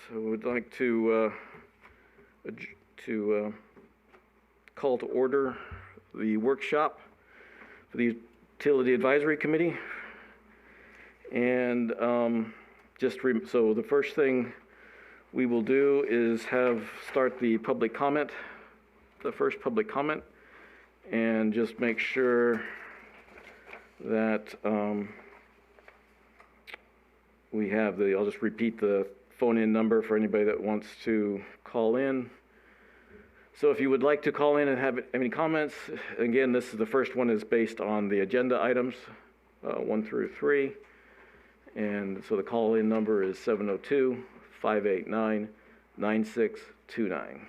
So we'd like to call to order the workshop for the Utility Advisory Committee. And so the first thing we will do is start the public comment, the first public comment, and just make sure that we have I'll just repeat the phone-in number for anybody that wants to call in. So if you would like to call in and have any comments, again, the first one is based on the agenda items, 1 through 3. And so the call-in number is 702-589-9629.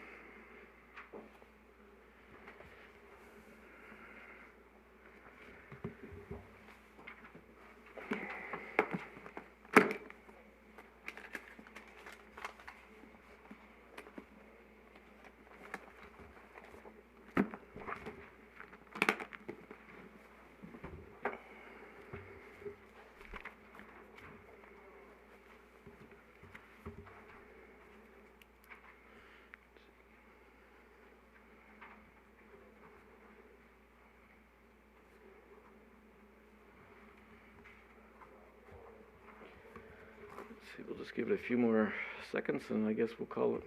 We'll just give it a few more seconds, and I guess we'll call it.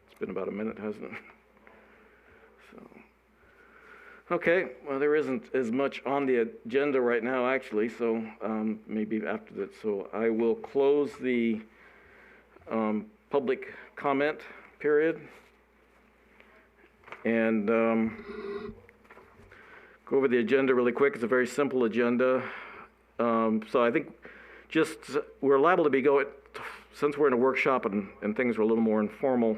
It's been about a minute, hasn't it? So, okay. Well, there isn't as much on the agenda right now, actually. So maybe after that. So I will close the public comment period and go over the agenda really quick. It's a very simple agenda. So I think we're liable to be going. Since we're in a workshop and things are a little more informal,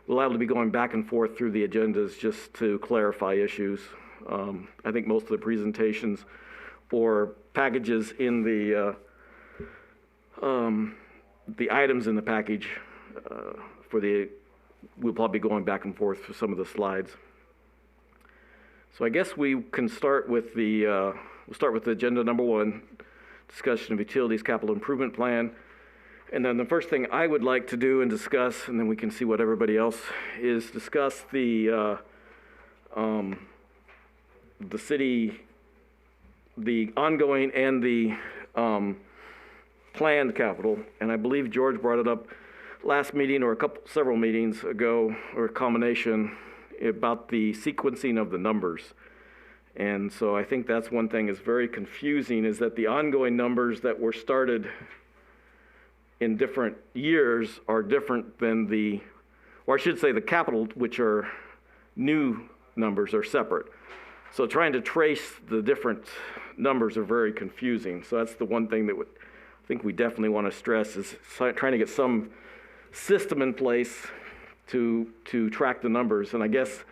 we're liable to be going back and forth through the agendas just to clarify issues. I think most of the presentations or packages in the items in the package we'll probably be going back and forth for some of the slides. So I guess we can start with we'll start with agenda number 1, discussion of utilities capital improvement plan. And then the first thing I would like to do and discuss, and then we can see what everybody else is, discuss the city, the ongoing and the planned capital. And I believe George brought it up last meeting or several meetings ago, or a combination, about the sequencing of the numbers. And so I think that's one thing that's very confusing, is that the ongoing numbers that were started in different years are different than the capital, which are new numbers, are separate. So trying to trace the different numbers are very confusing. So that's the one thing that I think we definitely want to stress, is trying to get some system in place to track the numbers. And I guess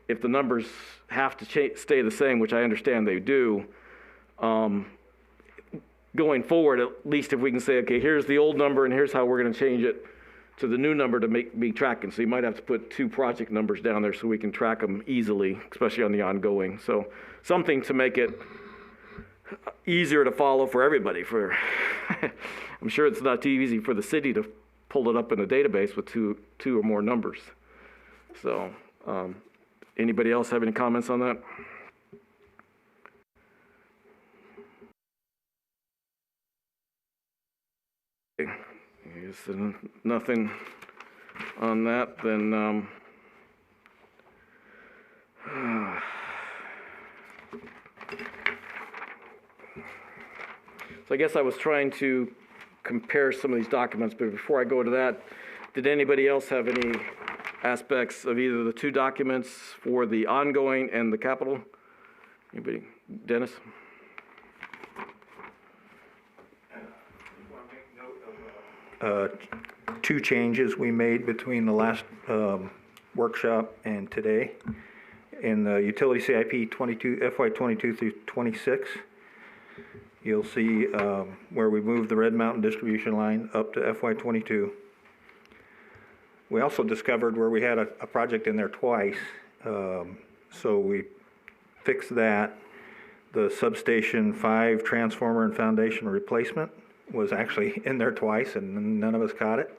if the numbers have to stay the same, which I understand they do, going forward, at least if we can say, okay, here's the old number and here's how we're going to change it to the new number to be tracking. So you might have to put 2 project numbers down there so we can track them easily, especially on the ongoing. So something to make it easier to follow for everybody. I'm sure it's not too easy for the city to pull it up in a database with two or more numbers. So anybody else have any comments on that? Nothing on that, then so I guess I was trying to compare some of these documents, but before I go to that, did anybody else have any aspects of either the 2 documents for the ongoing and the capital? Anybody? Dennis? 2 changes we made between the last workshop and today. In the utility CIP FY 22 through 26, you'll see where we moved the Red Mountain distribution line up to FY 22. We also discovered where we had a project in there twice, so we fixed that. The substation 5 transformer and foundation replacement was actually in there twice, and none of us caught it.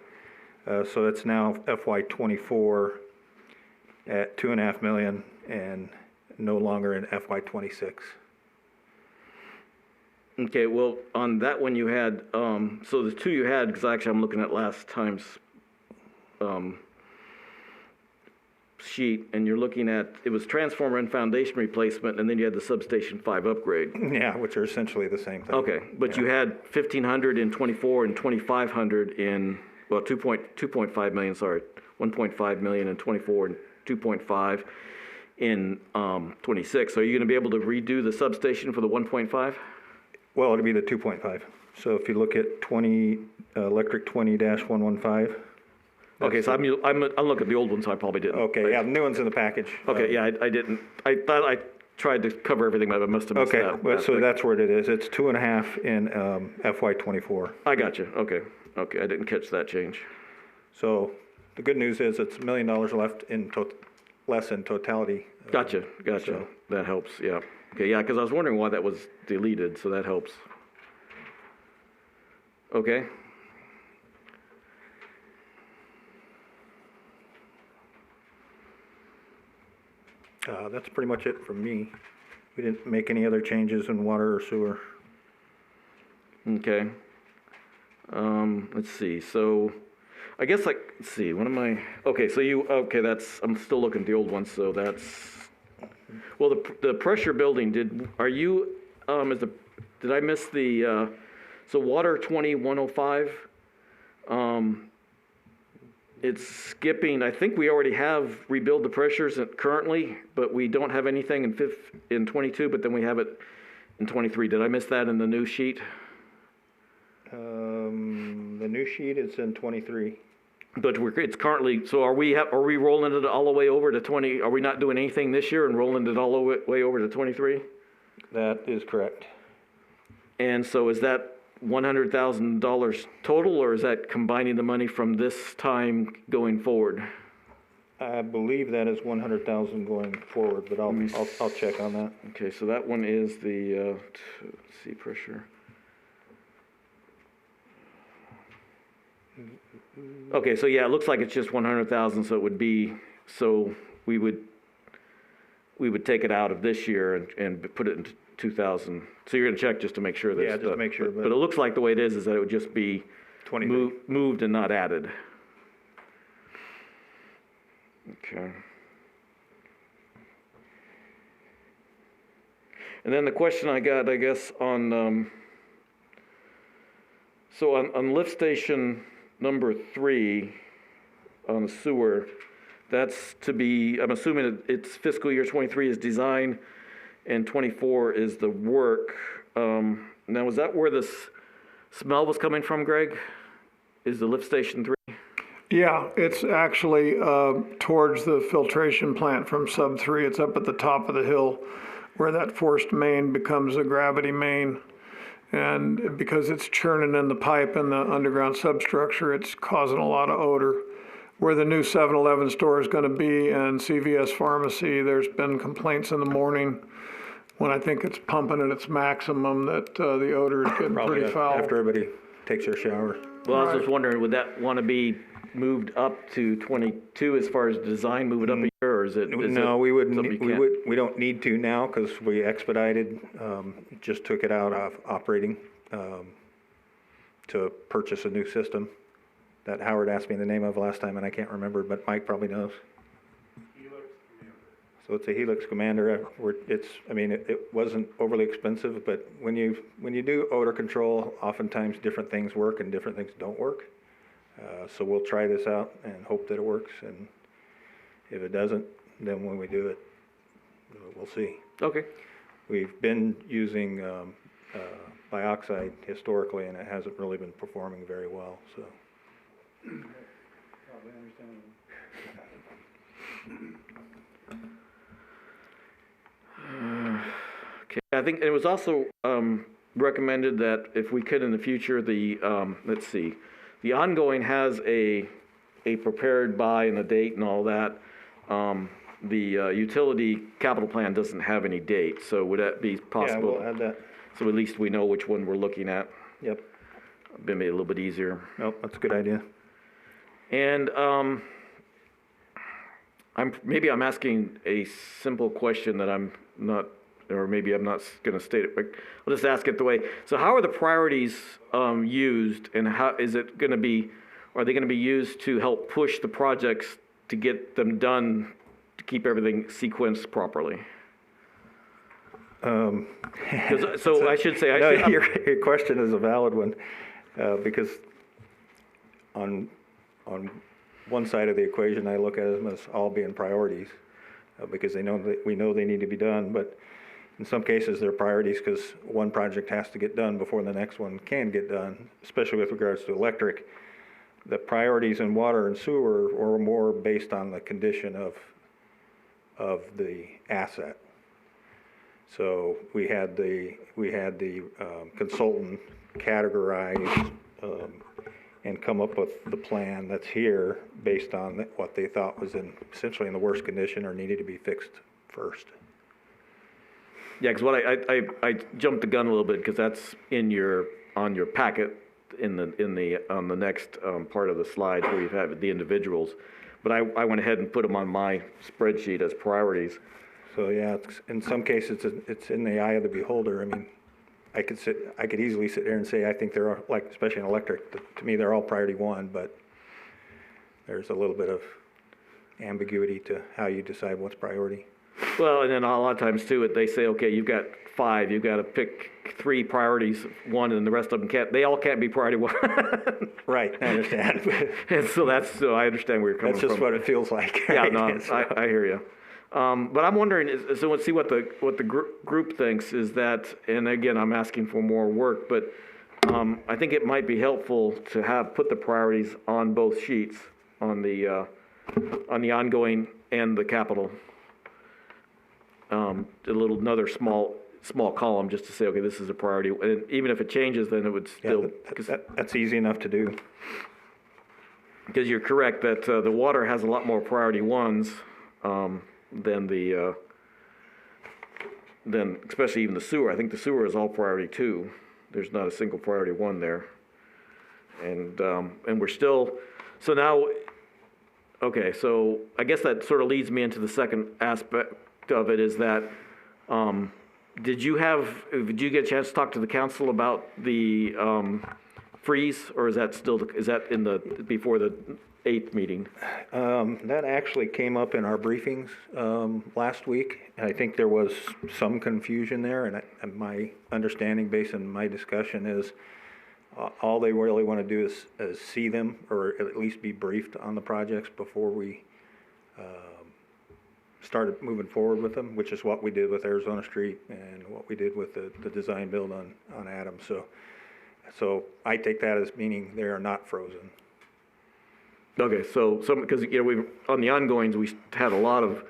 So it's now FY '24 at 2.5 million and no longer in FY '26. Okay, well, on that one you had, so the two you had, because actually I'm looking at last time's sheet, and you're looking at, it was transformer and foundation replacement, and then you had the substation 5 upgrade. Yeah, which are essentially the same thing. Okay, but you had 1,500 in '24 and 2,500 in, well, 2.5 million, sorry, 1.5 million in '24 and 2.5 in '26. So are you going to be able to redo the substation for the 1.5? Well, it'll be the 2.5. So if you look at 20, electric 20-115. Okay, so I'm looking at the old one, so I probably didn't. Okay, yeah, the new one's in the package. Okay, yeah, I didn't. I thought I tried to cover everything, but I must have missed Okay, that. well, so that's where it is. It's 2.5 in FY '24. I got you. Okay, I didn't catch that change. So the good news is it's $1 million left in less in totality. Gotcha. So- That helps, yeah. Okay, yeah, because I was wondering why that was deleted, so that helps. Okay. That's pretty much it from me. We didn't make any other changes in water or sewer. Okay. Let's see, so, I guess like, let's see, what am I, okay, so I'm still looking at the old one, so that's, well, the pressure building, did I miss the, so water 20105, it's skipping, I think we already have rebuild the pressures currently, but we don't have anything in 22, but then we have it in 23. Did I miss that in the new sheet? The new sheet is in 23. But it's currently, so are we rolling it all the way over to 20? Are we not doing anything this year and rolling it all the way over to 23? That is correct. And so is that $100,000 total, or is that combining the money from this time going forward? I believe that is 100,000 going forward, but I'll check on that. Okay, so that one is the, let's see, pressure. Okay, so yeah, it looks like it's just 100,000, so it would be, so we would take it out of this year and put it into 2,000. So you're gonna check just to make sure that. Yeah, just to make sure. But it looks like the way it is that it would just be 23. moved and not added. Okay. And then the question I got, I guess, on, so on lift station number 3 on the sewer, that's to be, I'm assuming it's fiscal year 23 is design and 24 is the work. Now, is that where this smell was coming from, Greg? Is the lift station 3? Yeah, it's actually towards the filtration plant from sub 3. It's up at the top of the hill where that forced main becomes a gravity main. And because it's churning in the pipe and the underground substructure, it's causing a lot of odor. Where the new 7-Eleven store is going to be and CVS pharmacy, there's been complaints in the morning when I think it's pumping at its maximum that the odor is getting Probably pretty foul. after everybody takes their shower. Well, I was just wondering, would that want to be moved up to 22 as far as design, move it up a year, or is it? No, we wouldn't. something you can't- We don't need to now because we expedited. Just took it out of operating to purchase a new system that Howard asked me the name of last time, and I can't remember, but Mike probably knows. So it's a Helix Commander. It wasn't overly expensive, but when you do odor control, oftentimes different things work and different things don't work. So we'll try this out and hope that it works. And if it doesn't, then when we do it, we'll see. Okay. We've been using bioxide historically, and it hasn't really been performing very well. So. Okay, I think it was also recommended that if we could in the future, the, let's see, the ongoing has a prepared by and a date and all that. The utility capital plan doesn't have any date, so would that be possible? Yeah, we'll add that. So at least we know which one we're looking at. Yep. Been made a little bit easier. Nope, that's a good idea. And maybe I'm asking a simple question that I'm not, or maybe I'm not going to state it, but I'll just ask it the way. So how are the priorities used, and how is it going to be, are they going to be used to help push the projects to get them done, to keep everything sequenced properly? So I should say, your question is a valid one, because on one side of the equation, I look at them as all being priorities, because we know they need to be done, but in some cases they're priorities because one project has to get done before the next one can get done, especially with regards to electric. The priorities in water and sewer are more based on the condition of the asset. So we had the consultant categorize and come up with the plan that's here based on what they thought was essentially in the worst condition or needed to be fixed first. Yeah, because what I jumped the gun a little bit because that's on your packet on the next part of the slide where you have the individuals, but I went ahead and put them on my spreadsheet as priorities. So yeah, in some cases it's in the eye of the beholder. I mean, I could easily sit there and say I think they're all, like, especially in electric, to me they're all priority one, but there's a little bit of ambiguity to how you decide what's priority. Well, and then a lot of times too, they say, okay, you've got 5, you've got to pick 3 priorities, one, and the rest of them they all can't be priority 1. Right, I understand. And so I understand where you're coming from. That's just what it feels like. Yeah, right? no, I hear you. But I'm wondering, so let's see what the group thinks is that, and again, I'm asking for more work, but I think it might be helpful to put the priorities on both sheets, on the ongoing and the capital. Another small column just to say, okay, this is a priority, and even if it changes, then it would still. Yeah, that's easy enough to do. Because you're correct that the water has a lot more priority ones than especially even the sewer. I think the sewer is all priority 2. There's not a single priority 1 there, and we're still. So now, okay, so I guess that sort of leads me into the second aspect of it is that did you get a chance to talk to the council about the freeze, or is that in the before the 8th meeting? That actually came up in our briefings last week. I think there was some confusion there, and my understanding based on my discussion is all they really want to do is see them, or at least be briefed on the projects before we started moving forward with them, which is what we did with Arizona Street and what we did with the design build on Adams. So I take that as meaning they are not frozen. Okay, so because we on the ongoings we had a lot of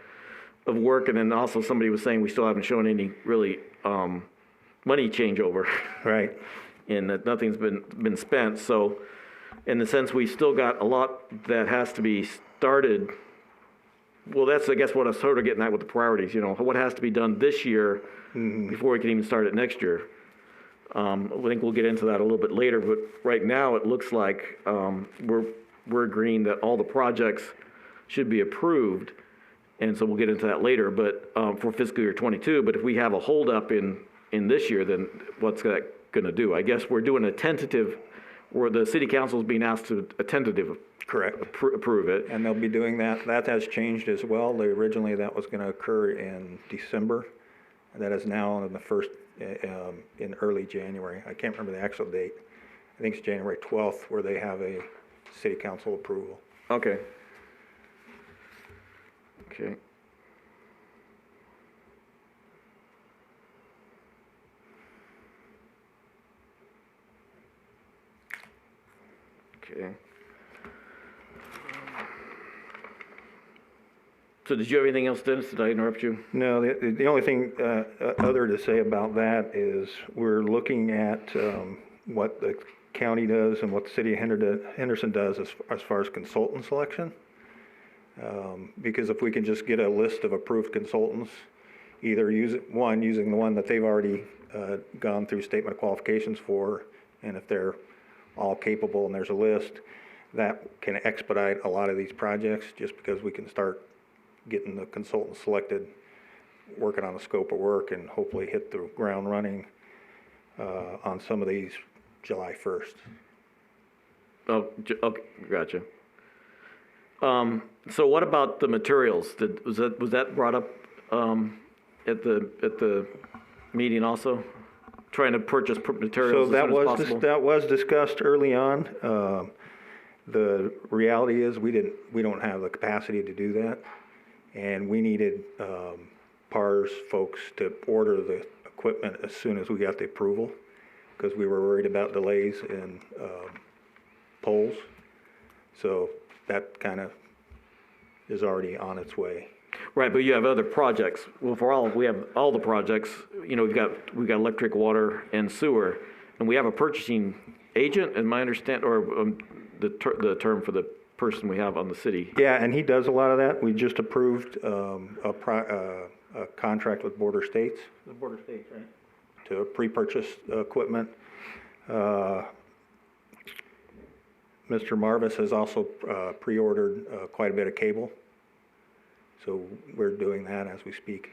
work, and then also somebody was saying we still haven't shown any really money changeover. Right. And that nothing's been spent. So in the sense we still got a lot that has to be started. Well, that's, I guess, what I was sort of getting at with the priorities, what has to be done this year before we can even start it next year. I think we'll get into that a little bit later, but right now it looks like we're agreeing that all the projects should be approved, and so we'll get into that later, but for fiscal year 22. But if we have a holdup in this year, then what's that going to do? I guess we're doing a tentative, where the city council is being asked to a tentative. Correct. Approve it. And they'll be doing that. That has changed as well. Originally that was going to occur in December. That is now in the first, in early January. I can't remember the actual date. I think it's January 12th where they have a city council approval. Okay. Okay. Okay. So did you have anything else, Dennis? Did I interrupt you? No, the only thing other to say about that is we're looking at what the county does and what the city of Henderson does as far as consultant selection. Because if we can just get a list of approved consultants, either using the one that they've already gone through statement of qualifications for, and if they're all capable and there's a list, That can expedite a lot of these projects just because we can start getting the consultant selected, working on the scope of work, and hopefully hit the ground running on some of these July 1st. Oh, okay, gotcha. So what about the materials? Was that brought up at the meeting also? Trying to purchase materials So as soon as possible? that was discussed early on. The reality is we don't have the capacity to do that, and we needed PARS folks to order the equipment as soon as we got the approval, because we were worried about delays in poles. So that kind of is already on its way. Right, but you have other projects. Well, we have all the projects. You know, we've got electric, water, and sewer, and we have a purchasing agent. And my understand, or the term for the person we have on the city. Yeah, and he does a lot of that. We just approved a contract with Boulder States. The Boulder City, right? To pre-purchase equipment. Mr. Marvis has also pre-ordered quite a bit of cable. So we're doing that as we speak.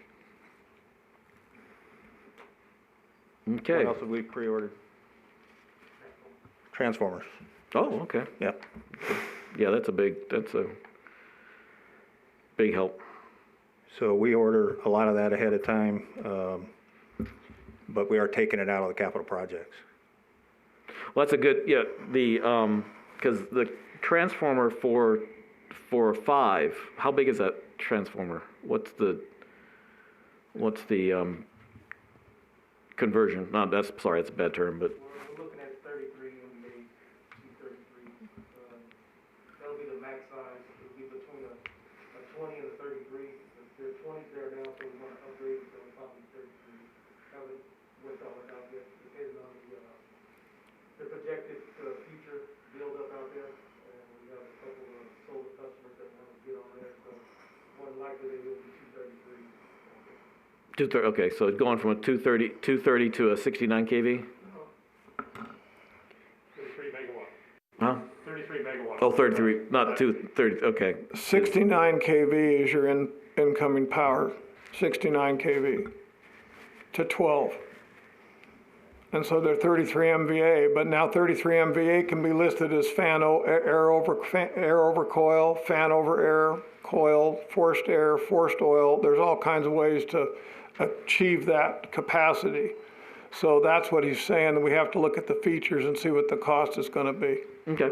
Okay. What else have we pre-ordered? Transformers. Oh, okay. Yeah. Yeah, that's a big help. So we order a lot of that ahead of time, but we are taking it out of the capital projects. Well, that's a good, yeah, because the transformer for 5, how big is that transformer? What's the conversion? No, that's a bad term, but. We're looking at 33 MVA, 233. That'll be the max size. It'll be between a 20 and a 33. There are 20s there now, so we want to upgrade it to probably 33. Haven't worked all that out yet, depending on the projected future build up out there. And we have a couple of solar customers that want to get on there, so more than likely they will be 233. Okay, so it's going from a 230 to a 69 kV? 33 megawatt. Huh? 33 megawatt. Oh, 33, not 230, okay. 69 kV is your incoming power, 69 kV to 12. And so they're 33 MVA, but now 33 MVA can be listed as air over coil, fan over air, coil, forced air, forced oil. There's all kinds of ways to achieve that capacity. So that's what he's saying, we have to look at the features and see what the cost is going to be. Okay.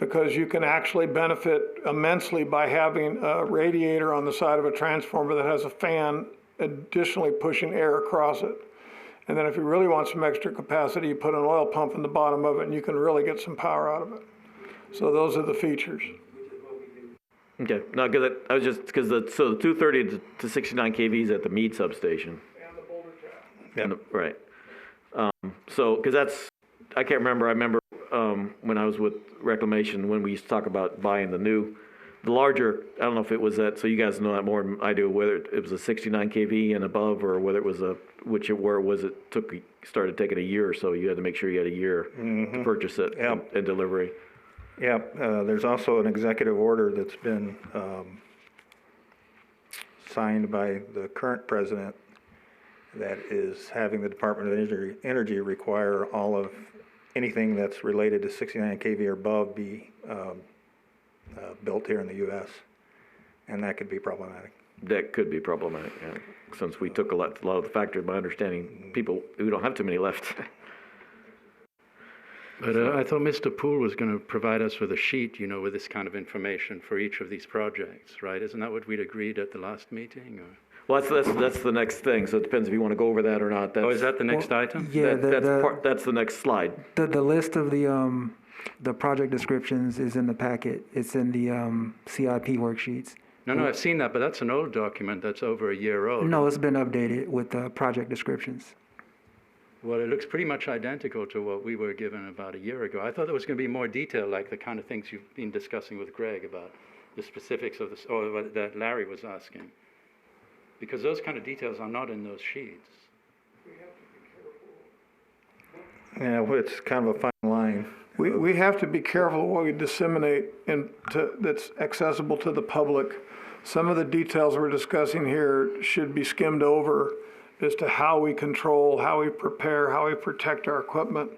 Because you can actually benefit immensely by having a radiator on the side of a transformer that has a fan additionally pushing air across it. And then if you really want some extra capacity, you put an oil pump in the bottom of it and you can really get some power out of it. So those are the features. Okay, no, because I was just, the 230 to 69 kV is at the Meade substation. And the Boulder Chapter. Yep. Right. So, because I can't remember, when I was with Reclamation, when we used to talk about buying the larger, I don't know if it was that, so you guys know that more than I do, whether it was a 69 kV and above, or whether it was started taking a year or so. You had to make sure you had a year to purchase it and delivery. Yeah, there's also an executive order that's been signed by the current president that is having the Department of Energy require all of anything that's related to 69 kV or above be built here in the U.S., and that could be problematic. That could be problematic, yeah. Since we took a lot of the factory, my understanding, we don't have too many left. But I thought Mr. Poole was going to provide us with a sheet, with this kind of information for each of these projects, right? Isn't that what we'd agreed at the last meeting? Or? Well, that's the next thing, so it depends if you want to go over that or not. Is that the next item? Yeah, that's the next slide. the list of the project descriptions is in the packet. It's in the CIP worksheets. No, I've seen that, but that's an old document that's over a year old. No, it's been updated with the project descriptions. Well, it looks pretty much identical to what we were given about a year ago. I thought there was going to be more detail, like the kind of things you've been discussing with Greg about the specifics of this, or that Larry was asking. Because those kind of details are not in those sheets. Yeah, well, it's kind of a fine line. We have to be careful what we disseminate that's accessible to the public. Some of the details we're discussing here should be skimmed over as to how we control, how we prepare, how we protect our equipment.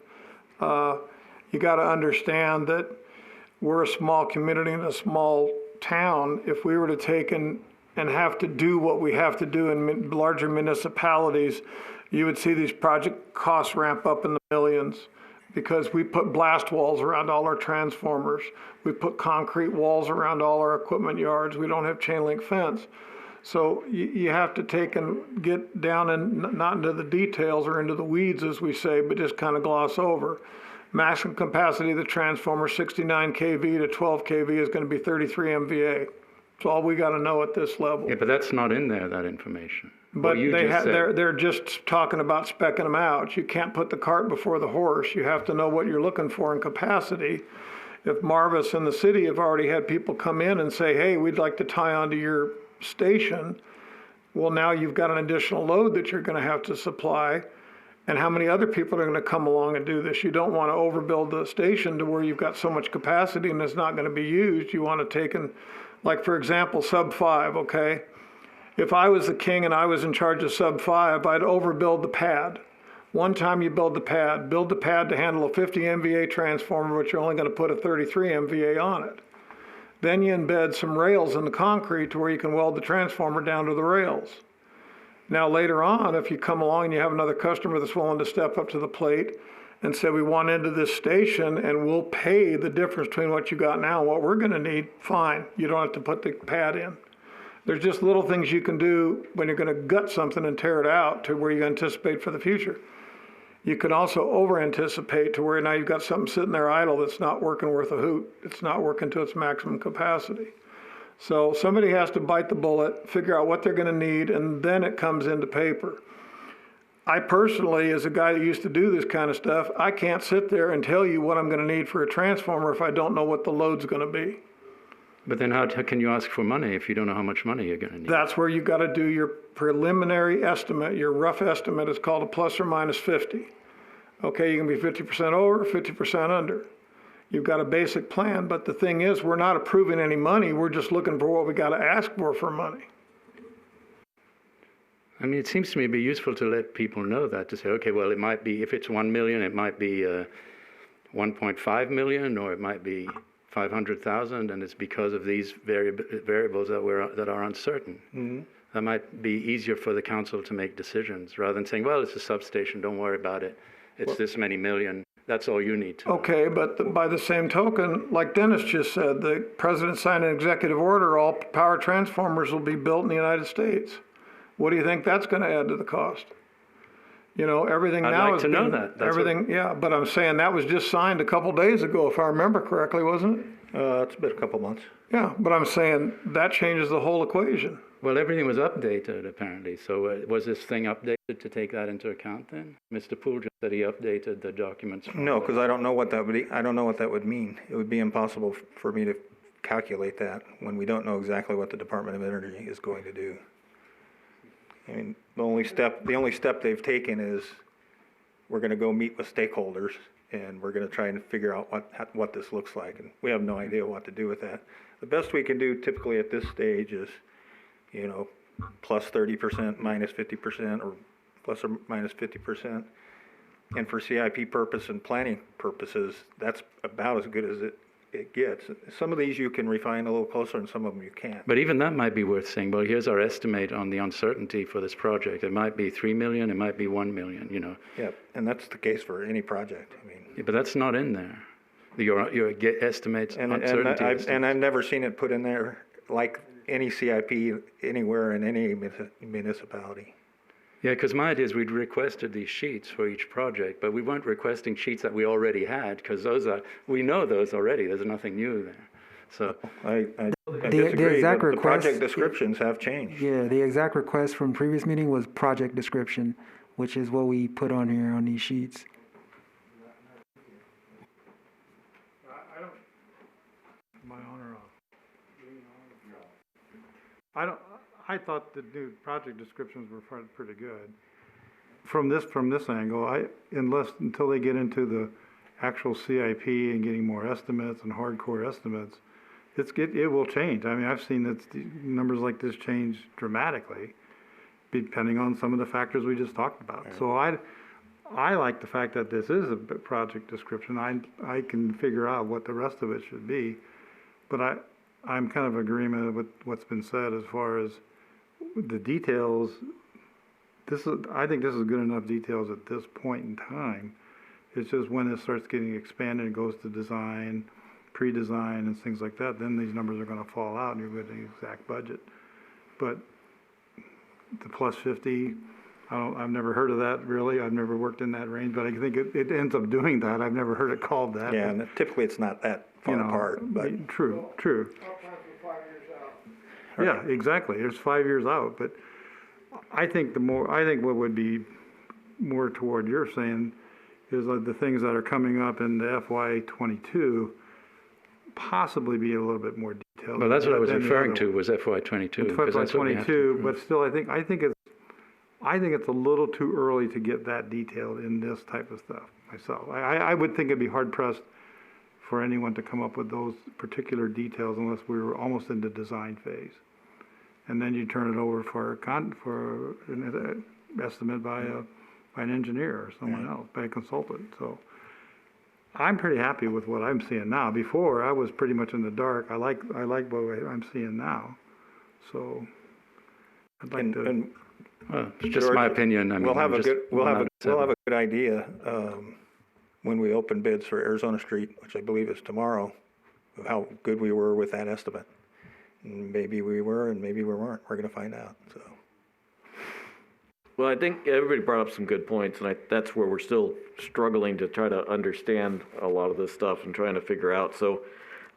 You got to understand that we're a small community in a small town. If we were to take and have to do what we have to do in larger municipalities, you would see these project costs ramp up in the millions, because we put blast walls around all our transformers. We put concrete walls around all our equipment yards. We don't have chain link fence. So you have to take and get down and not into the details or into the weeds, as we say, but just kind of gloss over. Maximum capacity of the transformer, 69 kV to 12 kV, is going to be 33 MVA. That's all we got to know at this level. Yeah, but that's not in there, that information. But What you just said. they're just talking about specking them out. You can't put the cart before the horse. You have to know what you're looking for in capacity. If Marvis and the city have already had people come in and say, hey, we'd like to tie onto your station, well, now you've got an additional load that you're going to have to supply. And how many other people are going to come along and do this? You don't want to overbuild the station to where you've got so much capacity and it's not going to be used. You want to take and, like, for example, sub 5, okay? If I was the king and I was in charge of sub 5, I'd overbuild the pad. One time you build the pad to handle a 50 MVA transformer, but you're only going to put a 33 MVA on it. Then you embed some rails in the concrete to where you can weld the transformer down to the rails. Now later on, if you come along and you have another customer that's willing to step up to the plate and say, we want into this station and we'll pay the difference between what you got now and what we're going to need, fine. You don't have to put the pad in. There's just little things you can do when you're going to gut something and tear it out to where you anticipate for the future. You can also over-anticipate to where now you've got something sitting there idle that's not working worth a hoot. It's not working to its maximum capacity. So somebody has to bite the bullet, figure out what they're going to need, and then it comes into paper. I personally, as a guy that used to do this kind of stuff, I can't sit there and tell you what I'm going to need for a transformer if I don't know what the load's going to be. But then how can you ask for money if you don't know how much money you're going to need? That's where you got to do your preliminary estimate. Your rough estimate is called a plus or minus 50. Okay, you can be 50% over, 50% under. You've got a basic plan, but the thing is, we're not approving any money. We're just looking for what we got to ask for money. I mean, it seems to me to be useful to let people know that, to say, okay, well, it might be, if it's 1 million, it might be 1.5 million, or it might be 500,000, and it's because of these variables that are uncertain. Mm-hmm. That might be easier for the council to make decisions, rather than saying, well, it's a substation, don't worry about it. It's this many million. That's all you need to know. Okay, but by the same token, like Dennis just said, the president signed an executive order, all power transformers will be built in the United States. What do you think that's going to add to the cost? You know, everything I'd now like to know that. That's everything, yeah, but I'm saying that was just signed a couple days ago, if I remember correctly, wasn't it? It's been a couple months. Yeah, but I'm saying that changes the whole equation. Well, everything was updated, apparently. So was this thing updated to take that into account then? Mr. Poole just said he updated the documents. No, because I don't know what that would. I don't know what that would mean. It would be impossible for me to calculate that when we don't know exactly what the Department of Energy is going to do. I mean, the only step they've taken is we're going to go meet with stakeholders and we're going to try and figure out what this looks like, and we have no idea what to do with that. The best we can do typically at this stage is, you know, plus 30%, minus 50%, or plus or minus 50%. And for CIP purpose and planning purposes, that's about as good as it gets. Some of these you can refine a little closer, and some of them you can't. But even that might be worth saying, well, here's our estimate on the uncertainty for this project. It might be 3 million, it might be 1 million, you know. Yeah, and that's the case for any project. I mean, yeah, but that's not in there. Your estimates, uncertainty estimates. And I've never seen it put in there like any CIP anywhere in any municipality. Yeah, because my idea is we'd requested these sheets for each project, but we weren't requesting sheets that we already had, because we know those already. There's nothing new there. So I disagree. The exact the request, project descriptions have changed. Yeah, the exact request from previous meeting was project description, which is what we put on here on these sheets. Am I on or off? I thought the new project descriptions were pretty good. from this angle, until they get into the actual CIP and getting more estimates and hardcore estimates, it will change. I mean, I've seen that numbers like this change dramatically, depending on some of the factors we just talked about. Right. So I like the fact that this is a project description. I can figure out what the rest of it should be, but I'm kind of agreement with what's been said as far as the details. I think this is good enough details at this point in time. It's just when it starts getting expanded and goes to design, pre-design and things like that, then these numbers are gonna fall out and you're getting the exact budget. But the plus 50, I've never heard of that really. I've never worked in that range, but I think it ends up doing that. I've never heard it called that. Yeah, and typically it's not that far apart, but. True. Sometimes we're 5 years out. Yeah, exactly. There's 5 years out, but I think what would be more toward you're saying is like the things that are coming up in the FY '22 possibly be a little bit more detailed. Well, that's what I was than the referring other to, was FY '22. one. because FY that's what we have to '22, approve. but still, I think it's a little too early to get that detailed in this type of stuff myself. I would think it'd be hard pressed for anyone to come up with those particular details unless we were almost in the design phase. And then you turn it over for an estimate by an engineer or someone else, by a consultant. So I'm pretty happy with what I'm seeing now. Before, I was pretty much in the dark. I like what I'm seeing now. So I'd like to. And Well, it's just George, my opinion. I mean, we'll have I'm a just good, we'll one have out a, of we'll have seven. a good idea, when we open bids for Arizona Street, which I believe is tomorrow, of how good we were with that estimate. And maybe we were and maybe we weren't. We're gonna find out, so. Well, I think everybody brought up some good points, and that's where we're still struggling to try to understand a lot of this stuff and trying to figure out. So,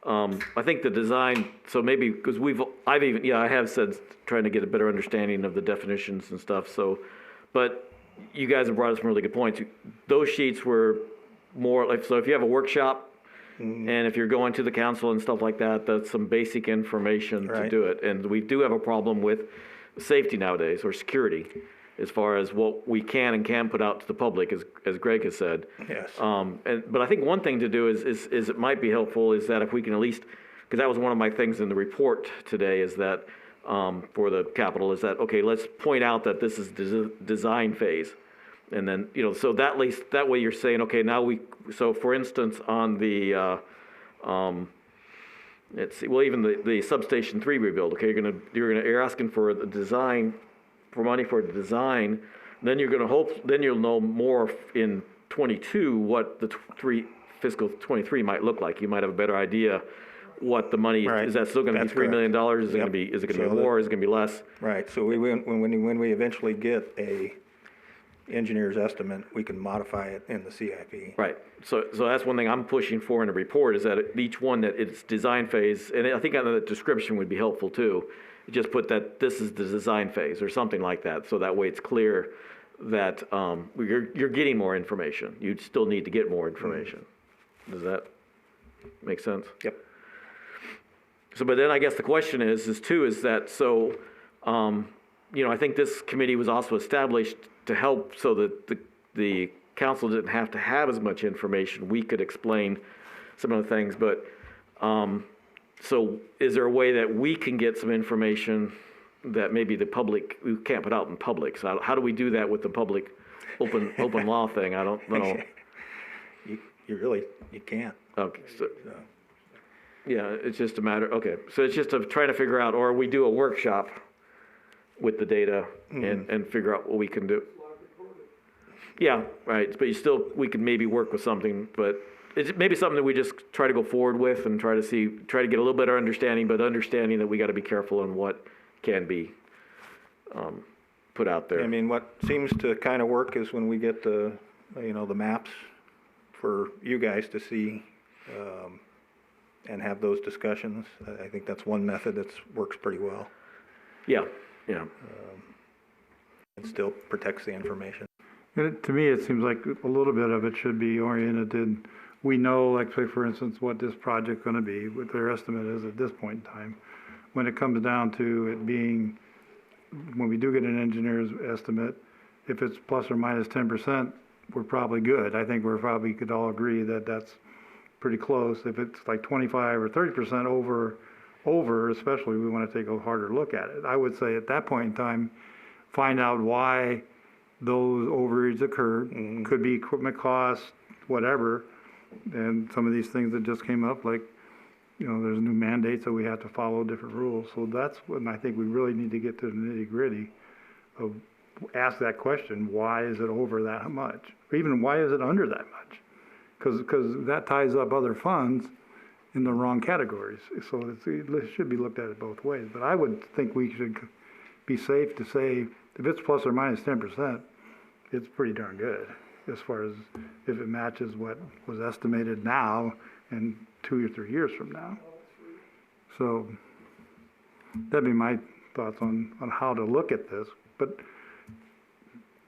I think the design, so maybe, because I have said, trying to get a better understanding of the definitions and stuff, so, but you guys have brought up some really good points. Those sheets were more like, so if you have a workshop, and if you're going to the council and stuff like that, that's some basic information to Right. do it. And we do have a problem with safety nowadays, or security, as far as what we can and can't put out to the public, as Greg has said. Yes. But I think one thing to do is it might be helpful is that if we can at least, because that was one of my things in the report today, is that for the capital, is that, okay, let's point out that this is design phase. And then, so that at least, that way you're saying, okay, now so for instance, on the, let's see, well, even the substation 3 rebuild, okay, you're asking for the design, for money for the design, then you'll know more in '22 what the fiscal '23 might look like. You might have a better idea what the money, Right. is that still gonna be That's $3 million? Is it Yep. gonna be, So more, is it gonna be less? Right, so when we eventually get a engineer's estimate, we can modify it in the CIP. Right, so that's one thing I'm pushing for in the report, is that each one that it's design phase, and I think the description would be helpful too. Just put that this is the design phase or something like that, so that way it's clear that you're getting more information. You still need to get more information. Does that make sense? Yep. So, but then I guess the question is that, so, I think this committee was also established to help so that the council didn't have to have as much information. We could explain some of the things, but, so is there a way that we can get some information that maybe the public, we can't put out in public? So how do we do that with the public open law thing? I don't know. You can't. Okay, so, yeah, it's just a matter, okay, so it's just trying to figure out, or we do a workshop with the data and figure out what we can do. Yeah, right, but we could maybe work with something, but it's maybe something that we just try to go forward with and try to get a little better understanding, but understanding that we gotta be careful on what can be, put out there. I mean, what seems to kind of work is when we get the maps for you guys to see, and have those discussions. I think that's one method that works pretty well. Yeah. It still protects the information. And to me, it seems like a little bit of it should be oriented in, we know, like, say, for instance, what this project's gonna be, what their estimate is at this point in time. When it comes down to it being, when we do get an engineer's estimate, if it's plus or minus 10%, we're probably good. I think we're probably could all agree that that's pretty close. If it's like 25 or 30% over, especially, we want to take a harder look at it. I would say at that point in time, find out why those overage occurred. Could be equipment costs, whatever. And some of these things that just came up, like, you know, there's new mandates that we have to follow different rules. So that's when I think we really need to get to the nitty gritty of ask that question, why is it over that much? Or even why is it under that much? Because that ties up other funds in the wrong categories. So it should be looked at it both ways. But I would think we should be safe to say if it's plus or minus 10%, it's pretty darn good as far as if it matches what was estimated now and 2 or 3 years from now. So that'd be my thoughts on how to look at this. But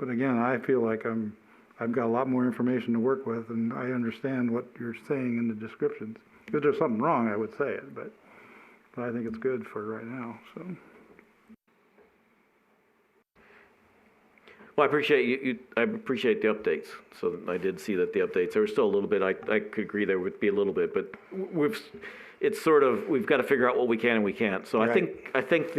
again, I feel like I've got a lot more information to work with, and I understand what you're saying in the descriptions. If there's something wrong, I would say it, but I think it's good for right now, so. Well, I appreciate I appreciate the updates. So I did see that the updates, there was still a little bit, I could agree there would be a little bit, but it's sort of, we've got to figure out what we can and we can't. So Right. I think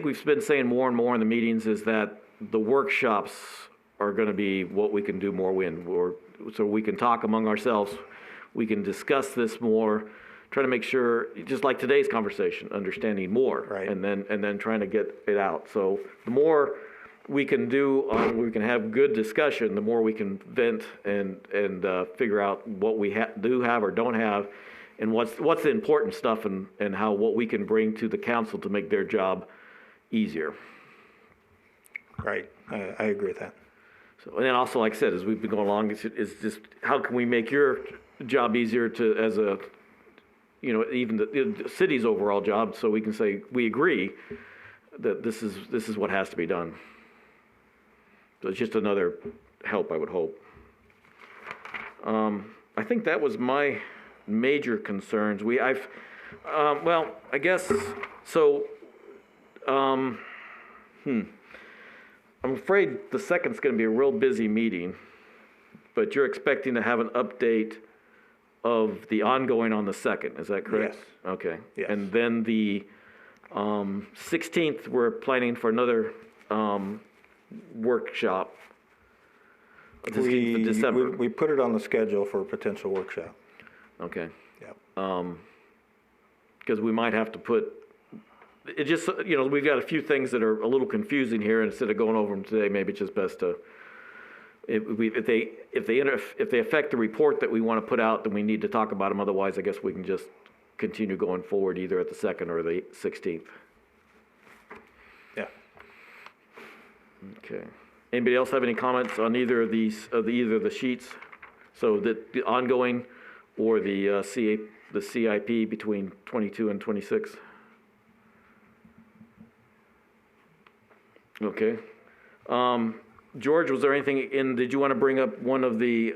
we've been saying more and more in the meetings is that the workshops are going to be what we can do more so we can talk among ourselves, we can discuss this more, try to make sure, just like today's conversation, understanding more, Right. and then trying to get it out. So the more we can do, we can have good discussion, the more we can vent and figure out what we do have or don't have, and what's the important stuff, and what we can bring to the council to make their job easier. Right, I agree with that. So, and then also, like I said, as we've been going along, it's just how can we make your job easier as a, you know, even the city's overall job, so we can say we agree that this is what has to be done. So it's just another help, I would hope. I think that was my major concerns. Well, I guess so. I'm afraid the second's going to be a real busy meeting, but you're expecting to have an update of the ongoing on the second, is that correct? Yes. Okay. Yes. And then the 16th, we're planning for another workshop. 16th of December. We put it on the schedule for a potential workshop. Okay. Yeah. Because we might have to put, it just, you know, we've got a few things that are a little confusing here, and instead of going over them today, maybe it's just best to, if they affect the report that we want to put out, then we need to talk about them. Otherwise, I guess we can just continue going forward either at the 2nd or the 16th. Yeah. Okay. Anybody else have any comments on either of these, either of the sheets? So the ongoing or the CIP between 22 and 26? Okay. George, was there anything did you want to bring up one of the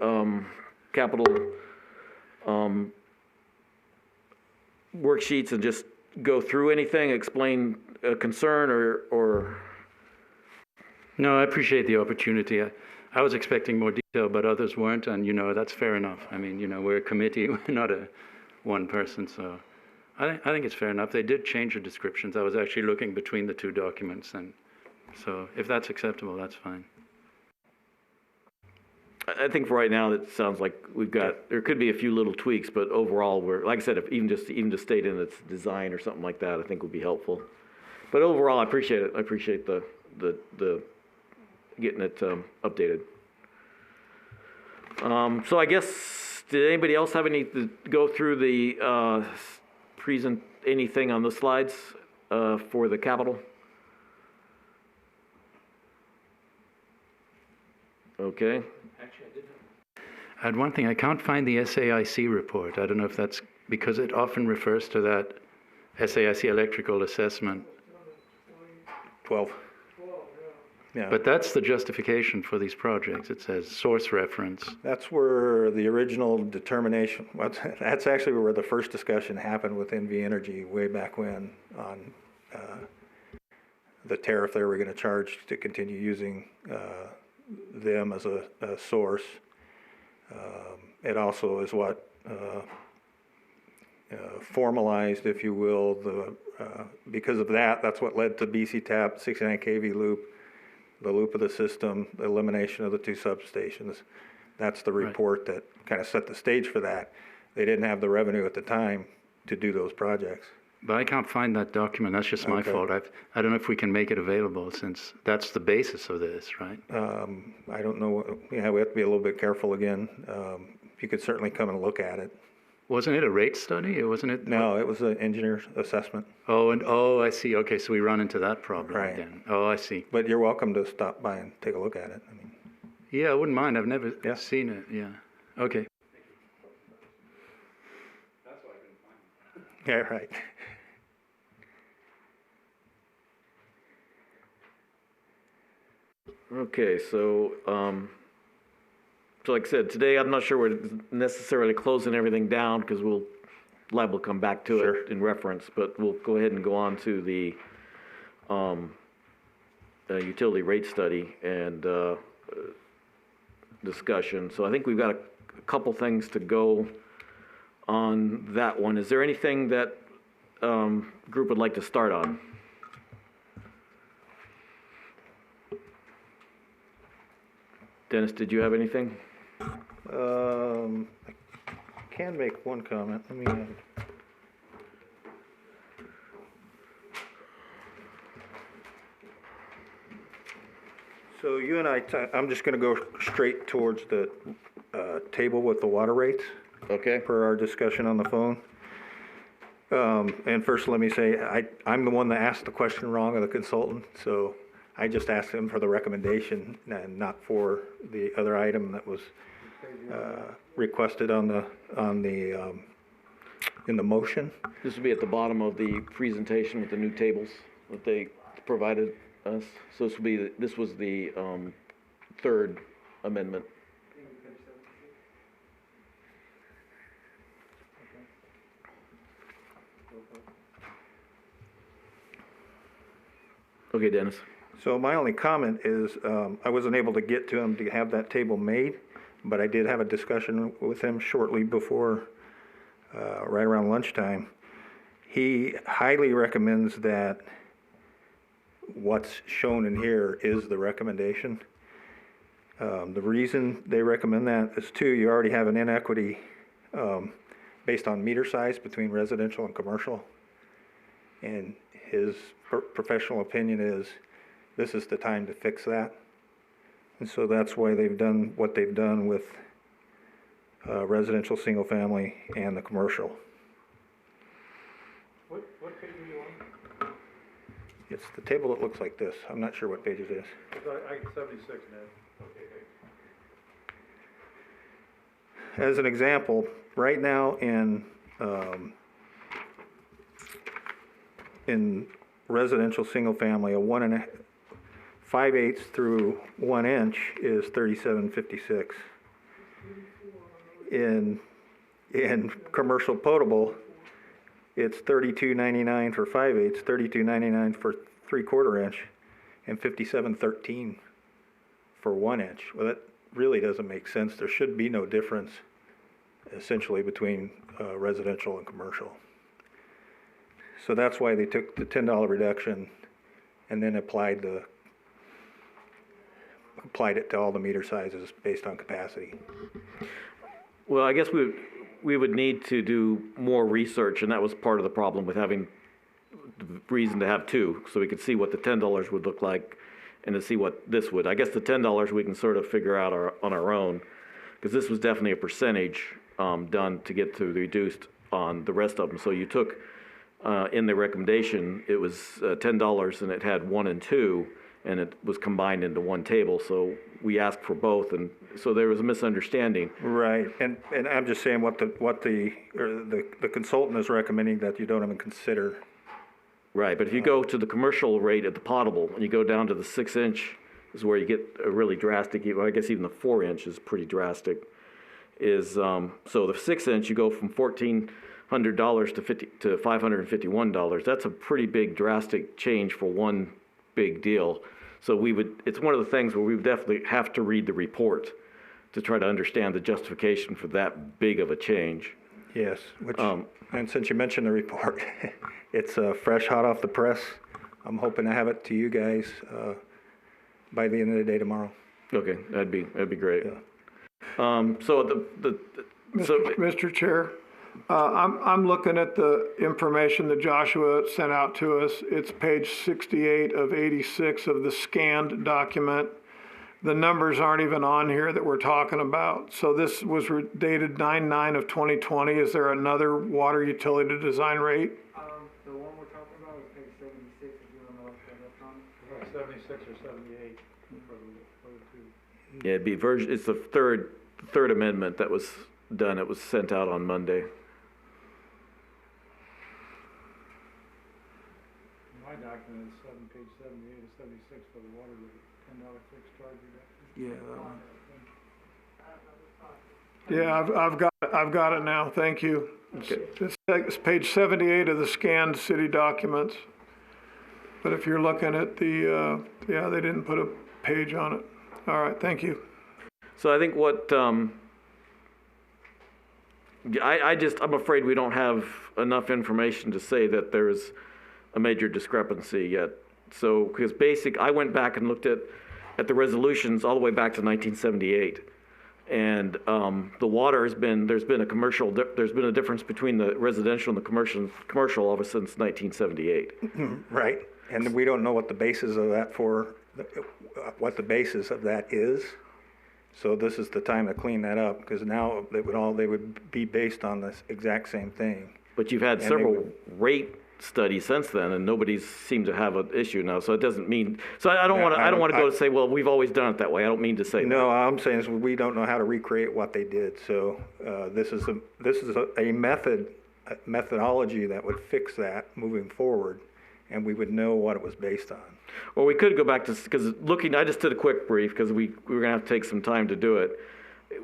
capital worksheets and just go through anything, explain a concern or? No, I appreciate the opportunity. I was expecting more detail, but others weren't, and, you know, that's fair enough. I mean, you know, we're a committee, we're not one person, so I think it's fair enough. They did change the descriptions. I was actually looking between the two documents, and so if that's acceptable, that's fine. I think for right now, it sounds like there could be a few little tweaks, but overall, like I said, if even just state in its design or something like that, I think would be helpful. But overall, I appreciate it. I appreciate the getting it updated. So I guess, did anybody else have go through the anything on the slides for the Capitol? Okay. I had one thing. I can't find the SAIC report. I don't know if that's because it often refers to that SAIC electrical assessment. 12. Yeah. But that's the justification for these projects. It says source reference. That's where the original determination, that's actually where the first discussion happened with NV Energy way back when on the tariff they were gonna charge to continue using, them as a source. It also is what, formalized, if you will, because of that, that's what led to BC Tap, 69 kV loop, the loop of the system, the elimination of the 2 substations. That's the report that kind of set the stage for that. They didn't have the revenue at the time to do those projects. But I can't find that document. That's just my Okay. fault. I don't know if we can make it available since that's the basis of this, right? I don't know, yeah, we have to be a little bit careful again. You could certainly come and look at it. Wasn't it a rate study? Or wasn't it? No, it was an engineer's assessment, Oh, I see. Okay, so we run into that problem Right. again. Oh, I see. but you're welcome to stop by and take a look at it. I mean, Yeah, I wouldn't mind. I've never Yeah. seen it. Yeah. Okay. yeah, right. Okay, so, so like I said, today, I'm not sure we're necessarily closing everything down, because we'll liable to come back to Sure. it in reference, but we'll go ahead and go on to the, utility rate study and, discussion. So I think we've got a couple things to go on that one. Is there anything that, group would like to start on? Dennis, did you have anything? I can make one comment. Let me, so you and I'm just gonna go straight towards the, table with the water rates Okay. per our discussion on the phone. And first, let me say, I'm the one that asked the question wrong of the consultant, so I just asked him for the recommendation and not for the other item that was, requested on the, in the motion. This will be at the bottom of the presentation with the new tables that they provided us. So this was the third amendment. Okay, Dennis. So my only comment is, I wasn't able to get to him to have that table made, but I did have a discussion with him shortly before, right around lunchtime. He highly recommends that what's shown in here is the recommendation. The reason they recommend that is you already have an inequity, based on meter size between residential and commercial. And his professional opinion is, this is the time to fix that. And so that's why they've done what they've done with residential, single family, and the commercial. What page are you on? It's the table that looks like this. I'm not sure what page it is. I 76, Ned. As an example, right now in residential, single family, a 5/8 through 1 inch is $37.56. In commercial potable, it's $32.99 for 5/8, $32.99 for 3/4 inch, and $57.13 for 1 inch. Well, that really doesn't make sense. There should be no difference essentially between residential and commercial. So that's why they took the $10 reduction and then applied it to all the meter sizes based on capacity. Well, I guess we would need to do more research, and that was part of the problem with having the reason to have two, so we could see what the $10 would look like and to see what this would. I guess the $10 we can sort of figure out on our own, because this was definitely a percentage done to get to reduced on the rest of them. So you took, in the recommendation, it was $10 and it had 1 and 2, and it was combined into one table. So we asked for both, and so there was a misunderstanding. Right, and I'm just saying what the consultant is recommending that you don't even consider. Right, but if you go to the commercial rate at the potable, and you go down to the 6 inch, is where you get a really drastic, well, I guess even the 4 inch is pretty drastic, is, so the 6 inch, you go from $1,400 to $551. That's a pretty big drastic change for one big deal. So it's one of the things where we would definitely have to read the report to try to understand the justification for that big of a change. Yes, and since you mentioned the report, it's fresh, hot off the press. I'm hoping to have it to you guys by the end of the day tomorrow. Okay, that'd be great. Yeah. So Mr. Chair, I'm looking at the information that Joshua sent out to us. It's page 68 of 86 of the scanned document. The numbers aren't even on here that we're talking about. So this was dated 9/9 of 2020. Is there another water utility design rate? The one we're talking about is page 76, if you don't know what's on. 76 or 78 for the two. yeah, it's the third amendment that was done. It was sent out on Monday. My document is page 78 to 76 for the water rate, $10 fixed charge reduction. Yeah, I've got it now. Thank you. Okay. It's page 78 of the scanned city documents. But if you're looking at the, yeah, they didn't put a page on it. All right, thank you. So I think I'm afraid we don't have enough information to say that there's a major discrepancy yet. So, because I went back and looked at the resolutions all the way back to 1978. And the water there's been a difference between the residential and the commercial ever since 1978. Right, and we don't know what the basis of that is. So this is the time to clean that up, because now they would be based on this exact same thing. But you've had And several rate studies since then, and nobody's seemed to have an issue now. So it doesn't mean. So I don't want to go to say, well, we've always done it that way. I don't mean to say. No, that. I'm saying is we don't know how to recreate what they did. So this is a methodology that would fix that moving forward, and we would know what it was based on. Well, we could go back to, because I just did a quick brief because we were going to have to take some time to do it.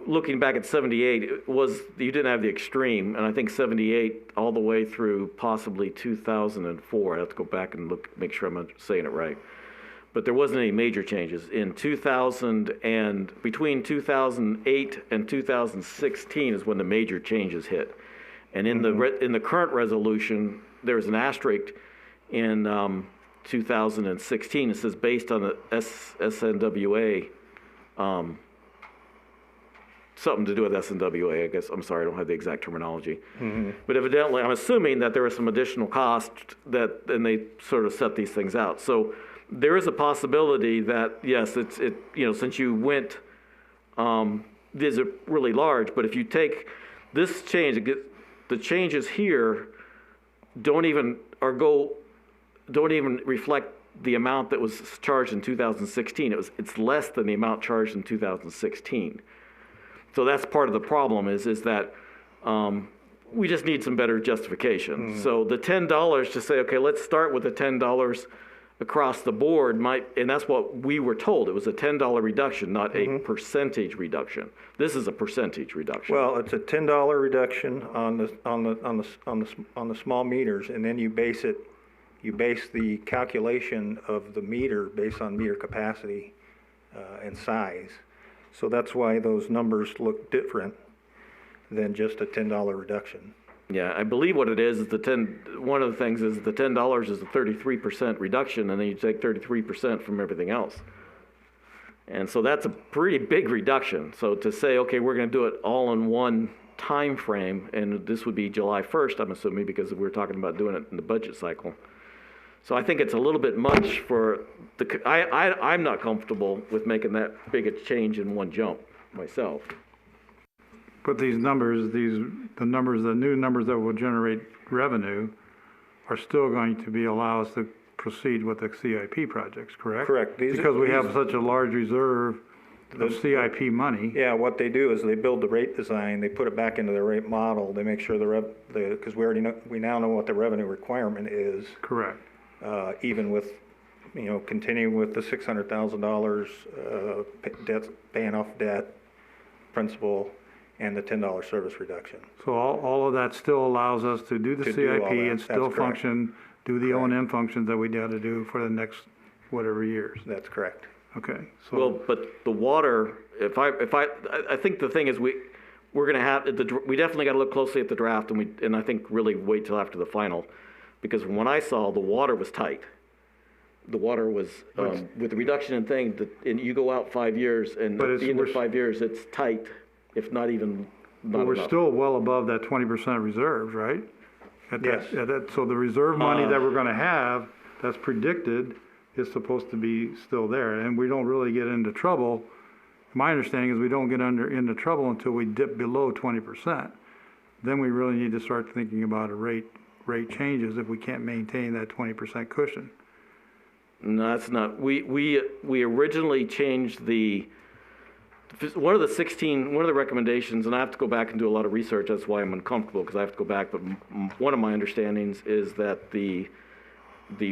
Looking back at 78, you didn't have the extreme, and I think 78 all the way through possibly 2004. I have to go back and make sure I'm saying it right. But there wasn't any major changes. In between 2008 and 2016 is when the major changes hit. And in the current resolution, there's an asterisk in 2016. It says based on the SNWA, something to do with SNWA, I guess. I'm sorry, I don't have the exact terminology. But evidently, I'm assuming that there was some additional cost and they sort of set these things out. So there is a possibility that, yes, since you went, these are really large, but if you take this change, the changes here don't even reflect the amount that was charged in 2016. It's less than the amount charged in 2016. So that's part of the problem is that we just need some better justification. So the $10 to say, okay, let's start with the $10 across the board and that's what we were told. It was a $10 reduction, not a percentage reduction. This is a percentage reduction. Well, it's a $10 reduction on the small meters, and then you base the calculation of the meter based on meter capacity and size. So that's why those numbers look different than just a $10 reduction. Yeah, I believe what it is one of the things is the $10 is a 33% reduction, and then you take 33% from everything else. And so that's a pretty big reduction. So to say, okay, we're going to do it all in one time frame, and this would be July 1st, I'm assuming, because we're talking about doing it in the budget cycle. So I think it's a little bit much for I'm not comfortable with making that big a change in one jump myself. But these numbers, the new numbers that will generate revenue are still going to allow us to proceed with the CIP projects, correct? Correct. Because we have such a large reserve of CIP money. Yeah, what they do is they build the rate design, they put it back into the rate model, they make sure because we now know what the revenue requirement is. Correct. Even with, continuing with the $600,000 paying off debt, principal, and the $10 service reduction. So all of that still allows us to do the To do CIP all that. and still That's correct. function, do the O&M functions that we got to do for the next whatever years. That's correct. Okay, Well, so, but the water, I think the thing is we're gonna have, we definitely gotta look closely at the draft and I think really wait till after the final. Because when I saw, the water was tight. The water was, with the reduction in thing, and you go out 5 years and But at it's- the end of we're- 5 years, it's tight, if not even, but not we're enough. still well above that 20% reserves, right? Yes. So the reserve money that we're gonna have, that's predicted, is supposed to be still there, and we don't really get into trouble. My understanding is we don't get into trouble until we dip below 20%. Then we really need to start thinking about a rate changes if we can't maintain that 20% cushion. No, that's not, we originally changed one of the recommendations, and I have to go back and do a lot of research, that's why I'm uncomfortable, because I have to go back, but one of my understandings is that the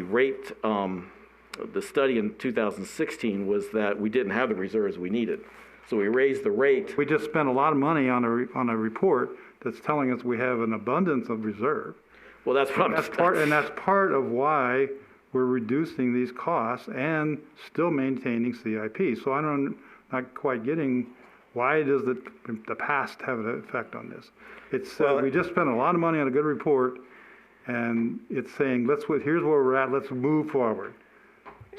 rate, the study in 2016 was that we didn't have the reserves we needed. So we raised the rate. We just spent a lot of money on a report that's telling us we have an abundance of reserve. Well, that's what I'm. That's part of why we're reducing these costs and still maintaining CIP. So not quite getting, why does the past have an effect on this? It's, we just spent a lot of money on a good report, and it's saying, here's where we're at, let's move forward.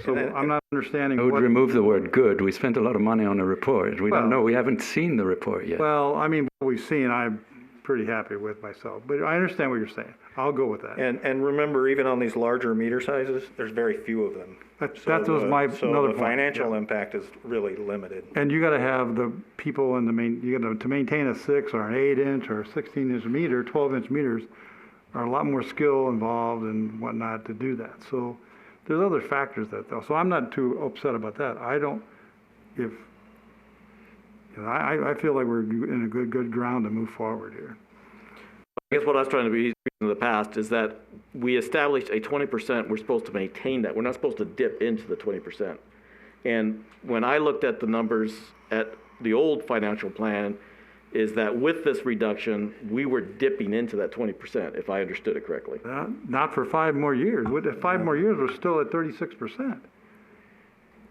So I'm not understanding I would what. remove the word good. We spent a lot of money on a report. We don't know, we haven't seen the report yet. Well, I mean, what we've seen, I'm pretty happy with myself, but I understand what you're saying. I'll go with that. And remember, even on these larger meter sizes, there's very few of them. That was my, So another the point. financial Yeah. impact is really limited. And you gotta have the people in to maintain a 6 or an 8-inch or a 16-inch meter, 12-inch meters, are a lot more skill involved and whatnot to do that. So there's other factors so I'm not too upset about that. I feel like we're in a good ground to move forward here. I guess what I was trying to be in the past is that we established a 20%, we're supposed to maintain that. We're not supposed to dip into the 20%. And when I looked at the numbers at the old financial plan, is that with this reduction, we were dipping into that 20%, if I understood it correctly. Not for 5 more years. With 5 more years, we're still at 36%.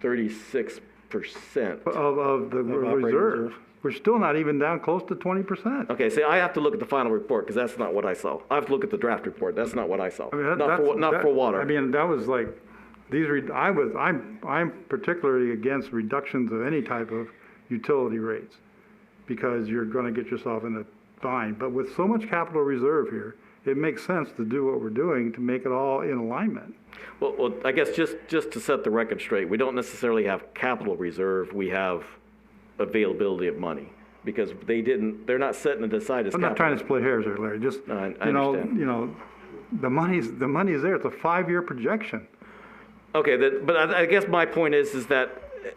36% of the operating reserve. reserve. We're still not even down close to 20%. Okay, see, I have to look at the final report, because that's not what I saw. I have to look at the draft report, that's not what I saw. I mean, Not for water. I mean, that was like, I'm particularly against reductions of any type of utility rates, because you're gonna get yourself in a bind. But with so much capital reserve here, it makes sense to do what we're doing to make it all in alignment. Well, I guess just to set the record straight, we don't necessarily have capital reserve, we have availability of money. Because they're not setting it aside as I'm capital. not trying to split hairs here, Larry, just, No, I understand. the money's there, it's a 5-year projection. Okay, but I guess my point is that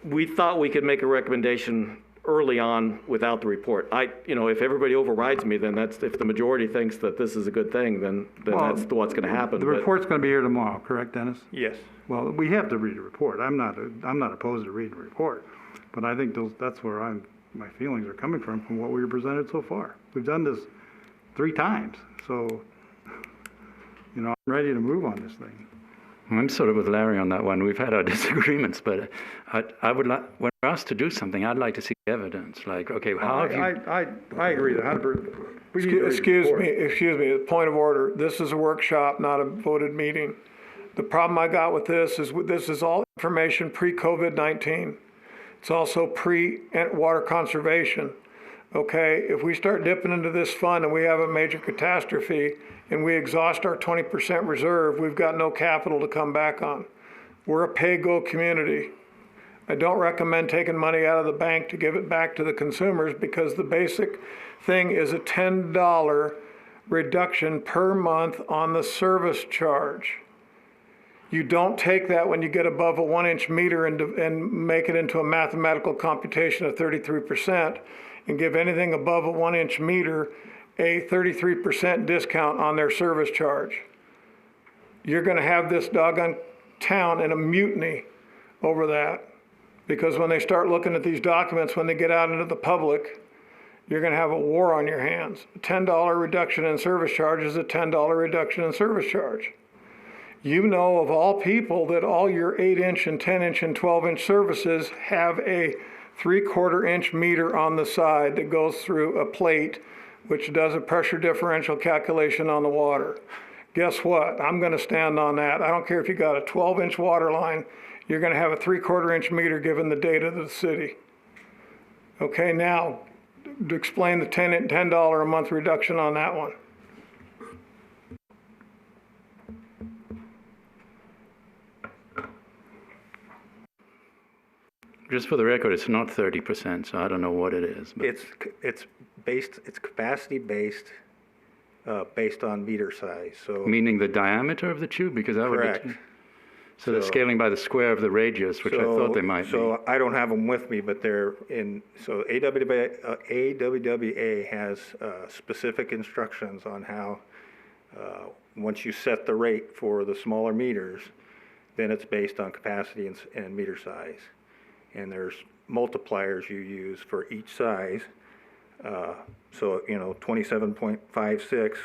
we thought we could make a recommendation early on without the report. If everybody overrides me, then if the majority thinks that this is a good thing, then Well, that's what's gonna happen. The But- report's gonna be here tomorrow, correct, Dennis? Yes. Well, we have to read the report. I'm not opposed to reading the report, but I think that's where my feelings are coming from what we were presented so far. We've done this 3 times, so, I'm ready to move on this thing. I'm sort of with Larry on that one. We've had our disagreements, but I would like, when we're asked to do something, I'd like to see evidence. Like, okay, how have you? I agree 100%. Excuse me, point of order. This is a workshop, not a voted meeting. The problem I got with this is all information pre-COVID-19. It's also pre-water conservation. Okay, if we start dipping into this fund and we have a major catastrophe and we exhaust our 20% reserve, we've got no capital to come back on. We're a pay-go community. I don't recommend taking money out of the bank to give it back to the consumers, because the basic thing is a $10 reduction per month on the service charge. You don't take that when you get above a 1-inch meter and make it into a mathematical computation of 33% and give anything above a 1-inch meter a 33% discount on their service charge. You're gonna have this doggone town in a mutiny over that, because when they start looking at these documents, when they get out into the public, you're gonna have a war on your hands. A $10 reduction in service charge is a $10 reduction in service charge. You know of all people that all your 8-inch and 10-inch and 12-inch services have a 3/4 inch meter on the side that goes through a plate which does a pressure differential calculation on the water. Guess what? I'm going to stand on that. I don't care if you got a 12-inch water line, you're going to have a 3/4 inch meter given the data to the city. Okay, now to explain the $10 a month reduction on that one. Just for the record, it's not 30%, so I don't know what it is. But It's capacity based, based on meter size, so. meaning the diameter of the tube, because that would be. Correct. So they're So- scaling by the square of the radius, which I thought they might be. So I don't have them with me, but they're in, so AWWA has specific instructions on how, once you set the rate for the smaller meters, then it's based on capacity and meter size. And there's multipliers you use for each size. So, 27.56,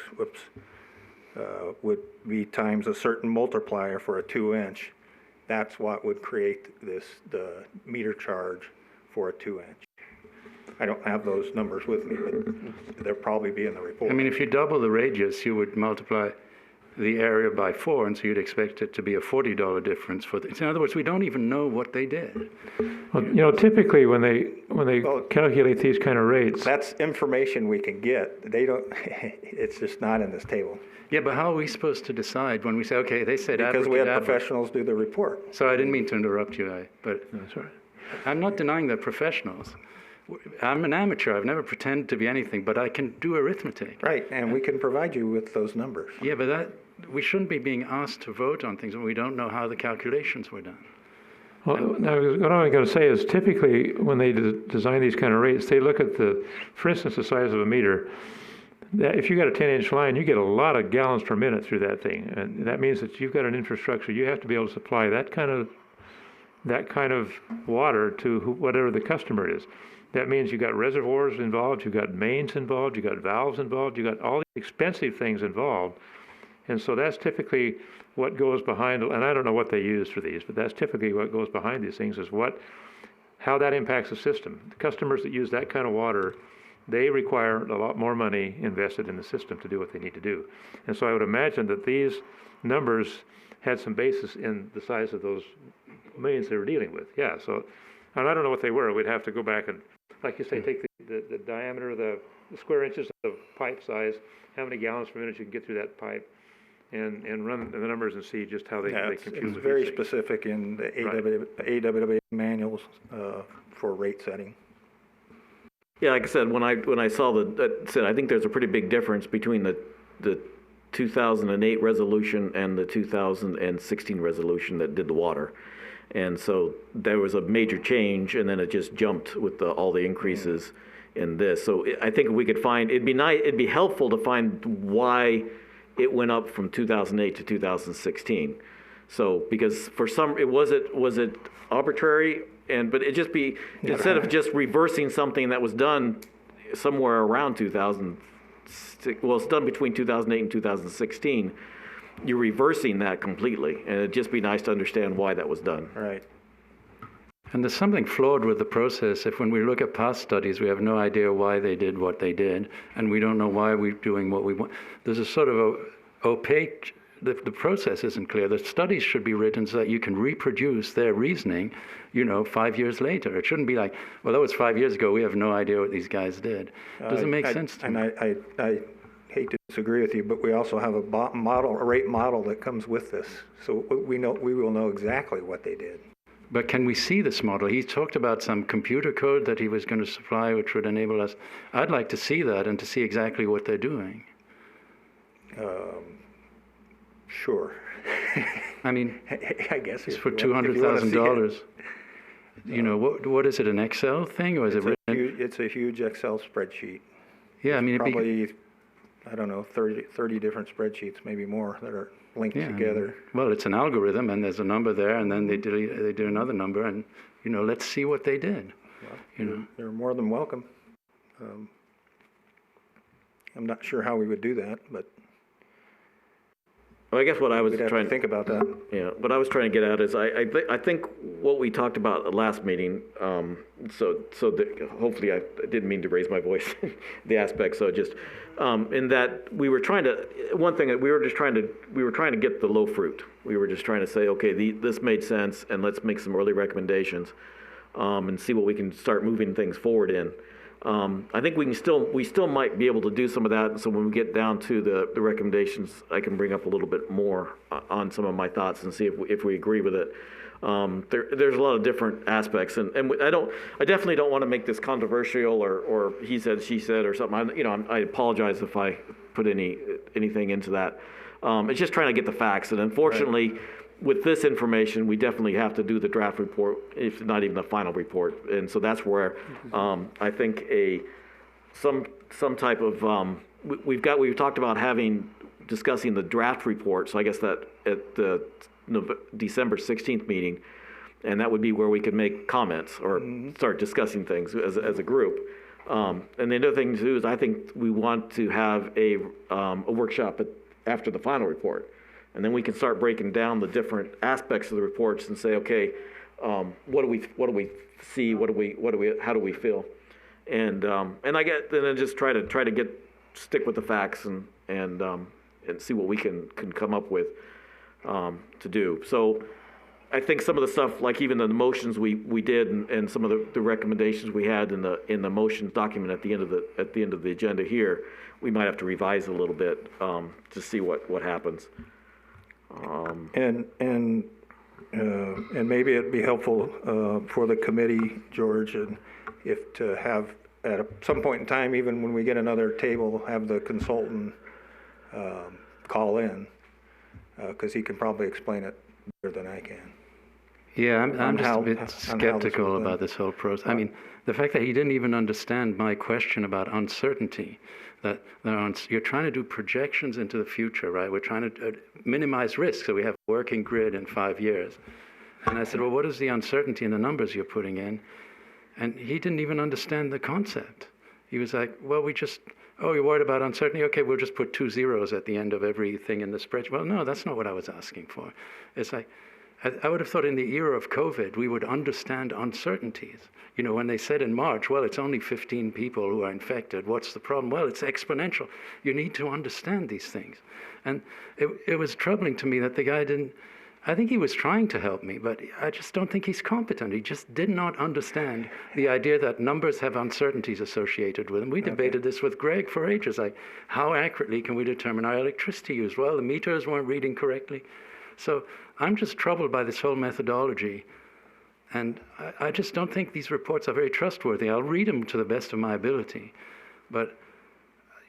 would be times a certain multiplier for a 2-inch. That's what would create the meter charge for a 2-inch. I don't have those numbers with me, but they'll probably be in the report. I mean, if you double the radius, you would multiply the area by 4, and so you'd expect it to be a $40 difference for in other words, we don't even know what they did. Well, typically when they Well, calculate these kind of rates, That's information we can get. They don't, it's just not in this table. Yeah, but how are we supposed to decide when we say, okay, they said Because we had abracadabra? professionals do the report. Sorry, I didn't mean to interrupt you, but that's right. I'm not denying they're professionals. I'm an amateur. I've never pretended to be anything, but I can do arithmetic. Right, and we can provide you with those numbers. Yeah, but we shouldn't be being asked to vote on things when we don't know how the calculations were done. Well, now, what I'm going to say is typically when they design these kind of rates, they look at for instance, the size of a meter. That if you got a 10-inch line, you get a lot of gallons per minute through that thing, and that means that you've got an infrastructure. You have to be able to supply that kind of water to whatever the customer is. That means you've got reservoirs involved, you've got mains involved, you've got valves involved, you've got all these expensive things involved. And so that's typically what goes behind, and I don't know what they use for these, but that's typically what goes behind these things is how that impacts the system. The customers that use that kind of water, they require a lot more money invested in the system to do what they need to do. And so I would imagine that these numbers had some basis in the size of those mains they were dealing with. Yeah, so, and I don't know what they were. We'd have to go back and, like you say, take the diameter, the square inches of pipe size, how many gallons per minute you can get through that pipe, and run the numbers and see just how they compute. It's very specific in the AWWA manuals for rate setting. Yeah, like I said, when I saw I think there's a pretty big difference between the 2008 resolution and the 2016 resolution that did the water. And so there was a major change, and then it just jumped with all the increases in this. So I think if we could find, it'd be helpful to find why it went up from 2008 to 2016. So because for some, was it arbitrary? But it just be, instead of just reversing something that was done somewhere around 2006, well, it's done between 2008 and 2016, you're reversing that completely. And it'd just be nice to understand why that was done. Right. And there's something flawed with the process. If when we look at past studies, we have no idea why they did what they did, and we don't know why we're doing what we want. There's a sort of opaque, the process isn't clear. The studies should be written so that you can reproduce their reasoning, 5 years later. It shouldn't be like, well, that was 5 years ago. We have no idea what these guys did. Doesn't make sense to me. And I hate to disagree with you, but we also have a rate model that comes with this. So we will know exactly what they did. But can we see this model? He talked about some computer code that he was going to supply, which would enable us. I'd like to see that and to see exactly what they're doing. Sure. I mean, I guess it's for $200,000. What is it? An Excel thing, or is it written? It's a huge Excel spreadsheet. Yeah, I mean, probably, I don't know, 30 different spreadsheets, maybe more, that are linked together. Well, it's an algorithm, and there's a number there, and then they do another number, and let's see what they did. Well, they're more than welcome. I'm not sure how we would do that, but Well, I guess what I was We'd have trying to think about that. Yeah, what I was trying to get at is I think what we talked about at the last meeting, hopefully I didn't mean to raise my voice, the aspect, so just, in that we were trying to, one thing that we were trying to get the low fruit. We were just trying to say, okay, this made sense, and let's make some early recommendations, and see what we can start moving things forward in. I think we still might be able to do some of that, and so when we get down to the recommendations, I can bring up a little bit more on some of my thoughts and see if we agree with it. There's a lot of different aspects, and I definitely don't want to make this controversial or he said, she said, or something. I apologize if I put anything into that. It's just trying to get the facts, and unfortunately, with this information, we definitely have to do the draft report, if not even the final report. And so that's where I think some type of we've talked about discussing the draft report. So I guess that at the December 16th meeting, and that would be where we could make comments or start discussing things as a group. And the other thing too is I think we want to have a workshop after the final report. And then we can start breaking down the different aspects of the reports and say, okay, what do we see? How do we feel? And then just try to stick with the facts and see what we can come up with to do. So I think some of the stuff, like even the motions we did and some of the recommendations we had in the motions document at the end of the agenda here, we might have to revise a little bit to see what happens. And maybe it'd be helpful for the committee, George, and if to have at some point in time, even when we get another table, have the consultant call in, because he can probably explain it better than I can. Yeah, I'm just how- a bit on how this skeptical was about done. this whole process. I mean, the fact that he didn't even understand my question about uncertainty, that you're trying to do projections into the future, right? We're trying to minimize risk, so we have a working grid in 5 years. And I said, well, what is the uncertainty in the numbers you're putting in? And he didn't even understand the concept. He was like, well, you're worried about uncertainty? Okay, we'll just put 2 zeros at the end of everything in the spreadsheet. Well, no, that's not what I was asking for. It's like, I would have thought in the era of COVID, we would understand uncertainties. You know, when they said in March, well, it's only 15 people who are infected. What's the problem? Well, it's exponential. You need to understand these things. And it was troubling to me that the guy I think he was trying to help me, but I just don't think he's competent. He just did not understand the idea that numbers have uncertainties associated with them. We debated this with Greg for ages, like how accurately can we determine our electricity use? Well, the meters weren't reading correctly. So I'm just troubled by this whole methodology. And I just don't think these reports are very trustworthy. I'll read them to the best of my ability. But,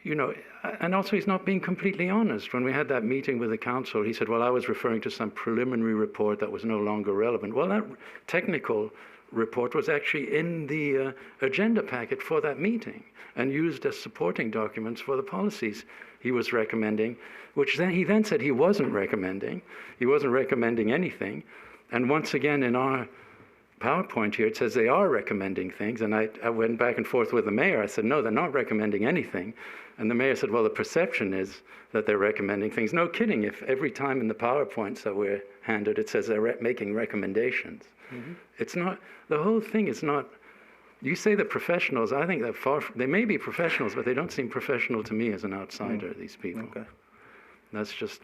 you know, and also he's not being completely honest. When we had that meeting with the council, he said, well, I was referring to some preliminary report that was no longer relevant. Well, that technical report was actually in the agenda packet for that meeting and used as supporting documents for the policies he was recommending, which he then said he wasn't recommending. He wasn't recommending anything. And once again, in our PowerPoint here, it says they are recommending things. And I went back and forth with the mayor. I said, no, they're not recommending anything. And the mayor said, well, the perception is that they're recommending things. No kidding, if every time in the PowerPoints that we're handed, it says they're making recommendations. Mm-hmm. It's not, the whole thing is not, you say the professionals, I think they may be professionals, but they don't seem professional to me as an outsider, these people. Okay. That's just,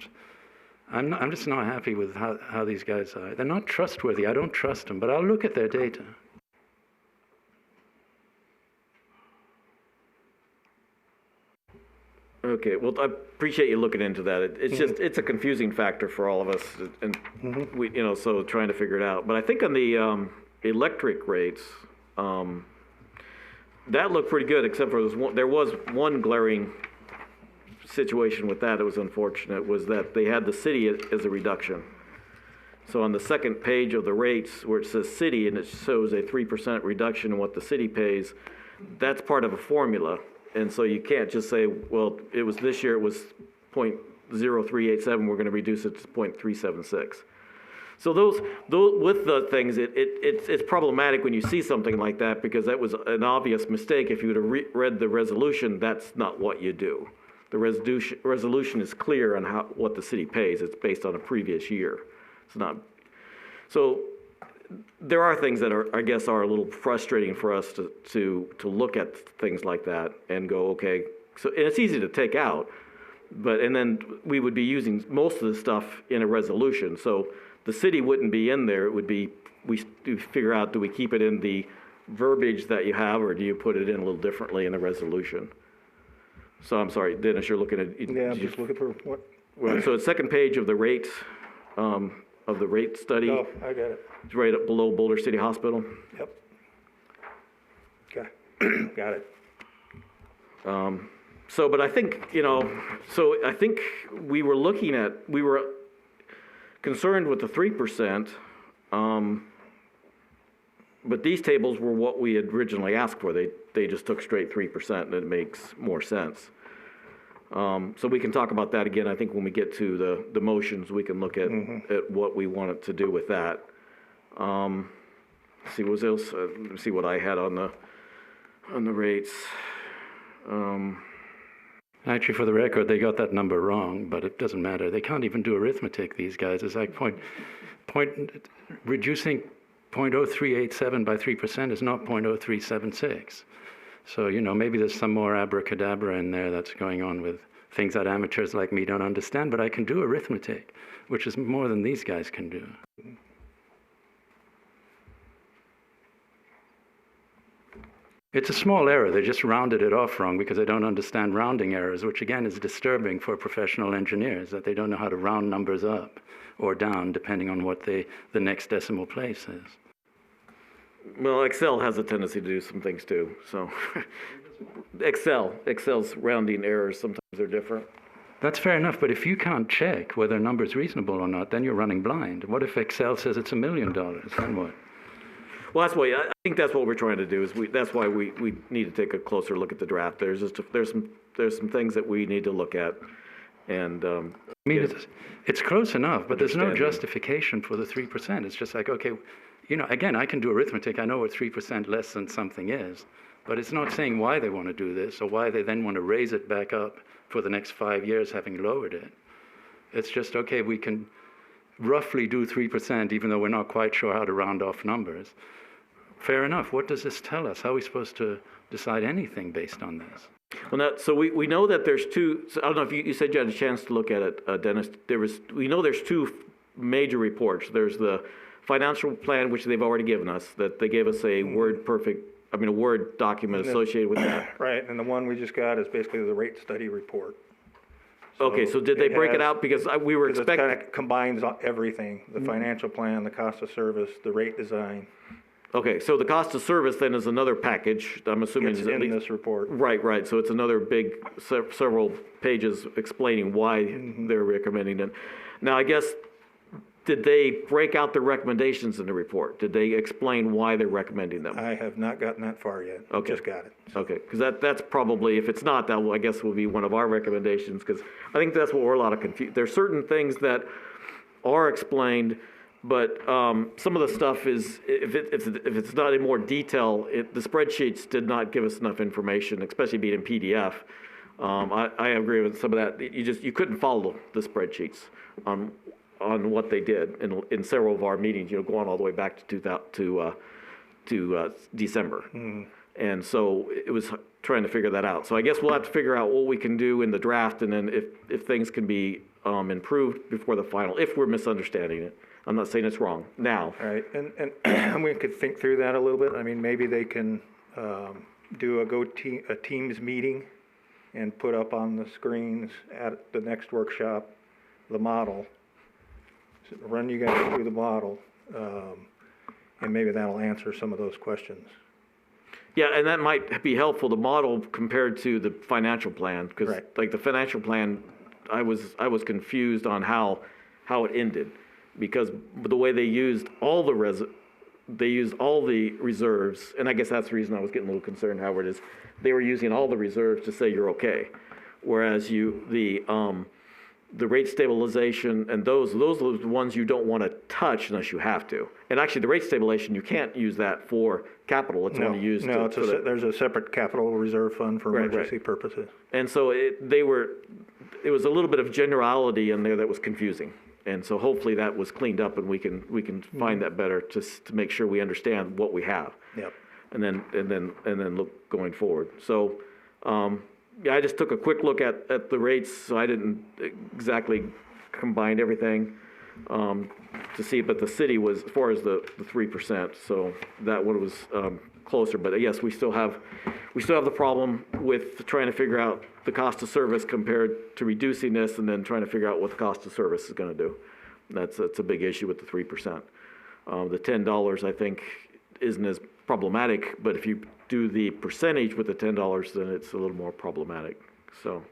I'm just not happy with how these guys are. They're not trustworthy. I don't trust them, but I'll look at their data. Okay, well, I appreciate you looking into that. It's just, it's a confusing factor for all of us, and we, so trying to figure it out. But I think on the electric rates, that looked pretty good, except for there was one glaring situation with that. It was unfortunate, was that they had the city as a reduction. So on the second page of the rates, where it says city and it shows a 3% reduction in what the city pays, that's part of a formula. And so you can't just say, well, it was this year, it was 0.0387, we're going to reduce it to 0.376. So those with the things, it's problematic when you see something like that, because that was an obvious mistake. If you would have read the resolution, that's not what you do. the resolution is clear on what the city pays. It's based on a previous year. It's not, so there are things that are, I guess, are a little frustrating for us to look at things like that and go, okay, so, and it's easy to take out, and then we would be using most of the stuff in a resolution. So the city wouldn't be in there. It would be, we do figure out, do we keep it in the verbiage that you have, or do you put it in a little differently in the resolution? So I'm sorry, Dennis, you're looking at. Yeah, I'm just looking for what? Well, so it's second page of the rate study. Oh, I got it. It's right up below Boulder City Hospital. Yep. Okay, got it. So, but I think, I think we were concerned with the 3%, but these tables were what we had originally asked for. They just took straight 3%, and it makes more sense. So we can talk about that again. I think when we get to the motions, we can look at what we wanted to do with that. See what else. Let me see what I had on the rates. Actually, for the record, they got that number wrong, but it doesn't matter. They can't even do arithmetic, these guys. It's like reducing 0.0387 by 3% is not 0.0376. So, maybe there's some more abracadabra in there that's going on with things that amateurs like me don't understand, but I can do arithmetic, which is more than these guys can do. It's a small error. They just rounded it off wrong because they don't understand rounding errors, which again is disturbing for professional engineers, that they don't know how to round numbers up or down depending on what the next decimal place is. Well, Excel has a tendency to do some things too. So Excel's rounding errors, sometimes they're different. That's fair enough, but if you can't check whether a number is reasonable or not, then you're running blind. What if Excel says it's $1 million? Then what? Well, I think that's what we're trying to do. That's why we need to take a closer look at the draft. There's some things that we need to look at, and I mean, it's close enough, but there's no justification for the 3%. It's just like, okay, again, I can do arithmetic. I know what 3% less than something is, but it's not saying why they want to do this or why they then want to raise it back up for the next 5 years, having lowered it. It's just, okay, we can roughly do 3%, even though we're not quite sure how to round off numbers. Fair enough. What does this tell us? How are we supposed to decide anything based on this? Well, so we know that there's two. So I don't know if you said you had a chance to look at it, Dennis. We know there's two major reports. There's the financial plan, which they've already given us. That they gave us a Word document associated with that. Right, and the one we just got is basically the rate study report. Okay, so did they break it out? Because we were expecting. It kind of combines everything: the financial plan, the cost of service, the rate design. Okay, so the cost of service then is another package. I'm assuming It's is at in least, this report. Right. So it's another big several pages explaining why they're recommending it. Now, I guess, did they break out the recommendations in the report? Did they explain why they're recommending them? I have not gotten that far yet. Okay. Just got it. Okay, because that's probably, if it's not, that will, I guess, will be one of our recommendations, because I think that's what we're a lot of confused. There's certain things that are explained, but some of the stuff is, if it's not in more detail, the spreadsheets did not give us enough information, especially being in PDF. I agree with some of that. You couldn't follow the spreadsheets on what they did in several of our meetings. Going all the way back to December. And so it was trying to figure that out. So I guess we'll have to figure out what we can do in the draft, and then if things can be improved before the final, if we're misunderstanding it. I'm not saying it's wrong now. All right, and we could think through that a little bit. I mean, maybe they can do a Teams meeting and put up on the screens at the next workshop the model. So run you guys through the model, and maybe that'll answer some of those questions. Yeah, and that might be helpful, the model compared to the financial plan, because like the financial plan, I was confused on how it ended, because the way they used all the reserves, and I guess that's the reason I was getting a little concerned, Howard, is they were using all the reserves to say you're okay, whereas the the rate stabilization and those are the ones you don't want to touch unless you have to. And actually, the rate stabilization, you can't use that for capital. It's only used No, to, there's a separate capital reserve fund for Right, emergency purposes. and so it was a little bit of generality in there that was confusing. And so hopefully that was cleaned up and we can find that better to make sure we understand what we have. Yep. And then look going forward. So, yeah, I just took a quick look at the rates, so I didn't exactly combine everything to see, but the city was, as far as the 3%, so that one was closer. But yes, we still have the problem with trying to figure out the cost of service compared to reducing this, and then trying to figure out what the cost of service is going to do. That's a big issue with the 3%. The $10, I think, isn't as problematic, but if you do the percentage with the $10, then it's a little more problematic. So,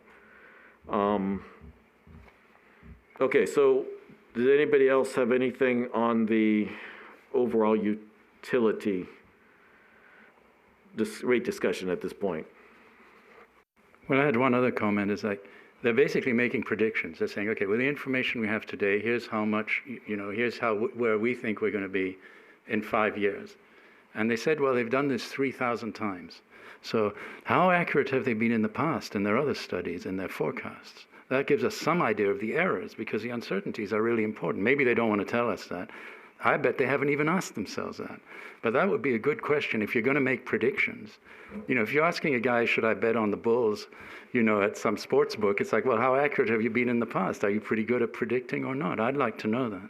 okay, so did anybody else have anything on the overall utility rate discussion at this point? Well, I had one other comment, is like, they're basically making predictions. They're saying, okay, with the information we have today, here's how much, here's where we think we're going to be in 5 years. And they said, well, they've done this 3,000 times. So how accurate have they been in the past in their other studies and their forecasts? That gives us some idea of the errors, because the uncertainties are really important. Maybe they don't want to tell us that. I bet they haven't even asked themselves that. But that would be a good question if you're going to make predictions. If you're asking a guy, should I bet on the Bulls, at some sports book, it's like, well, how accurate have you been in the past? Are you pretty good at predicting or not? I'd like to know that.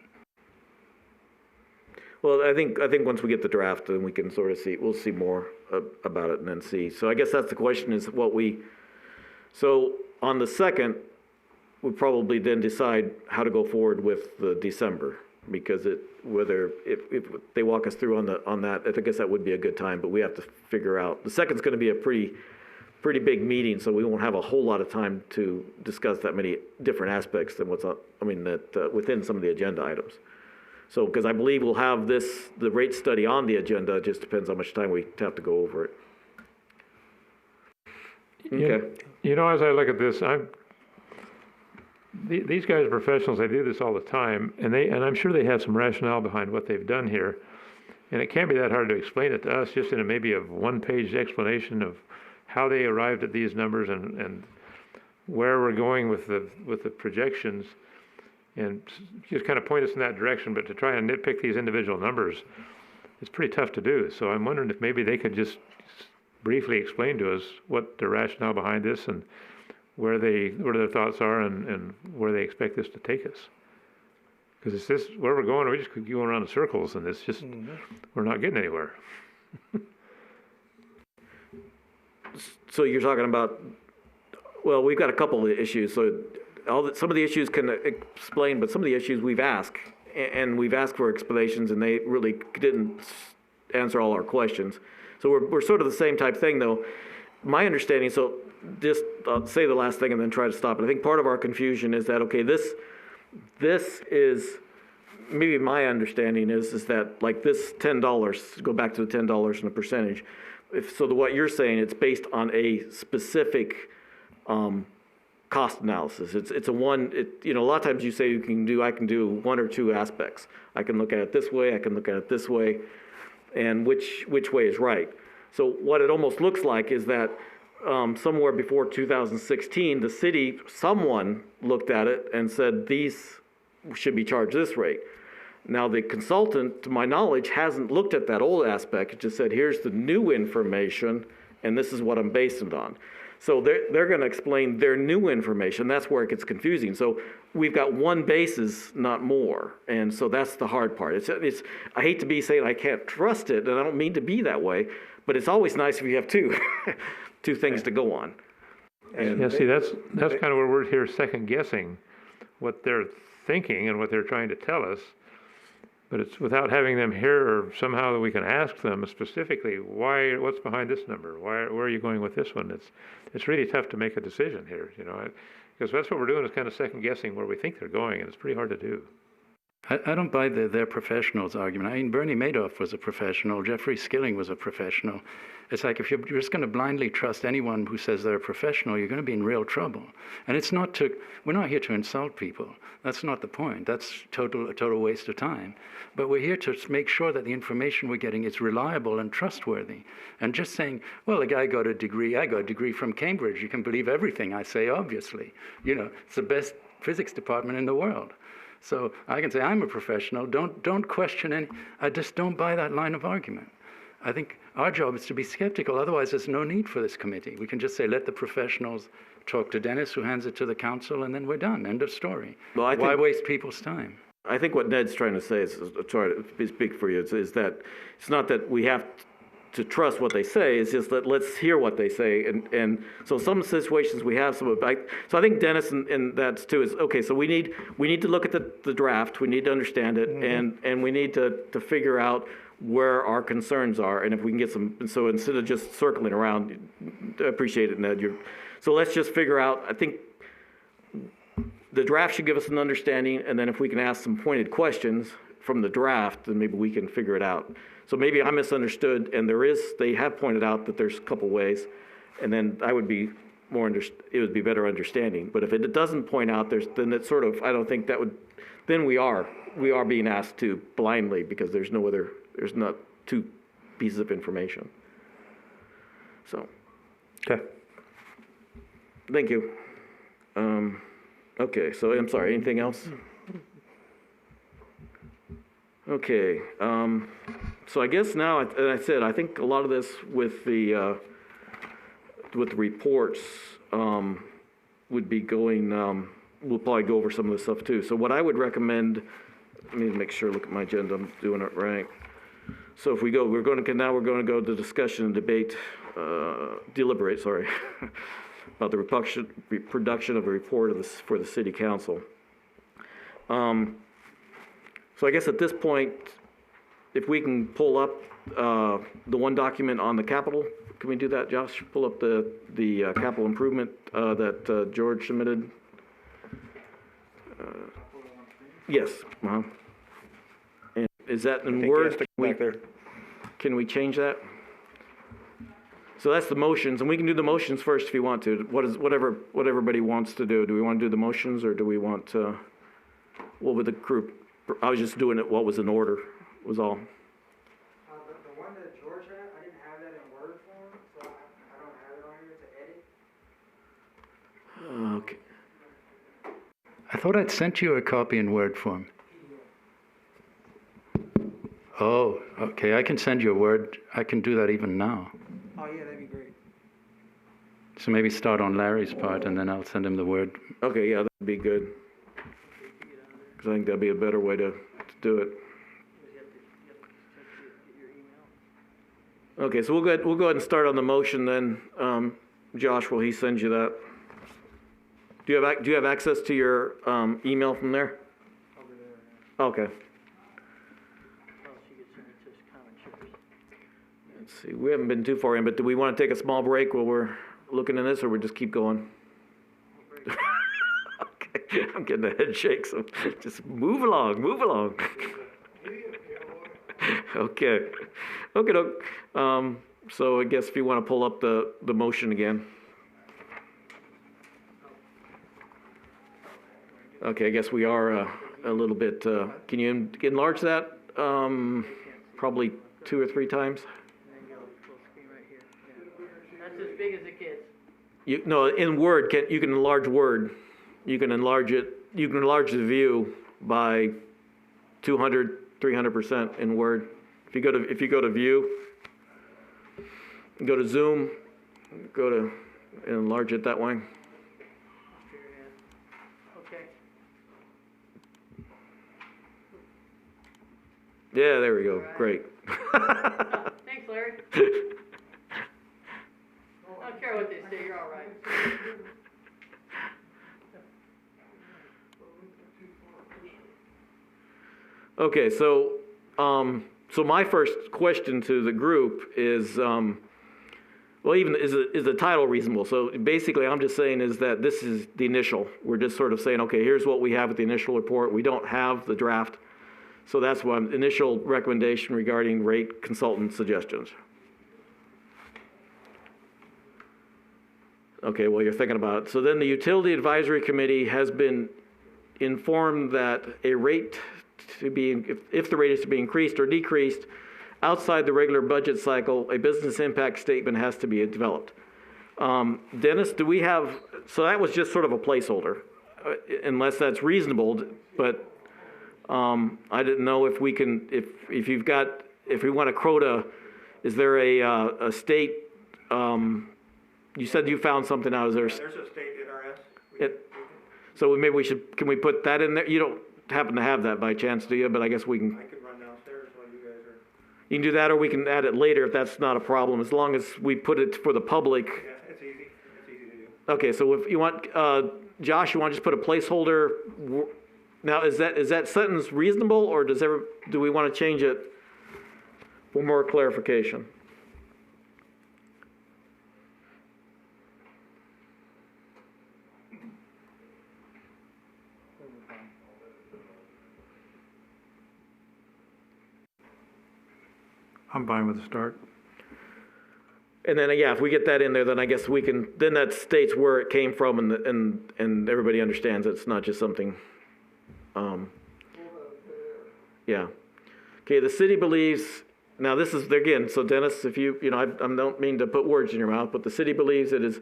Well, I think once we get the draft, then we can sort of see, we'll see more about it and then see. So I guess that's the question, is so on the 2nd, we probably then decide how to go forward with the December, because if they walk us through on that, I guess that would be a good time, but we have to figure out. The 2nd's going to be a pretty big meeting, so we won't have a whole lot of time to discuss that many different aspects than within some of the agenda items. So, because I believe we'll have the rate study on the agenda, it just depends how much time we have to go over it. Okay. As I look at this, these guys are professionals. They do this all the time, and I'm sure they have some rationale behind what they've done here. And it can't be that hard to explain it to us, just in maybe a one-page explanation of how they arrived at these numbers and where we're going with the projections, and just kind of point us in that direction. But to try and nitpick these individual numbers, it's pretty tough to do. So I'm wondering if maybe they could just briefly explain to us what the rationale behind this and where their thoughts are and where they expect this to take us. Because it's this, where we're going, we just keep going around in circles, and it's just, we're not getting anywhere. So you're talking about, well, we've got a couple of issues. So some of the issues can explain, but some of the issues we've asked, and we've asked for explanations, and they really didn't answer all our questions. So we're sort of the same type thing, though. My understanding, so just I'll say the last thing and then try to stop it. I think part of our confusion is that, okay, this is, maybe my understanding is that, like, this $10, go back to the $10 and the percentage. What you're saying, it's based on a specific cost analysis. It's a lot of times you say I can do one or two aspects. I can look at it this way, I can look at it this way, and which way is right. So what it almost looks like is that somewhere before 2016, someone looked at it and said, these should be charged this rate. Now, the consultant, to my knowledge, hasn't looked at that old aspect. It just said, here's the new information, and this is what I'm based it on. So they're going to explain their new information. That's where it gets confusing. So we've got one basis, not more. And so that's the hard part. I hate to be saying I can't trust it, and I don't mean to be that way, but it's always nice if you have two things to go on. And see, that's kind of where we're here second guessing what they're thinking and what they're trying to tell us. But it's without having them here, or somehow that we can ask them specifically, what's behind this number? Where are you going with this one? It's really tough to make a decision here, because that's what we're doing, is kind of second guessing where we think they're going, and it's pretty hard to do. I don't buy their professionals argument. I mean, Bernie Madoff was a professional. Jeffrey Skilling was a professional. It's like if you're just going to blindly trust anyone who says they're a professional, you're going to be in real trouble. And it's not we're not here to insult people. That's not the point. That's a total waste of time. But we're here to make sure that the information we're getting is reliable and trustworthy. And just saying, well, the guy got a degree, I got a degree from Cambridge. You can believe everything I say, obviously. It's the best physics department in the world. So I can say I'm a professional. Don't question any. I just don't buy that line of argument. I think our job is to be skeptical. Otherwise, there's no need for this committee. We can just say, let the professionals talk to Dennis, who hands it to the council, and then we're done. End of story. Well, Why waste people's time? I think what Ned's trying to say is, sorry to speak for you, is that it's not that we have to trust what they say, it's just that let's hear what they say. And so some situations we have so I think Dennis and that's too is, okay, so we need to look at the draft, we need to understand it, and we need to figure out where our concerns are, and if we can get some, so instead of just circling around, I appreciate it, Ned, so let's just figure out, I think the draft should give us an understanding, and then if we can ask some pointed questions from the draft, then maybe we can figure it out. So maybe I misunderstood, and they have pointed out that there's a couple ways, and then I would be it would be better understanding. But if it doesn't point out, then it's sort of, I don't think that would, then we are being asked to blindly, because there's not two pieces of information. So. Okay. Thank you. Okay, so I'm sorry, anything else? Okay, so I guess now, and I said, I think a lot of this with the reports would be going, we'll probably go over some of this stuff too. So what I would recommend, let me make sure, look at my agenda, I'm doing it right. So if we go, we're going to go to discussion and debate, deliberate, sorry, about the production of a report for the city council. So I guess at this point, if we can pull up the one document on the capital, can we do that, Josh? Pull up the capital improvement that George submitted. Yes. Uh-huh. And is that in Word? Can we change that? So that's the motions, and we can do the motions first if you want to. What everybody wants to do. Do we want to do the motions, or do we want to? What would the group? I was just doing it what was in order, was all. The one that George had, I didn't have that in Word form, so I don't have it on here to edit. Okay. I thought I'd sent you a copy in Word form. Oh, okay, I can send you a Word. I can do that even now. Oh, yeah, that'd be great. So maybe start on Larry's part, and then I'll send him the Word. Okay, yeah, that'd be good. Because I think that'd be a better way to do it. Okay, so we'll go ahead and start on the motion then. Josh, will he send you that? Do you have access to your email from there? Over there, Okay. Let's see, we haven't been too far in, but do we want to take a small break while we're looking at this, or we just keep going? Okay, I'm getting a head shake, so just move along. Okay. So I guess if you want to pull up the motion again. Okay, I guess we are a little bit, can you enlarge that probably 2 or 3 times? That's as big as it gets. In Word, you can enlarge Word. You can enlarge it. You can enlarge the view by 200, 300% in Word. If you go to View, go to Zoom, and enlarge it that way. Okay. Yeah, there we go. Great. Thanks, Larry. I don't care what they say, you're all right. Okay, so my first question to the group is, well, even is the title reasonable? So basically, I'm just saying is that this is the initial. We're just sort of saying, okay, here's what we have at the initial report. We don't have the draft. So that's one initial recommendation regarding rate consultant suggestions. Okay, well, you're thinking about it. So then the Utility Advisory Committee has been informed that a rate to be, if the rate is to be increased or decreased outside the regular budget cycle, a business impact statement has to be developed. Dennis, do we have, so that was just sort of a placeholder, unless that's reasonable, but I didn't know if we can, if you've got, if we want to quota, is there a state, you said you found something out, is there? There's a state NRS. So maybe we should, can we put that in there? You don't happen to have that by chance, do you? But I guess we can. I could run downstairs while you guys are. You can do that, or we can add it later if that's not a problem, as long as we put it for the public. Yeah, it's easy. It's easy to do. Okay, so if you want, Josh, you want to just put a placeholder? Now, is that sentence reasonable, or do we want to change it for more clarification? I'm fine with the start. And then, yeah, if we get that in there, then I guess we can, then that states where it came from, and everybody understands it's not just something, yeah. Okay, the city believes, now this is, again, so Dennis, if you know, I don't mean to put words in your mouth, but the city believes it is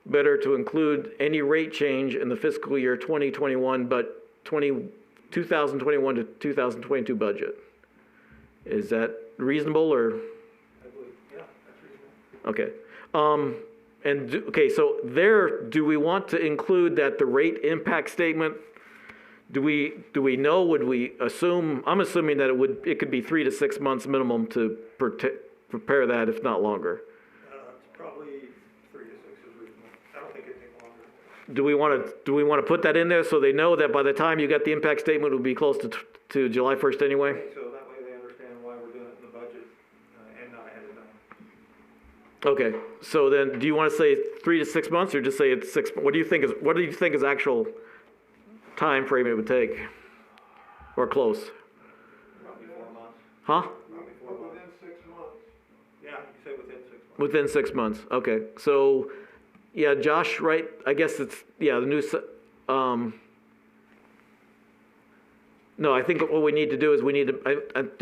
better to include any rate change in the fiscal year 2021, but 2021 to 2022 budget. Is that reasonable, or? Yeah, that's reasonable. Okay. Okay, so there, do we want to include that the rate impact statement, do we know, would we assume, I'm assuming that it could be 3 to 6 months minimum to prepare that, if not longer. It's probably 3 to 6 is reasonable. I don't think it'd take longer. Do we want to put that in there so they know that by the time you get the impact statement, it will be close to July 1st anyway? So that way they understand why we're doing it in the budget and not ahead of time. Okay, so then, do you want to say 3 to 6 months, or just say it's 6? What do you think is actual time frame it would take, or close? Probably 4 months. Huh? Probably 4 months. Within 6 months. Yeah, you say within 6 months. Within 6 months. Okay, so yeah, Josh, right? I guess it's the new. No, I think what we need to do is do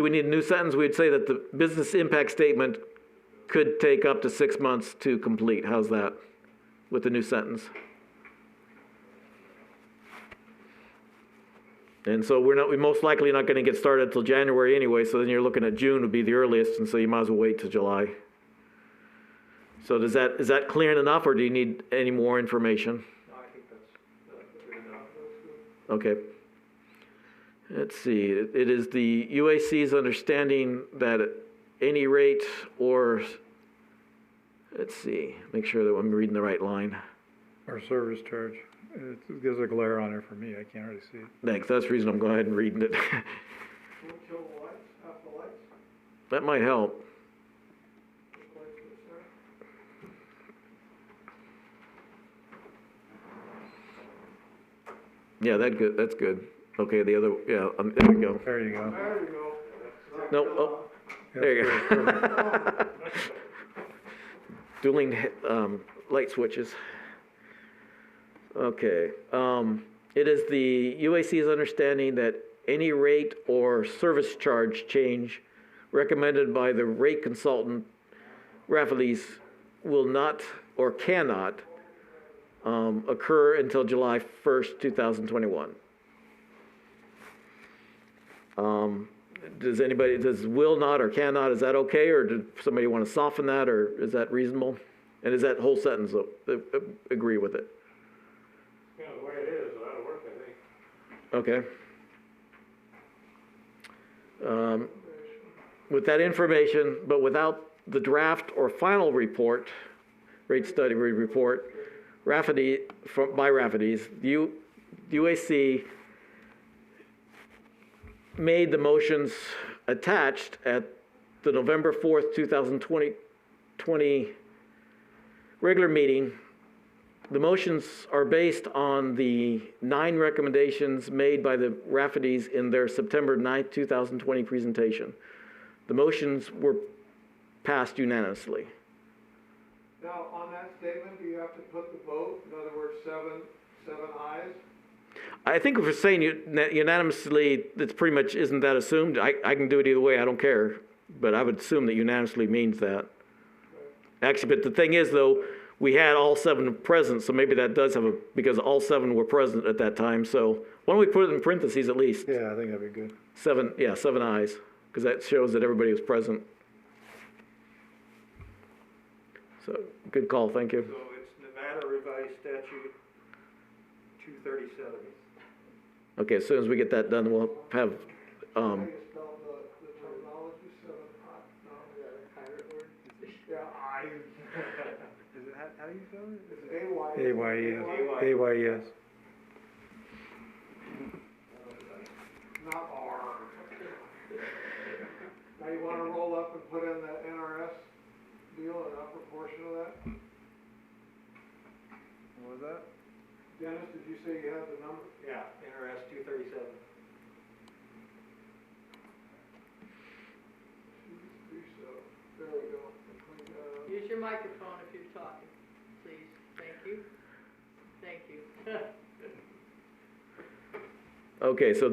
we need a new sentence? We'd say that the business impact statement could take up to 6 months to complete. How's that with the new sentence? And so we're most likely not going to get started until January anyway, so then you're looking at June would be the earliest, and so you might as well wait till July. So is that clear enough, or do you need any more information? No, I think that's good enough. Okay. Let's see, it is the UAC's understanding that at any rate or, let's see, make sure that I'm reading the right line. Our service charge, it gives a glare on there for me, I can't really see it. Thanks, that's the reason I'm going ahead and reading it. 2 kilowatts, half the lights, That might help. lights to the center. Yeah, that's good. Okay, the other, yeah, there we go. There you go. There you go. No, oh, there you go. Dueling light switches. Okay, it is the UAC's understanding that any rate or service charge change recommended by the rate consultant, Rafferty's, will not or cannot occur until July 1st, 2021. Does will not or cannot, is that okay, or does somebody want to soften that, or is that reasonable? And is that whole sentence, agree with it? Yeah, the way it is, that'll work, I think. Okay. With that information, but without the draft or final report, rate study report, by Rafferty's, UAC made the motions attached at the November 4th, 2020 regular meeting the motions are based on the 9 recommendations made by the Rafferties in their September 9th, 2020 presentation. The motions were passed unanimously. Now, on that statement, do you have to put the vote? In other words, seven ayes? I think if we're saying unanimously, it's pretty much, isn't that assumed? I can do it either way, I don't care. But I would assume that unanimously means that. Actually, but the thing is, though, we had all 7 present, so maybe that does have a, because all 7 were present at that time. So why don't we put it in parentheses at least? Yeah, I think that'd be good. 7 ayes, because that shows that everybody was present. So, good call, thank you. So it's Nevada Revised Statute 237. Okay, as soon as we get that done, we'll have, How do you spell the terminology, Yeah, I. Is it, how do you spell it? It's A-Y-E-S. A-Y-E-S. Not R. Now you wanna roll up and put in the NRS deal, an upper portion of that? What was that? Dennis, did you say you had the number? Yeah, NRS 237. There we go. Use your microphone if you're talking, please. Thank you. Thank you. okay, so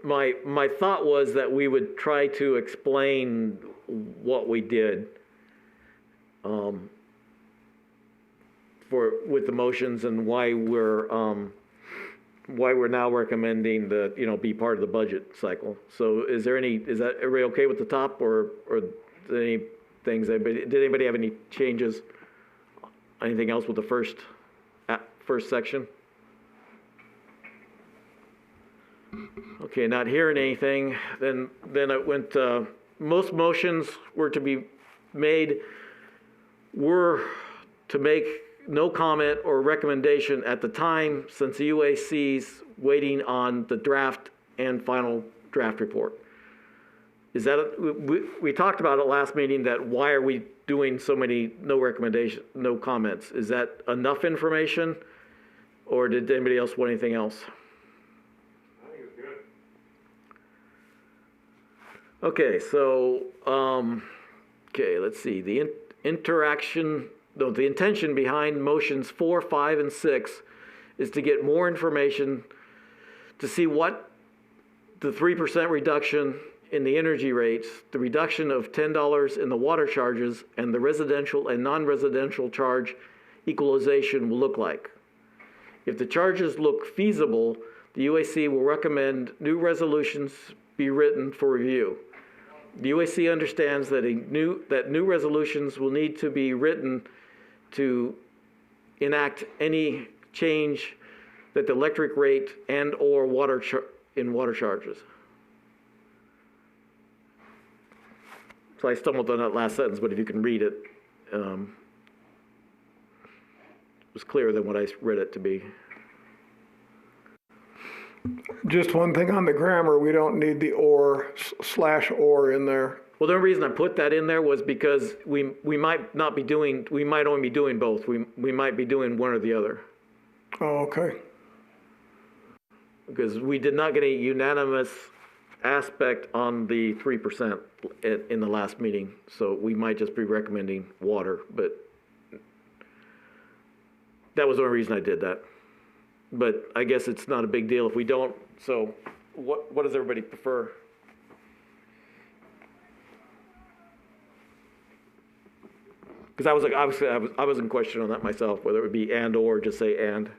my thought was that we would try to explain what we did with the motions and why we're now recommending that, be part of the budget cycle. So is that everybody okay with the top, or any things, did anybody have any changes? Anything else with the first section? Okay, not hearing anything, then it went, most motions were to make no comment or recommendation at the time, since the UAC's waiting on the draft and final draft report. Is that, we talked about it last meeting, that why are we doing so many no recommendation, no comments? Is that enough information, or did anybody else want anything else? I think it's good. Okay, so, okay, let's see, the intention behind motions 4, 5, and 6 is to get more information to see what the 3% reduction in the energy rates, the reduction of $10 in the water charges, and the residential and non-residential charge equalization will look like. If the charges look feasible, the UAC will recommend new resolutions be written for review. The UAC understands that new resolutions will need to be written to enact any change that the electric rate and/or water charges. So I stumbled on that last sentence, but if you can read it, it was clearer than what I read it to be. Just one thing on the grammar, we don't need the or, /or in there. Well, the only reason I put that in there was because we might only be doing both. We might be doing one or the other. Oh, okay. Because we did not get a unanimous aspect on the 3% in the last meeting. So we might just be recommending water, but that was the only reason I did that. But I guess it's not a big deal if we don't. So what does everybody prefer? Because I was in question on that myself, whether it would be and or just say and.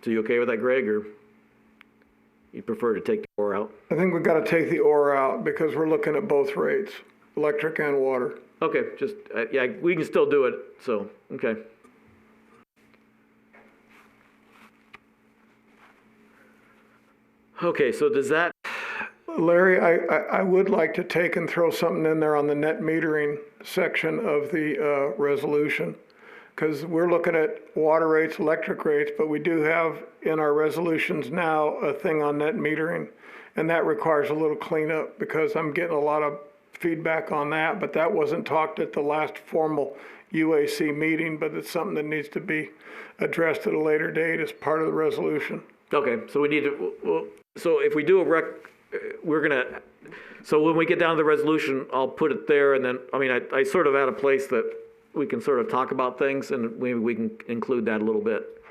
So you okay with that, Greg, or you prefer to take the or out? I think we've got to take the or out because we're looking at both rates, electric and water. Okay, just, yeah, we can still do it, so, okay. Okay, so does that, Larry, I would like to take and throw something in there on the net metering section of the resolution, because we're looking at water rates, electric rates, but we do have in our resolutions now a thing on net metering. And that requires a little cleanup because I'm getting a lot of feedback on that, but that wasn't talked at the last formal UAC meeting, but it's something that needs to be addressed at a later date as part of the resolution. Okay, so we need to, well, so if we do a we're gonna, so when we get down to the resolution, I'll put it there, and then, I mean, I sort of at a place that we can sort of talk about things, and maybe we can include that a little bit.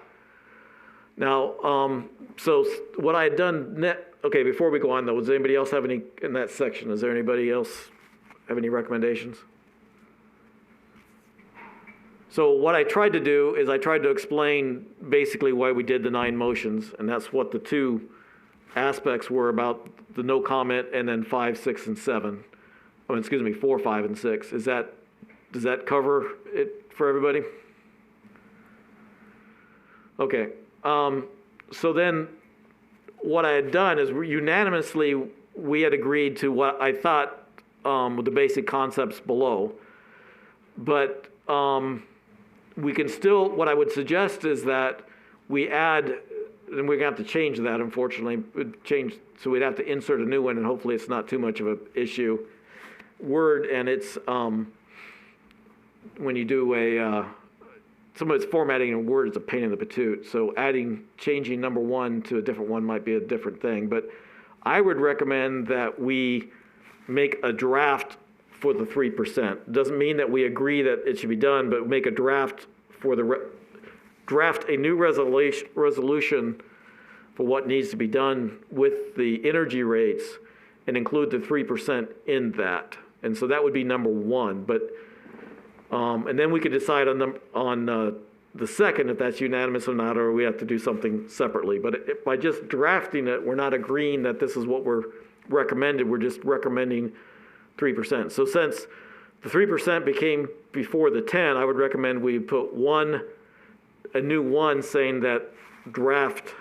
Now, so what I had done okay, before we go on though, does anybody else have any, in that section, is there anybody else have any recommendations? So what I tried to do is I tried to explain basically why we did the 9 motions, and that's what the 2 aspects were about the no comment and then 5, 6, and 7. Oh, excuse me, 4, 5, and 6. Does that cover it for everybody? Okay. So then what I had done is unanimously we had agreed to what I thought with the basic concepts below. But we can still, what I would suggest is that we add, and we're going to have to change that, unfortunately, so we'd have to insert a new one, and hopefully it's not too much of an issue. Word, and it's, when you do some of it's formatting in Word is a pain in the patoot, so changing number 1 to a different one might be a different thing, but I would recommend that we make a draft for the 3%. Doesn't mean that we agree that it should be done, but make a draft for draft a new resolution for what needs to be done with the energy rates and include the 3% in that. And so that would be number 1. But and then we could decide on the second if that's unanimous or not, or we have to do something separately. But by just drafting it, we're not agreeing that this is what we're recommended. We're just recommending 3%. So since the 3% became before the 10, I would recommend we put a new 1 saying that draft.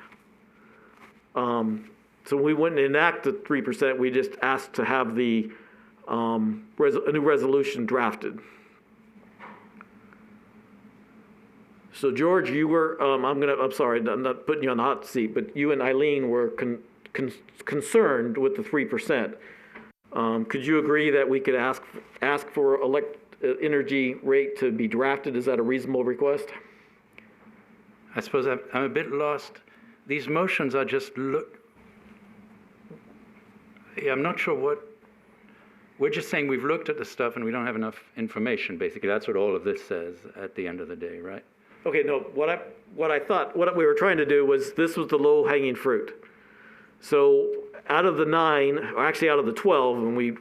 So we wouldn't enact the 3%. We just asked to have a new resolution drafted. So George, you were, I'm sorry, I'm not putting you on the hot seat, but you and Eileen were concerned with the 3%. Could you agree that we could ask for energy rate to be drafted? Is that a reasonable request? I suppose I'm a bit lost. These motions are just I'm not sure what, we're just saying we've looked at the stuff and we don't have enough information, basically. That's what all of this says at the end of the day, right? Okay, no, what I thought, what we were trying to do was, this was the low-hanging fruit. So out of the 9, or actually out of the 12, and we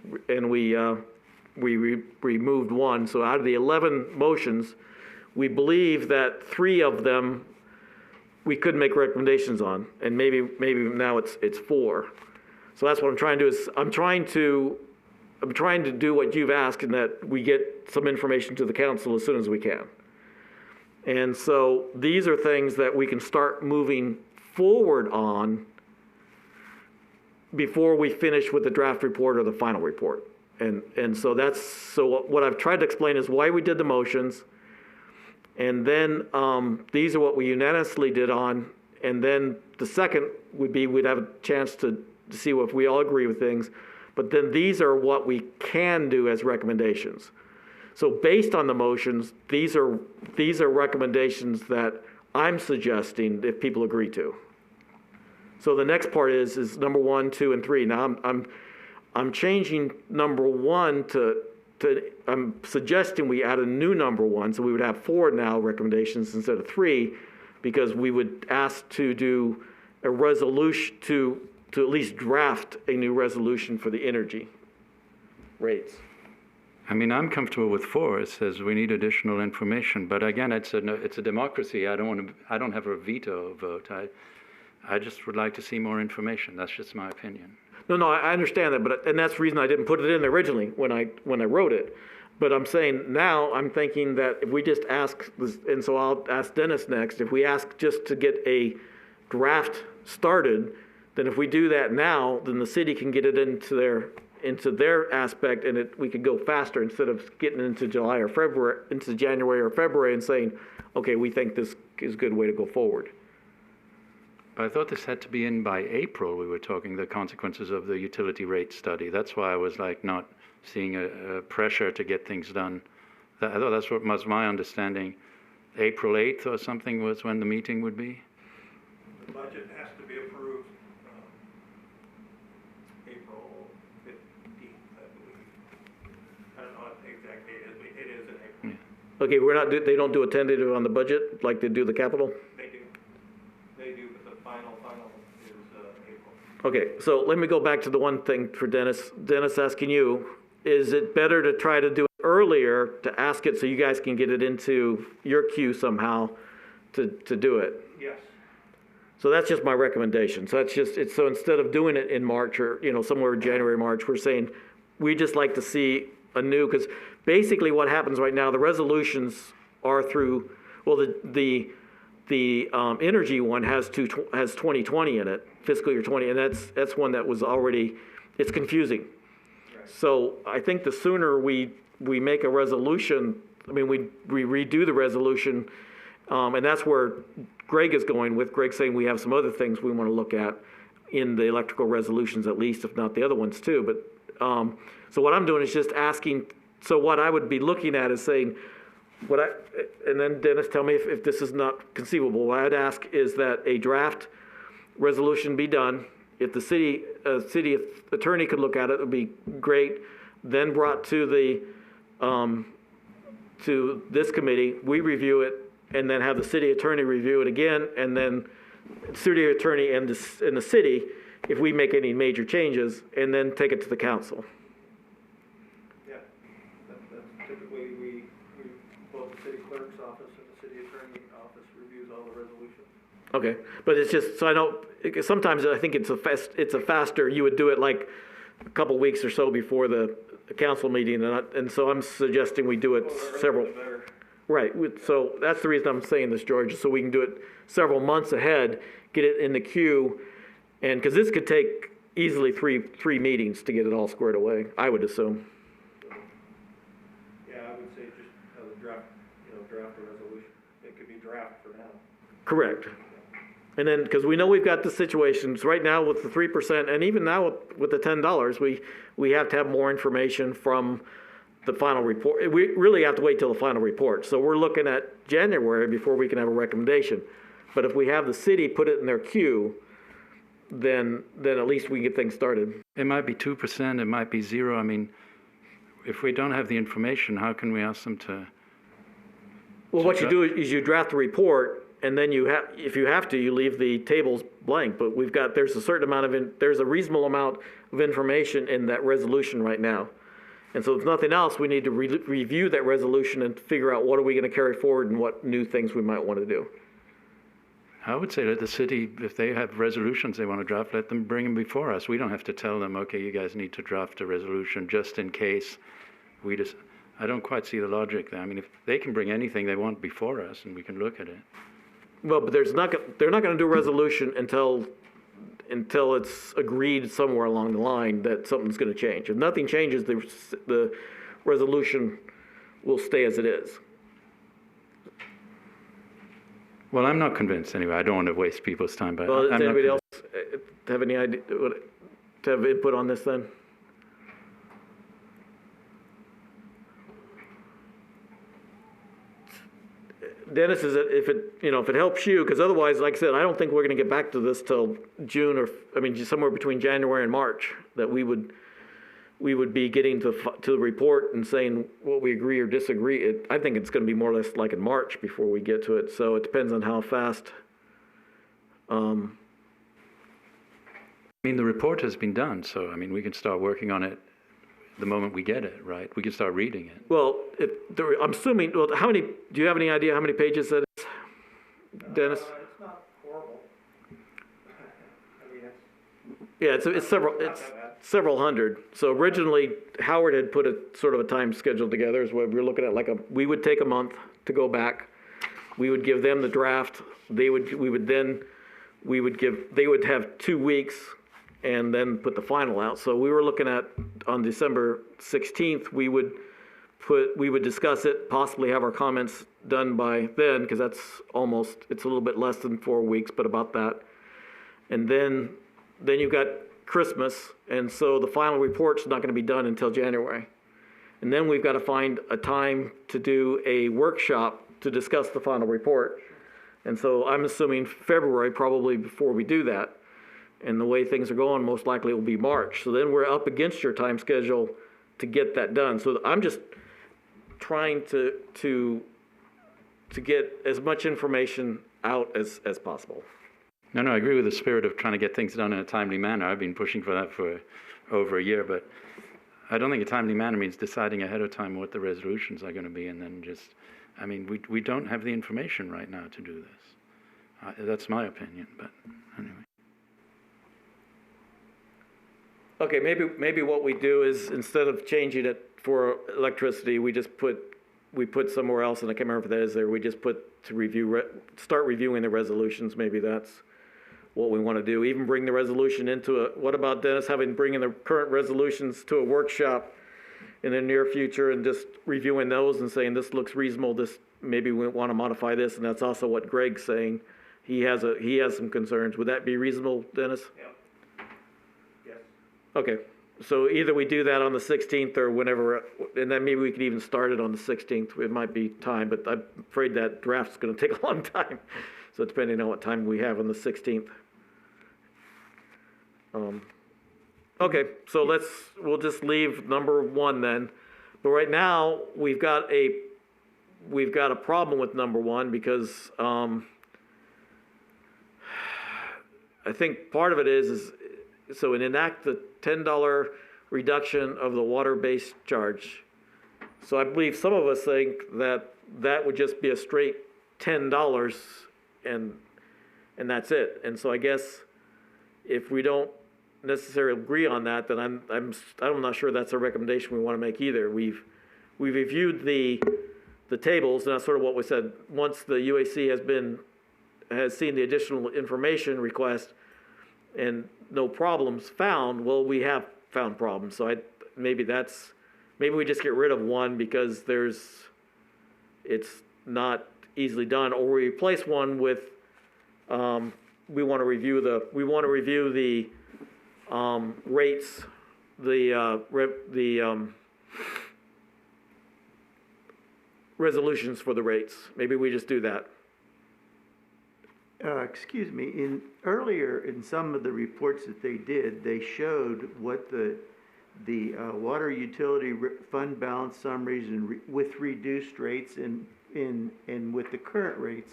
removed 1. So out of the 11 motions, we believe that 3 of them we could make recommendations on, and maybe now it's 4. So that's what I'm trying to do. Is I'm trying to do what you've asked, and that we get some information to the council as soon as we can. And so these are things that we can start moving forward on before we finish with the draft report or the final report. And so what I've tried to explain is why we did the motions. And then these are what we unanimously did on. And then the second would be we'd have a chance to see if we all agree with things. But then these are what we can do as recommendations. So based on the motions, these are recommendations that I'm suggesting if people agree to. So the next part is number 1, 2, and 3. Now I'm changing number 1 to I'm suggesting we add a new number 1, so we would have 4 now recommendations instead of 3, because we would ask to do a resolution to at least draft a new resolution for the energy rates. I mean, I'm comfortable with 4. It says we need additional information, but again, it's a democracy. I don't have a veto vote. I just would like to see more information. That's just my opinion. No, I understand that, and that's the reason I didn't put it in originally when I wrote it. But I'm saying now, I'm thinking that if we just ask, and so I'll ask Dennis next, if we ask just to get a draft started, then if we do that now, then the city can get it into their aspect, and we could go faster instead of getting into January or February and saying, okay, we think this is a good way to go forward. I thought this had to be in by April. We were talking the consequences of the utility rate study. That's why I was like not seeing a pressure to get things done. I thought that's what was my understanding. April 8th or something was when the meeting would be. The budget has to be approved, April 15th, I believe. I don't know what the exact date is, but it is in April. Okay, they don't do a tentative on the budget like they do the capital? They do, but the final is April. Okay, so let me go back to the one thing for Dennis. Dennis, asking you, is it better to try to do it earlier, to ask it so you guys can get it into your queue somehow to do it? Yes. So that's just my recommendation. So that's just, so instead of doing it in March or, somewhere in January, March, we're saying, we just like to see a new, because basically what happens right now, the resolutions are through, well, the energy one has 2020 in it, fiscal year 20, and that's one that was already, it's confusing. So I think the sooner we make a resolution, we redo the resolution, and that's where Greg is going with. Greg saying we have some other things we want to look at in the electrical resolutions at least, if not the other ones too. But so what I'm doing is just asking, so what I would be looking at is saying, and then Dennis, tell me if this is not conceivable. What I'd ask is that a draft resolution be done. If the city attorney could look at it, it would be great. Then brought to to this committee, we review it, and then have the city attorney review it again, and then city attorney and the city, if we make any major changes, and then take it to the council. Yeah, that's typically both the city clerk's office and the city attorney's office reviews all the resolutions. Okay, but it's just, so I know, sometimes I think it's a faster, you would do it like a couple weeks or so before the council meeting, and so I'm suggesting we do it several. Right, so that's the reason I'm saying this, George, so we can do it several months ahead, get it in the queue, and, because this could take easily three meetings to get it all squared away, I would assume. Yeah, I would say just draft a resolution. It could be draft for now. Correct. And then, because we know we've got the situations, right now with the 3%, and even now with the $10, we have to have more information from the final report. We really have to wait till the final report. So we're looking at January before we can have a recommendation. But if we have the city put it in their queue, then at least we can get things started. It might be 2%, it might be 0. If we don't have the information, how can we ask them to? Well, what you do is you draft the report, and then if you have to, you leave the tables blank. But there's a certain amount there's a reasonable amount of information in that resolution right now. And so if nothing else, we need to review that resolution and figure out what are we going to carry forward and what new things we might want to do. I would say that the city, if they have resolutions they want to draft, let them bring them before us. We don't have to tell them, okay, you guys need to draft a resolution just in case I don't quite see the logic there. If they can bring anything they want before us and we can look at it. Well, but they're not going to do a resolution until it's agreed somewhere along the line that something's going to change. If nothing changes, the resolution will stay as it is. Well, I'm not convinced anyway. I don't want to waste people's time. But Well, does I'm anybody not else have any idea to have input on this then? Dennis, if it helps you, because otherwise, like I said, I don't think we're going to get back to this till June somewhere between January and March, that we would be getting to the report and saying what we agree or disagree. I think it's going to be more or less like in March before we get to it. So it depends on how fast. the report has been done, so we can start working on it the moment we get it, right? We can start reading it. Well, I'm assuming, do you have any idea how many pages that is, Dennis? It's not horrible. Yeah, it's several hundred. So originally, Howard had put a sort of a time schedule together, is what we were looking at, we would take a month to go back. We would give them the draft. They would have 2 weeks and then put the final out. So we were looking at, on December 16th, we would discuss it, possibly have our comments done by then, because it's a little bit less than 4 weeks, but about that. And then you've got Christmas, and so the final report's not gonna be done until January. And then we've got to find a time to do a workshop to discuss the final report. And so I'm assuming February, probably before we do that. And the way things are going, most likely it will be March. So then we're up against your time schedule to get that done. So I'm just trying to get as much information out as possible. No, I agree with the spirit of trying to get things done in a timely manner. I've been pushing for that for over a year, but I don't think a timely manner means deciding ahead of time what the resolutions are going to be, and then just, I mean, we don't have the information right now to do this. That's my opinion, but anyway. Okay, maybe what we do is, instead of changing it for electricity, we put somewhere else, and I can't remember if that is there, we just put to review, start reviewing the resolutions. Maybe that's what we want to do. Even bring the resolution into what about Dennis, bringing the current resolutions to a workshop in the near future and just reviewing those and saying, this looks reasonable, this, maybe we want to modify this, and that's also what Greg's saying. He has some concerns. Would that be reasonable, Dennis? Yeah. Yes. Okay, so either we do that on the 16th or whenever, and then maybe we could even start it on the 16th. It might be time, but I'm afraid that draft's going to take a long time. So depending on what time we have on the 16th. Okay, so we'll just leave number 1 then. But right now, we've got a problem with number 1 because I think part of it is so enact the $10 reduction of the water-based charge. So I believe some of us think that would just be a straight $10 and that's it. And so I guess if we don't necessarily agree on that, then I'm not sure that's a recommendation we want to make either. We've reviewed the tables, and that's sort of what we said. Once the UAC has seen the additional information request and no problems found, well, we have found problems. So maybe we just get rid of 1 because it's not easily done, or we replace 1 with we want to review the rates, the resolutions for the rates. Maybe we just do that. Excuse me, earlier in some of the reports that they did, they showed what the water utility fund balance summaries with reduced rates and with the current rates,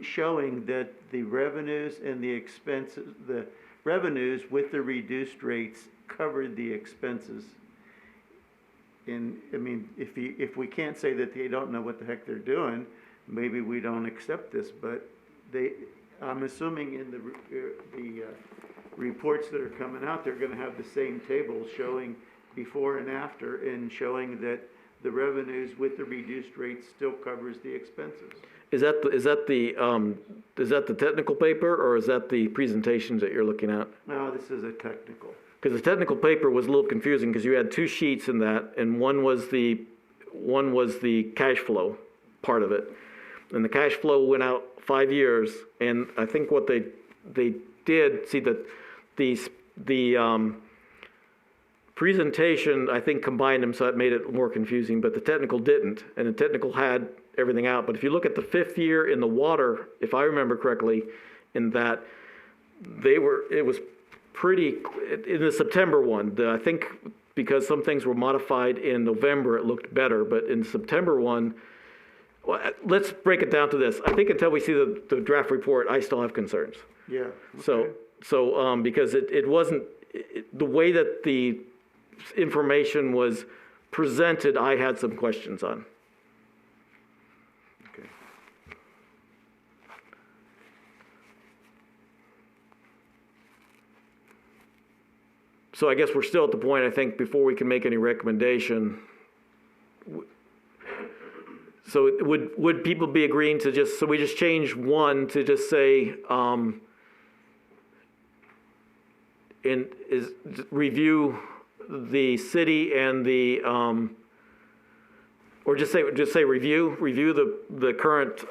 showing that the revenues and the expenses, the revenues with the reduced rates covered the expenses. And I mean, if we can't say that they don't know what the heck they're doing, maybe we don't accept this. But I'm assuming in the reports that are coming out, they're going to have the same tables showing before and after, and showing that the revenues with the reduced rates still covers the expenses. Is that the technical paper, or is that the presentations that you're looking at? No, this is a technical. Because the technical paper was a little confusing because you had 2 sheets in that, and one was the cash flow part of it, and the cash flow went out 5 years, and I think what they did see that the presentation I think combined them, so it made it more confusing, but the technical didn't, and the technical had everything out. But if you look at the 5th year in the water, if I remember correctly, in that it was pretty, in the September one, I think because some things were modified in November, it looked better, but in September one, well, let's break it down to this. I think until we see the draft report, I still have concerns. Yeah. Okay. So because it wasn't, the way that the information was presented, I had some questions on. Okay. So I guess we're still at the point, I think, before we can make any recommendation. So would people be agreeing to so we just change 1 to just say, review the city and the, or just say review the current,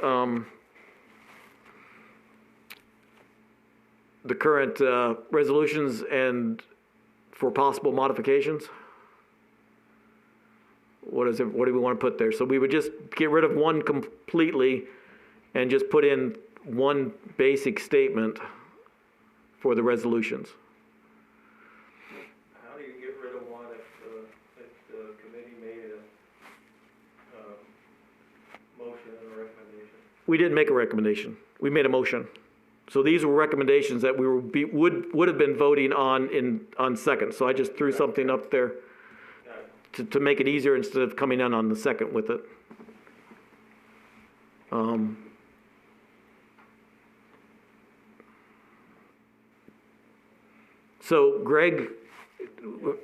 the current resolutions and for possible modifications? What do we want to put there? So we would just get rid of one completely and just put in one basic statement for the resolutions. How do you get rid of one if the committee made a motion and a recommendation? We didn't make a recommendation. We made a motion. So these were recommendations that we would have been voting on second. So I just threw something up there to make it easier instead of coming in on the second with it. So Greg,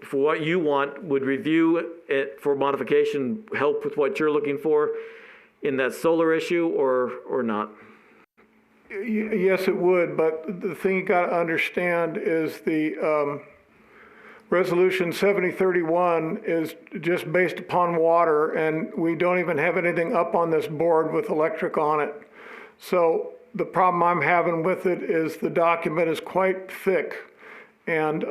for what you want, would review it for modification help with what you're looking for in that solar issue or not? Yes, it would, but the thing you got to understand is the Resolution 7031 is just based upon water, and we don't even have anything up on this board with electric on it. So the problem I'm having with it is the document is quite thick, and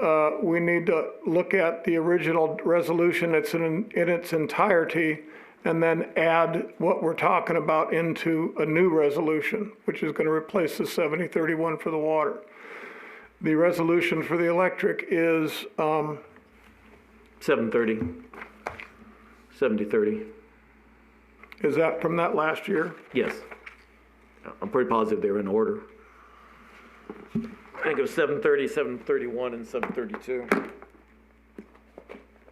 we need to look at the original resolution that's in its entirety and then add what we're talking about into a new resolution, which is going to replace the 7031 for the water. The resolution for the electric is 730. 7030. Is that from that last year? Yes. I'm pretty positive they're in order. I think it was 730, 731, and 732.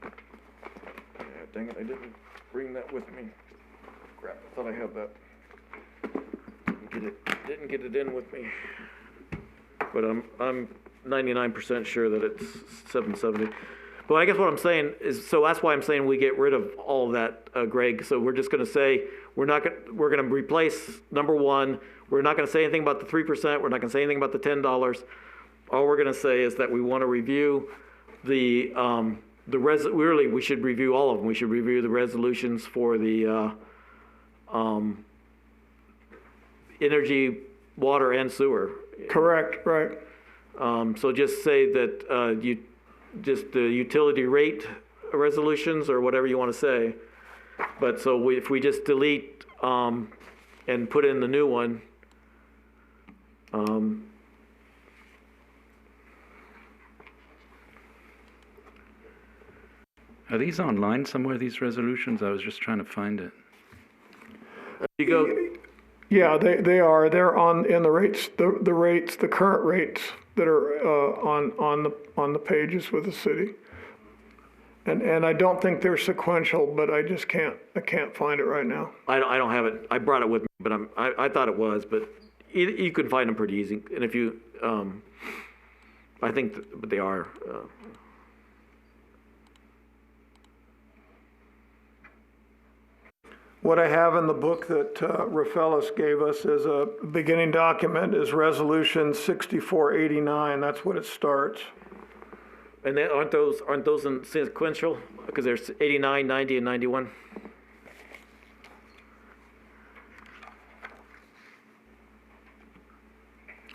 Yeah, dang it, I didn't bring that with me. Crap, I thought I had that. Didn't get it in with me. But I'm 99% sure that it's 770. But I guess what I'm saying is, so that's why I'm saying we get rid of all of that, Greg. So we're just going to say we're going to replace number one. We're not going to say anything about the 3%. We're not going to say anything about the $10. All we're going to say is that we want to review really we should review all of them. We should review the resolutions for the energy, water, and sewer. Correct, right. So just say that just the utility rate resolutions or whatever you want to say. But so if we just delete and put in the new one, Are these online somewhere, these resolutions? I was just trying to find it. you go. Yeah, they are. They're in the rates, the rates, the current rates that are on the pages with the city. And I don't think they're sequential, but I can't find it right now. I don't have it. I brought it with me, but I thought it was, but you can find them pretty easy. And if you, I think but they are. What I have in the book that Rafaelis gave us as a beginning document is Resolution 6489. That's what it starts. And then aren't those in sequential? Because there's 89, 90, and 91.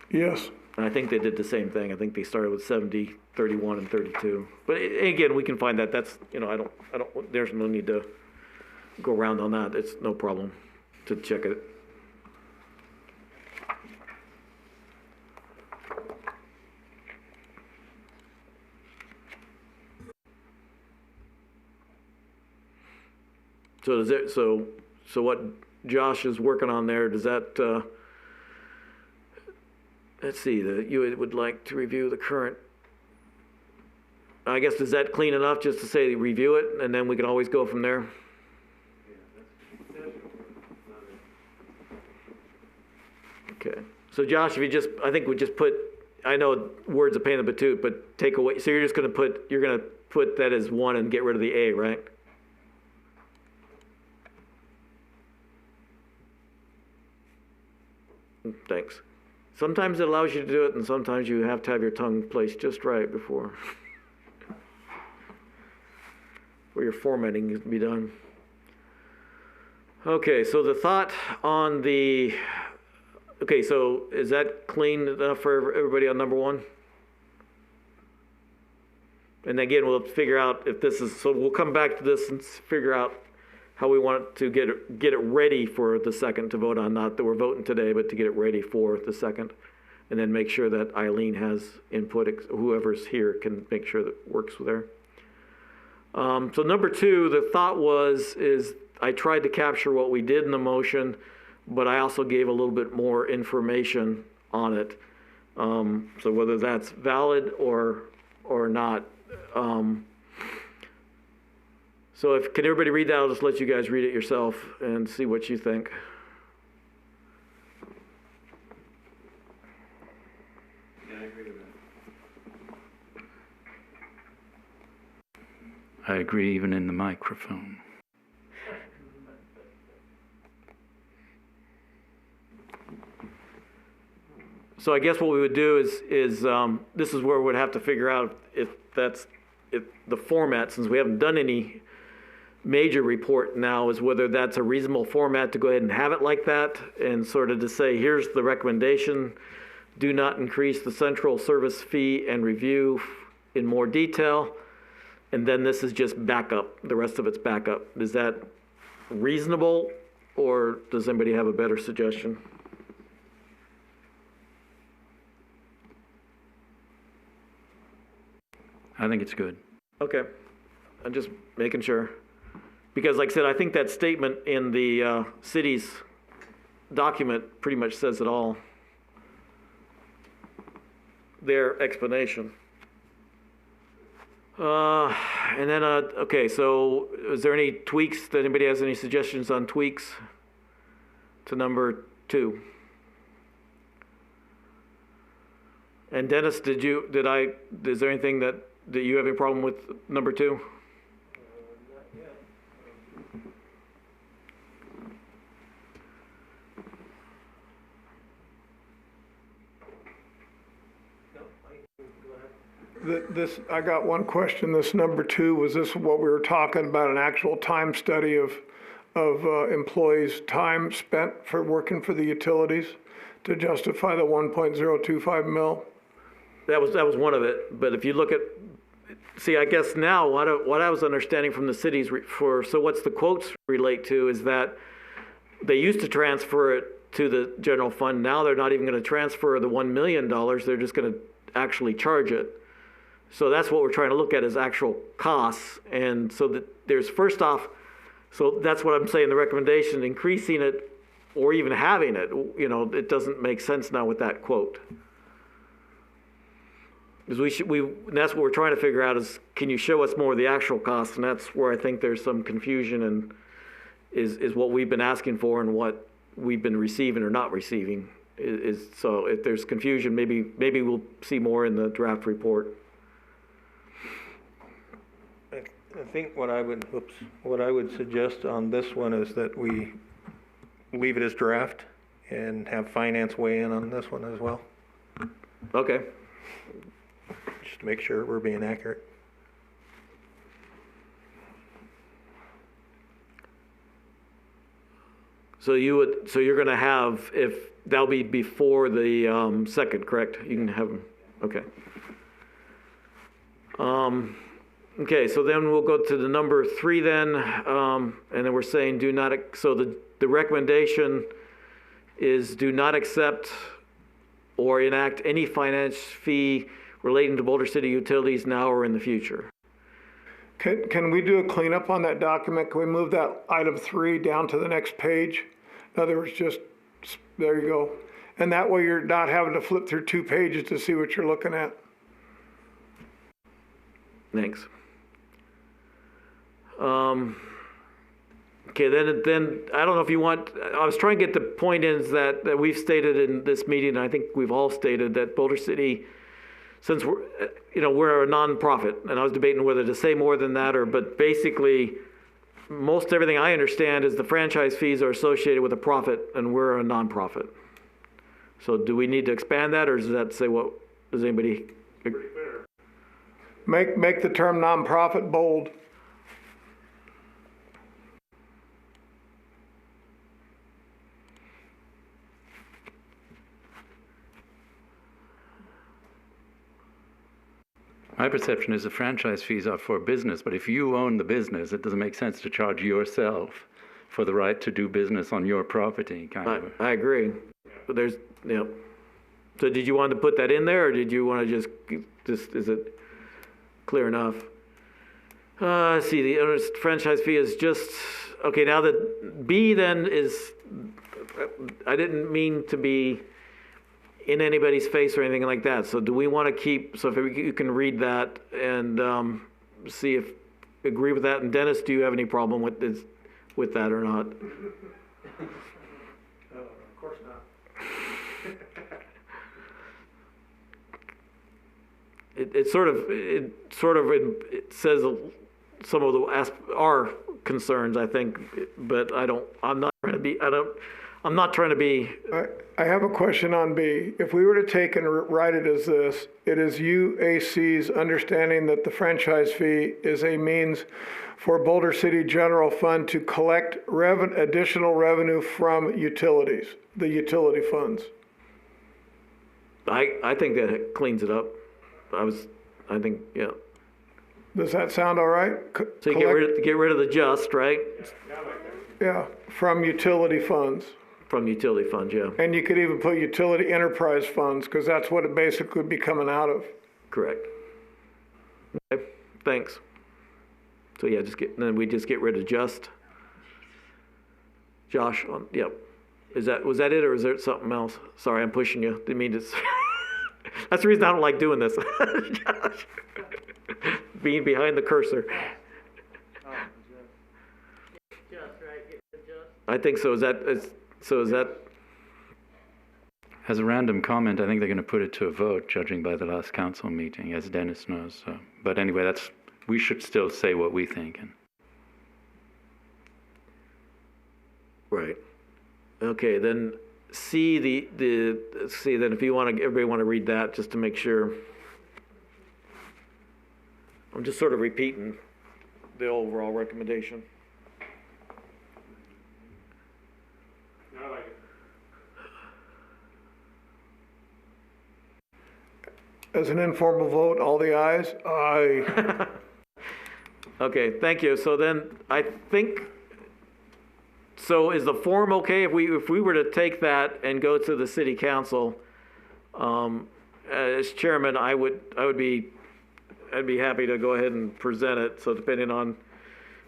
Yes. And I think they did the same thing. I think they started with 70, 31, and 32. But again, we can find that. That's, I don't, there's no need to go around on that. It's no problem to check it. So does it, so what Josh is working on there, does that, let's see, you would like to review the current, I guess, is that clean enough just to say review it and then we can always go from there? Okay. So Josh, if you just, I think we just put, I know words are pain in the butt, but take away, so you're just going to put that as 1 and get rid of the A, right? Thanks. Sometimes it allows you to do it, and sometimes you have to have your tongue placed just right before your formatting can be done. Okay, so the thought on the Okay, so is that clean enough for everybody on number one? And again, we'll figure out if this is, so we'll come back to this and figure out how we want to get it ready for the second to vote on, not that we're voting today, but to get it ready for the second. And then make sure that Eileen has input, whoever's here can make sure that works there. So number two, the thought is I tried to capture what we did in the motion, but I also gave a little bit more information on it. So whether that's valid or not. So can everybody read that? I'll just let you guys read it yourself and see what you think. I agree even in the microphone. So I guess what we would do is this is where we'd have to figure out if the format, since we haven't done any major report now, is whether that's a reasonable format to go ahead and have it like that, and sort of to say, here's the recommendation, do not increase the central service fee and review in more detail, and then this is just backup, the rest of it's backup. Is that reasonable, or does anybody have a better suggestion? I think it's good. Okay, I'm just making sure. Because like I said, I think that statement in the city's document pretty much says it all. Their explanation. And then, okay, so is there any tweaks? That anybody has any suggestions on tweaks to number two? And Dennis, is there anything that you have a problem with number two? I got one question. This number two, was this what we were talking about, an actual time study of employees' time spent for working for the utilities to justify the 1.025 mil? That was one of it. But if you look at, see, I guess now what I was understanding from the cities so what's the quotes relate to is that they used to transfer it to the general fund. Now they're not even going to transfer the $1 million. They're just going to actually charge it. So that's what we're trying to look at is actual costs. And so that there's first off, so that's what I'm saying, the recommendation, increasing it or even having it, it doesn't make sense now with that quote. Because that's what we're trying to figure out is, can you show us more of the actual costs? And that's where I think there's some confusion and is what we've been asking for and what we've been receiving or not receiving. So if there's confusion, maybe we'll see more in the draft report. I think what I would suggest on this one is that we leave it as draft and have finance weigh in on this one as well. Okay. Just to make sure we're being accurate. So you're going to have, if that'll be before the second, correct? You can have them. Okay. Okay, so then we'll go to the number three then, and then we're saying so the recommendation is do not accept or enact any finance fee relating to Boulder City utilities now or in the future. Can we do a cleanup on that document? Can we move that item 3 down to the next page? In other words, just, there you go. And that way you're not having to flip through 2 pages to see what you're looking at. Thanks. Okay, then I don't know if you want, I was trying to get the point is that we've stated in this meeting, and I think we've all stated that Boulder City, since we're a nonprofit, and I was debating whether to say more than that but basically most everything I understand is the franchise fees are associated with a profit and we're a nonprofit. So do we need to expand that, or does that say does anybody? Make the term nonprofit bold. My perception is the franchise fees are for business, but if you own the business, it doesn't make sense to charge yourself for the right to do business on your property, kind of. I agree. But there's, so did you want to put that in there, or did you want to just, is it clear enough? See, the owner's franchise fee is just, okay, now that B then is, I didn't mean to be in anybody's face or anything like that. So do we want to keep, so if you can read that and see if, agree with that. And Dennis, do you have any problem with this, with that or not? Of course not. It says some of our concerns, I think, but I'm not trying to be, I have a question on B. If we were to take and write it as this, it is UAC's understanding that the franchise fee is a means for Boulder City General Fund to collect additional revenue from utilities, the utility funds. I think that cleans it up. I think, yeah. Does that sound all right? So you get rid of the just, right? Yeah, from utility funds. From utility funds, yeah. And you could even put utility enterprise funds, because that's what it basically would be coming out of. Correct. Okay, thanks. So yeah, then we just get rid of just. Josh, yep. Was that it, or is there something else? Sorry, I'm pushing you. Didn't mean to. That's the reason I don't like doing this. Josh. Being behind the cursor. Just, right, get the just. I think so. Is that? As a random comment, I think they're going to put it to a vote, judging by the last council meeting, as Dennis knows. So. But anyway, we should still say what we think. Right. Okay, then see then if everybody want to read that just to make sure. I'm just sort of repeating the overall recommendation. I like it. As an informal vote, all the ayes? Aye. Okay, thank you. So then I think, so is the form okay if we were to take that and go to the city council? As chairman, I'd be happy to go ahead and present it. So depending on,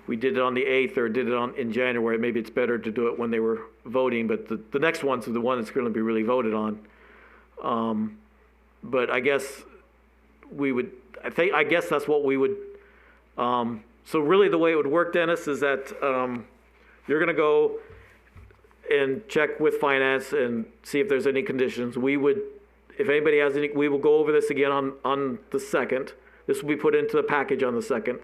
we did it on the 8th or did it in January, maybe it's better to do it when they were voting, but the next one's the one that's going to be really voted on. But I guess I guess that's what we would, so really the way it would work, Dennis, is that you're going to go and check with finance and see if there's any conditions. If anybody has any, we will go over this again on the 2nd. This will be put into the package on the 2nd.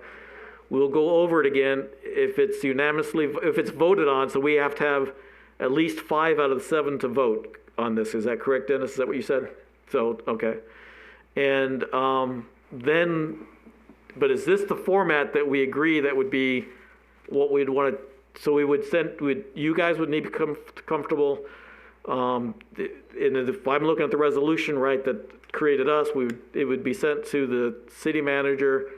We'll go over it again if it's voted on, so we have to have at least 5 out of the 7 to vote on this. Is that correct, Dennis? Is that what you said? So, okay. And but is this the format that we agree that would be what we'd want to, so you guys would need to become comfortable, and if I'm looking at the resolution, right, that created us, it would be sent to the city manager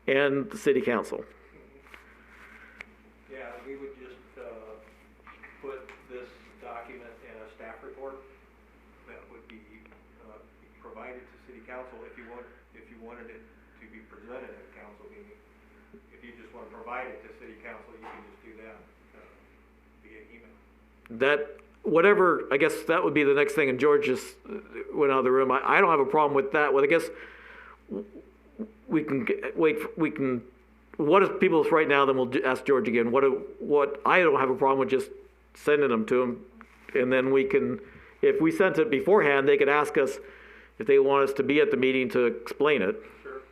and the city council. Yeah, we would just put this document in a staff report that would be provided to city council if you wanted it to be presented at a council meeting. If you just want to provide it to city council, you can just do that via email. Whatever, I guess that would be the next thing, and George just went out of the room. I don't have a problem with that. Well, I guess we can, what if people right now, then we'll ask George again, what I don't have a problem with just sending them to him, and then we can, if we sent it beforehand, they could ask us if they want us to be at the meeting to explain it. Sure.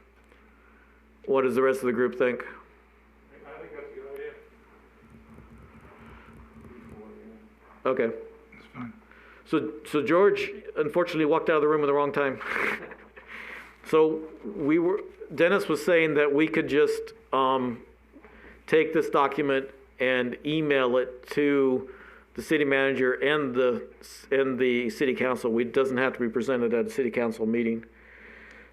What does the rest of the group think? I think that's a good idea. Okay. That's fine. So George unfortunately walked out of the room at the wrong time. So Dennis was saying that we could just take this document and email it to the city manager and the city council. It doesn't have to be presented at a city council meeting.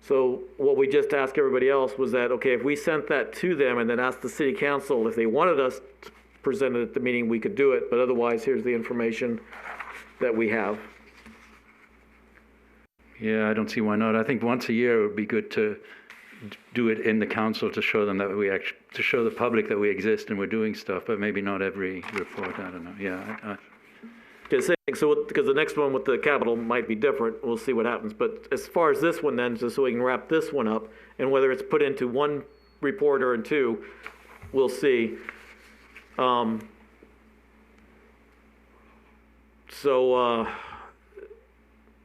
So what we just asked everybody else was that, okay, if we sent that to them and then asked the city council if they wanted us to present it at the meeting, we could do it, but otherwise, here's the information that we have. Yeah, I don't see why not. I think once a year it would be good to do it in the council to show them that to show the public that we exist and we're doing stuff, but maybe not every report. I don't know. Yeah. Because the next one with the capital might be different. We'll see what happens. But as far as this one then, just so we can wrap this one up, and whether it's put into one report or in two, we'll see.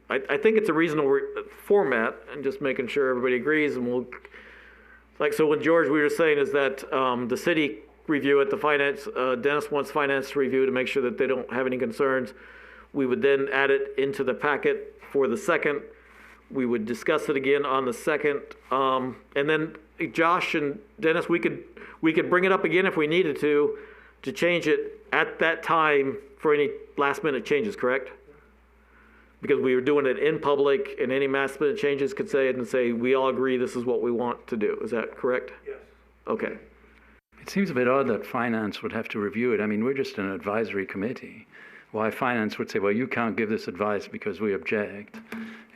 I think it's a reasonable format, and just making sure everybody agrees, and we'll, so when George, we were saying is that the city review it, the finance, Dennis wants finance to review to make sure that they don't have any concerns. We would then add it into the packet for the second. We would discuss it again on the second, and then Josh and Dennis, we could bring it up again if we needed to change it at that time for any last minute changes, correct? Because we were doing it in public, and any last minute changes could say it and say, we all agree this is what we want to do. Is that correct? Yes. Okay. It seems a bit odd that finance would have to review it. I mean, we're just an advisory committee. Why finance would say, well, you can't give this advice because we object,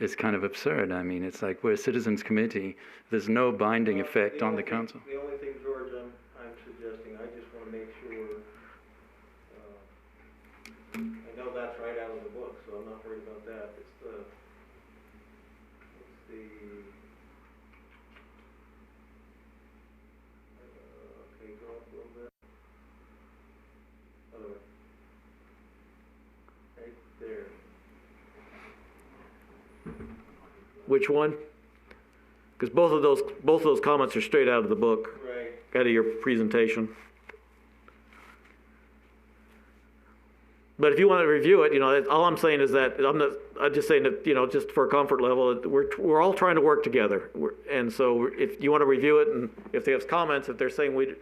is kind of absurd. I mean, it's like we're a citizens committee. There's no binding effect on the council. The only thing, George, I'm suggesting, I just want to make sure, I know that's right out of the book, so I'm not worried about that. It's the okay, go up a little bit. Other way. Right there. Which one? Because both of those comments are straight out of the book, Right. out of your presentation. But if you want to review it, all I'm saying is that I'm just saying that, just for a comfort level, we're all trying to work together. And so if you want to review it, and if they have comments, if they're saying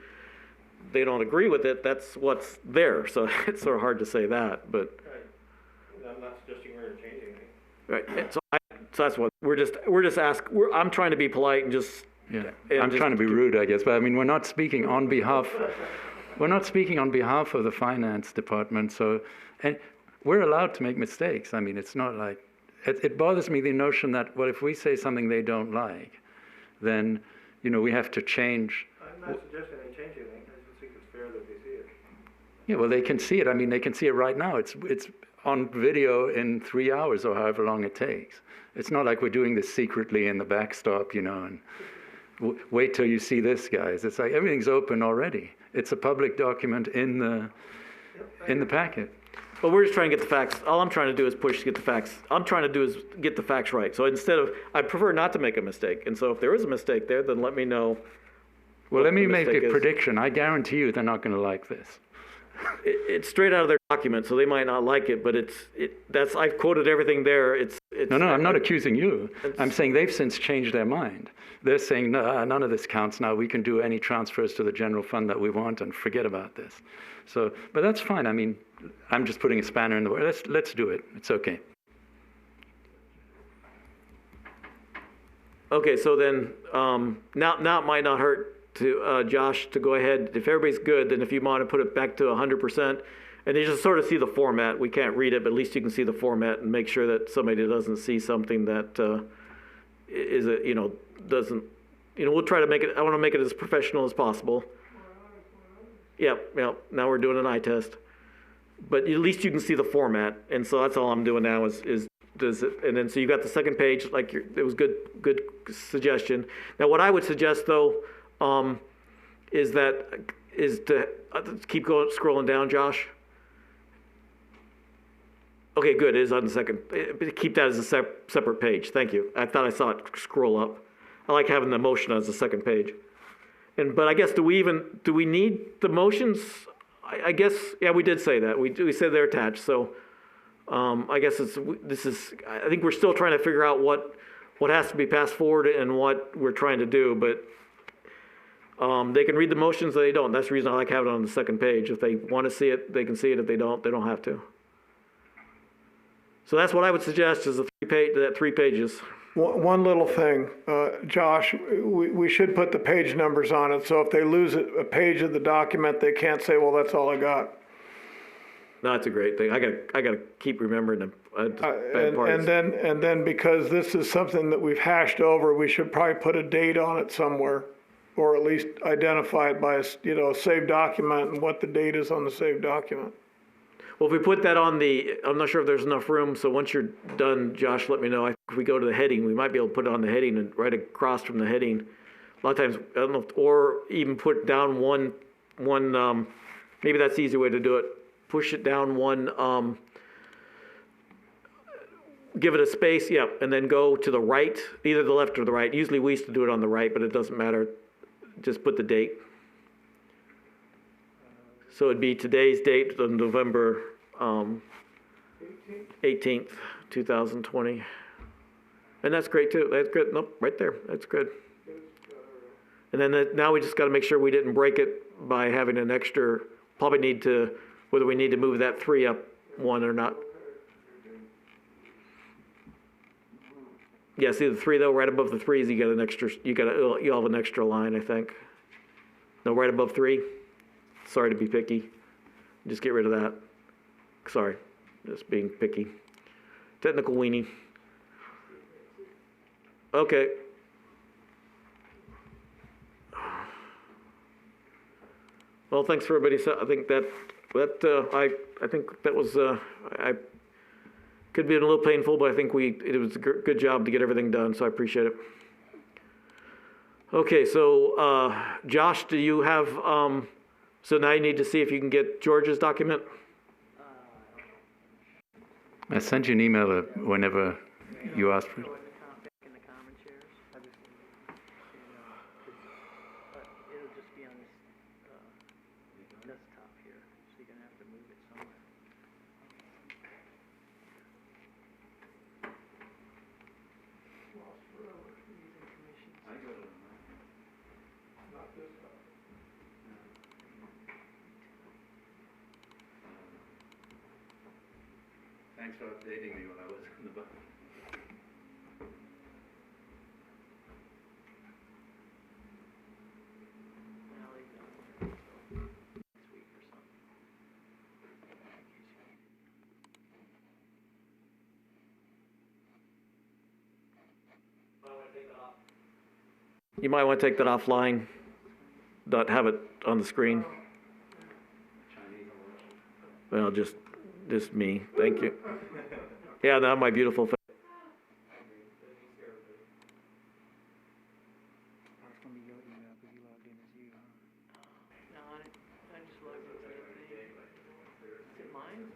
they don't agree with it, that's what's there. So it's sort of hard to say that, but. Right. I'm not suggesting we're going to change anything. Right. And so that's what we're just I'm trying to be polite and just. Yeah. And I'm trying to be rude, I guess, but I mean, we're not speaking on behalf of the finance department, so, and we're allowed to make mistakes. I mean, it's not like, it bothers me, the notion that, well, if we say something they don't like, then, we have to change. I'm not suggesting they change anything. I just think it's fair that they see it. Yeah, well, they can see it. I mean, they can see it right now. It's on video in 3 hours or however long it takes. It's not like we're doing this secretly in the backstop, and wait till you see this, guys. It's like everything's open already. It's a public document in the packet. Well, we're just trying to get the facts. All I'm trying to do is push to get the facts. I'm trying to do is get the facts right. So I prefer not to make a mistake. And so if there is a mistake there, then let me know. Well, let me make a prediction. I guarantee you they're not going to like this. It's straight out of their document, so they might not like it, but I've quoted everything there. No, I'm not accusing you. I'm saying they've since changed their mind. They're saying, no, none of this counts now. We can do any transfers to the general fund that we want and forget about this. So, but that's fine. I mean, I'm just putting a spanner in the works. Let's do it. It's okay. Okay, so then now it might not hurt to Josh to go ahead. If everybody's good, then if you want to put it back to 100%, and you just sort of see the format. We can't read it, but at least you can see the format and make sure that somebody doesn't see something that doesn't. We'll try to make it. I want to make it as professional as possible. Yep. Now we're doing an eye test, but at least you can see the format, and so that's all I'm doing now is does it, and then so you got the second page. Like it was good suggestion. Now what I would suggest though. Is to keep scrolling down, Josh. Okay, good. It is on the second. Keep that as a separate page. Thank you. I thought I saw it scroll up. I like having the motion as the second page. But I guess do we need the motions? I guess yeah, we did say that. We said they're attached. So I guess I think we're still trying to figure out what has to be passed forward and what we're trying to do, but. They can read the motions or they don't. That's the reason I like having it on the second page. If they want to see it, they can see it. If they don't have to. So that's what I would suggest is that 3 pages. One little thing, Josh, we should put the page numbers on it, so if they lose a page of the document, they can't say, well, that's all I got. No, that's a great thing. I gotta keep remembering them. Bad parts. And then because this is something that we've hashed over, we should probably put a date on it somewhere, or at least identify it by a saved document and what the date is on the saved document. Well, if we put that on I'm not sure if there's enough room, so once you're done, Josh, let me know. If we go to the heading, we might be able to put it on the heading and right across from the heading. A lot of times, I don't know, or even put down one, maybe that's the easy way to do it. Push it down one, give it a space, yeah, and then go to the right, either the left or the right. Usually we used to do it on the right, but it doesn't matter. Just put the date. So it'd be today's date of November 18th, 2020. And that's great too. That's good. Nope, right there. That's good. And then now we just got to make sure we didn't break it by having an extra, probably need to, whether we need to move that 3 up one or not. Yeah, see the 3 though, right above the 3s, you got an extra, you'll have an extra line, I think. No, right above 3. Sorry to be picky. Just get rid of that. Sorry, just being picky. Technical weenie. Okay. Well, thanks for everybody. So I think I think that was I could be a little painful, but I think it was a good job to get everything done. So I appreciate it. Okay, so Josh, do you have? So now you need to see if you can get George's document. I sent you an email whenever you asked for it. In the common chairs. It'll just be on this desktop here, so you're gonna have to move it somewhere. Thanks for updating me when I was in the bus. Now they got it. Next week or something. You might want to take that offline. Not have it on the screen. Well, just me. Thank you. Yeah, now my beautiful face. No, I just logged into the thing. Is it mine?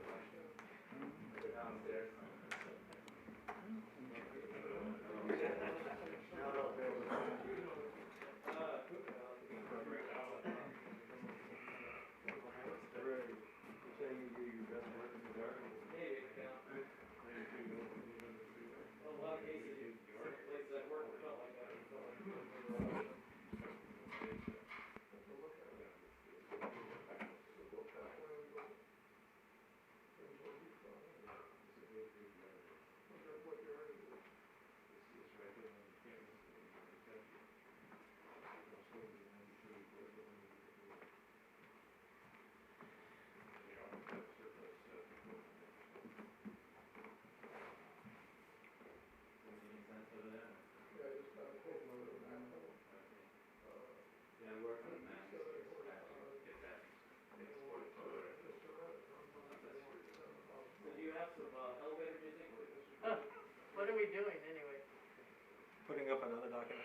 What are we doing anyway? Putting up another document.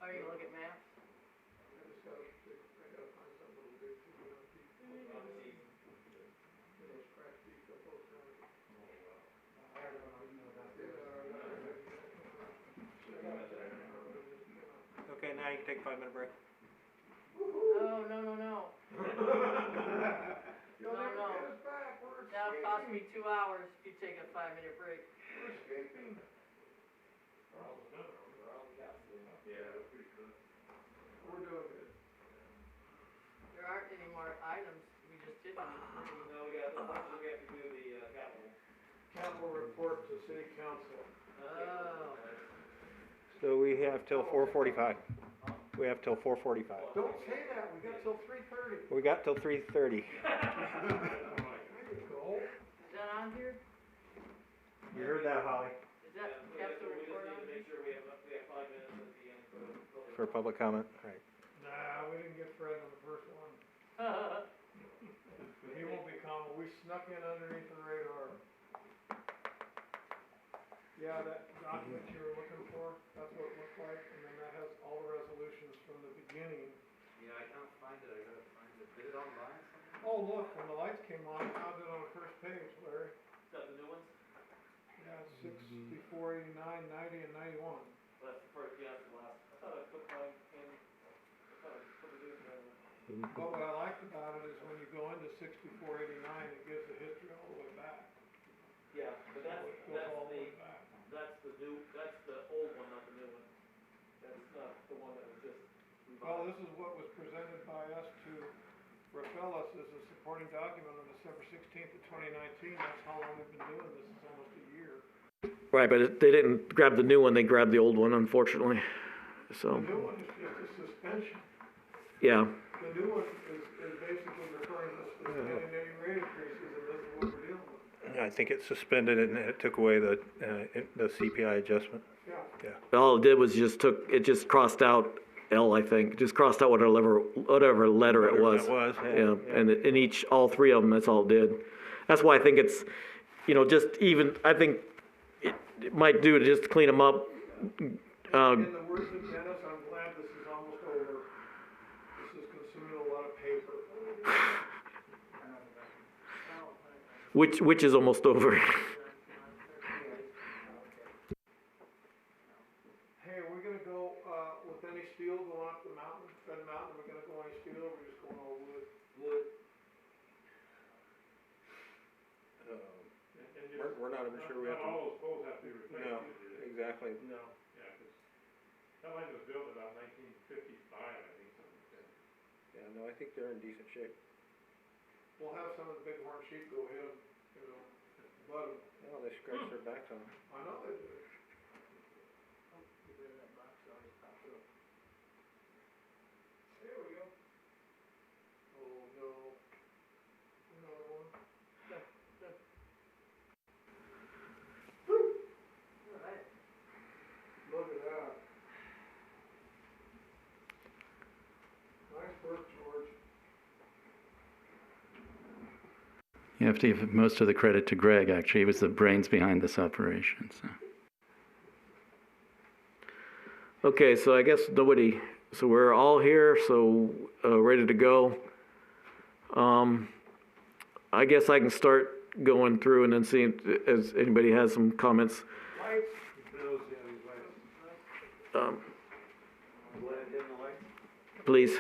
Are you gonna look at maps? Okay, now you can take a 5-minute break. Oh, no. No. That'll cost me 2 hours if you take a 5-minute break. There aren't any more items, we just did them. No, we have to do the capital. Capital report to city council. Oh. So we have till 4:45. We have till 4:45. Don't say that, we got till 3:30. We got till 3:30. Is that on here? You heard that, Holly? Is that capital report on here? For public comment, right. Nah, we didn't get Fred on the first one. He won't be coming, we snuck in underneath the radar. Yeah, that document you were looking for, that's what it looked like, and then that has all the resolutions from the beginning. Yeah, I can't find it, I gotta find it. Is it online somewhere? Oh, look, when the lights came on, I found it on the first page, Larry. Is that the new ones? Yeah, 64, 89, 90, and 91. That's the first, yeah, that's the last. I thought I put mine in, I thought I put it in there. But what I liked about it is when you go into 64, 89, it gives the history all the way back. Yeah, but It goes all the way back. that's the new, that's the old one, not the new one. That's not the one that was just Well, this is what was presented by us to Rafaelis as a supporting document on December 16th of 2019. That's how long we've been doing this, it's almost a year. Right, but they didn't grab the new one, they grabbed the old one, unfortunately. The So, new one is just a suspension. yeah. The new one is basically referring to suspending any rate increases, and this is what we're dealing with. I think it suspended it and it took away the CPI adjustment. Yeah. All it did was it just crossed out L, I think, just crossed out whatever letter it was. That was, Yeah, and in all three of them, that's all it did. That's why I think it's, just even, I think it might do to just clean them up. In the words of Dennis, I'm glad this is almost over. This is consuming a lot of paper. Which is almost over. Hey, are we gonna go, with any steel going up the mountain, Fed Mountain, are we gonna go any steel, or are we just going all wood? Wood. We're not even sure we have to. All those poles have to be replaced. No, exactly. No. Yeah, 'cause that line was built about 1955, I think, something like that. Yeah, no, I think they're in decent shape. We'll have some of the big horn sheep go ahead, but, Well, they scratched their backs on them. I know they do. There we go. Oh, no. Another one. Look at that. Nice work, George. You have to give most of the credit to Greg, actually. He was the brains behind this operation, so. Okay, so I guess so we're all here, so ready to go. I guess I can start going through and then seeing if anybody has some comments. Lights. Please.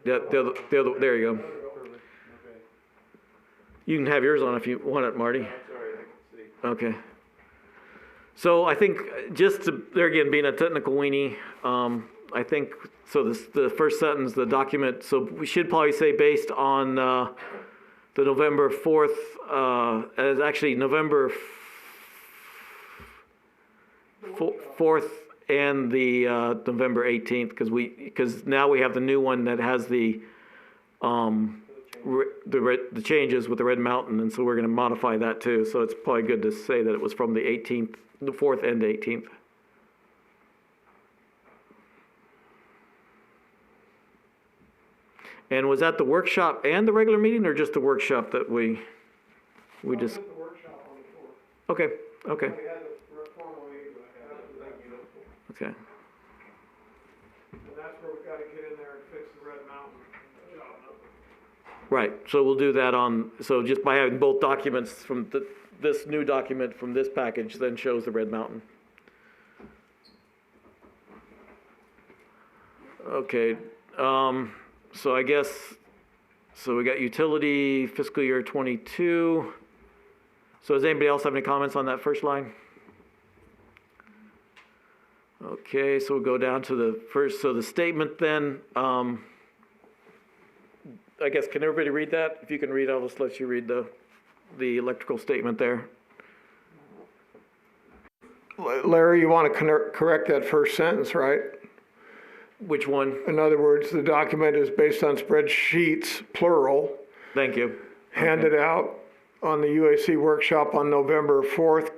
Yeah, there you go. You can have yours on if you want it, Marty. Okay. So I think there again, being a technical weenie, I think, so the first sentence, the document, so we should probably say based on the November 4th, as actually November 4th and the November 18th, because now we have the new one that has the changes with the Red Mountain, and so we're going to modify that too. So it's probably good to say that it was from the 18th, the 4th and 18th. And was that the workshop and the regular meeting, or just the workshop that we just? The workshop on the 4th. Okay. We had the formal meeting, but Okay. and that's where we gotta get in there and fix the Red Mountain job. Right. So we'll do that so just by having both documents from this new document from this package then shows the Red Mountain. Okay. So I guess, we got utility fiscal year 22. So does anybody else have any comments on that first line? Okay, so we'll go down to the first, so the statement then, I guess, can everybody read that? If you can read, I'll just let you read the electrical statement there. Larry, you want to correct that first sentence, right? Which one? In other words, the document is based on spreadsheets, plural, Thank you. handed out on the UAC workshop on November 4th,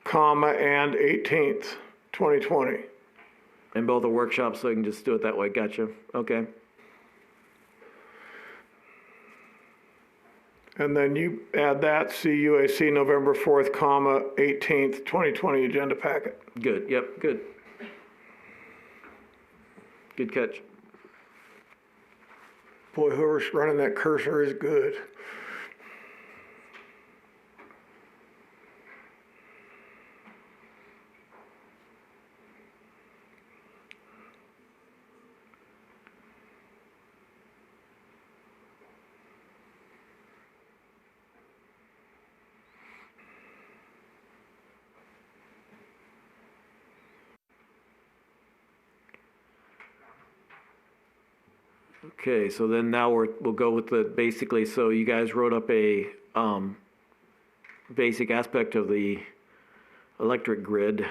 and 18th, 2020. And both are workshops, so you can just do it that way. Gotcha. Okay. And then you add that, CUAC November 4th, 18th, 2020 agenda packet. Good. Yep. Good. Good catch. Boy, whoever's running that cursor is good. Okay, so then now we'll go with basically, so you guys wrote up a basic aspect of the electric grid.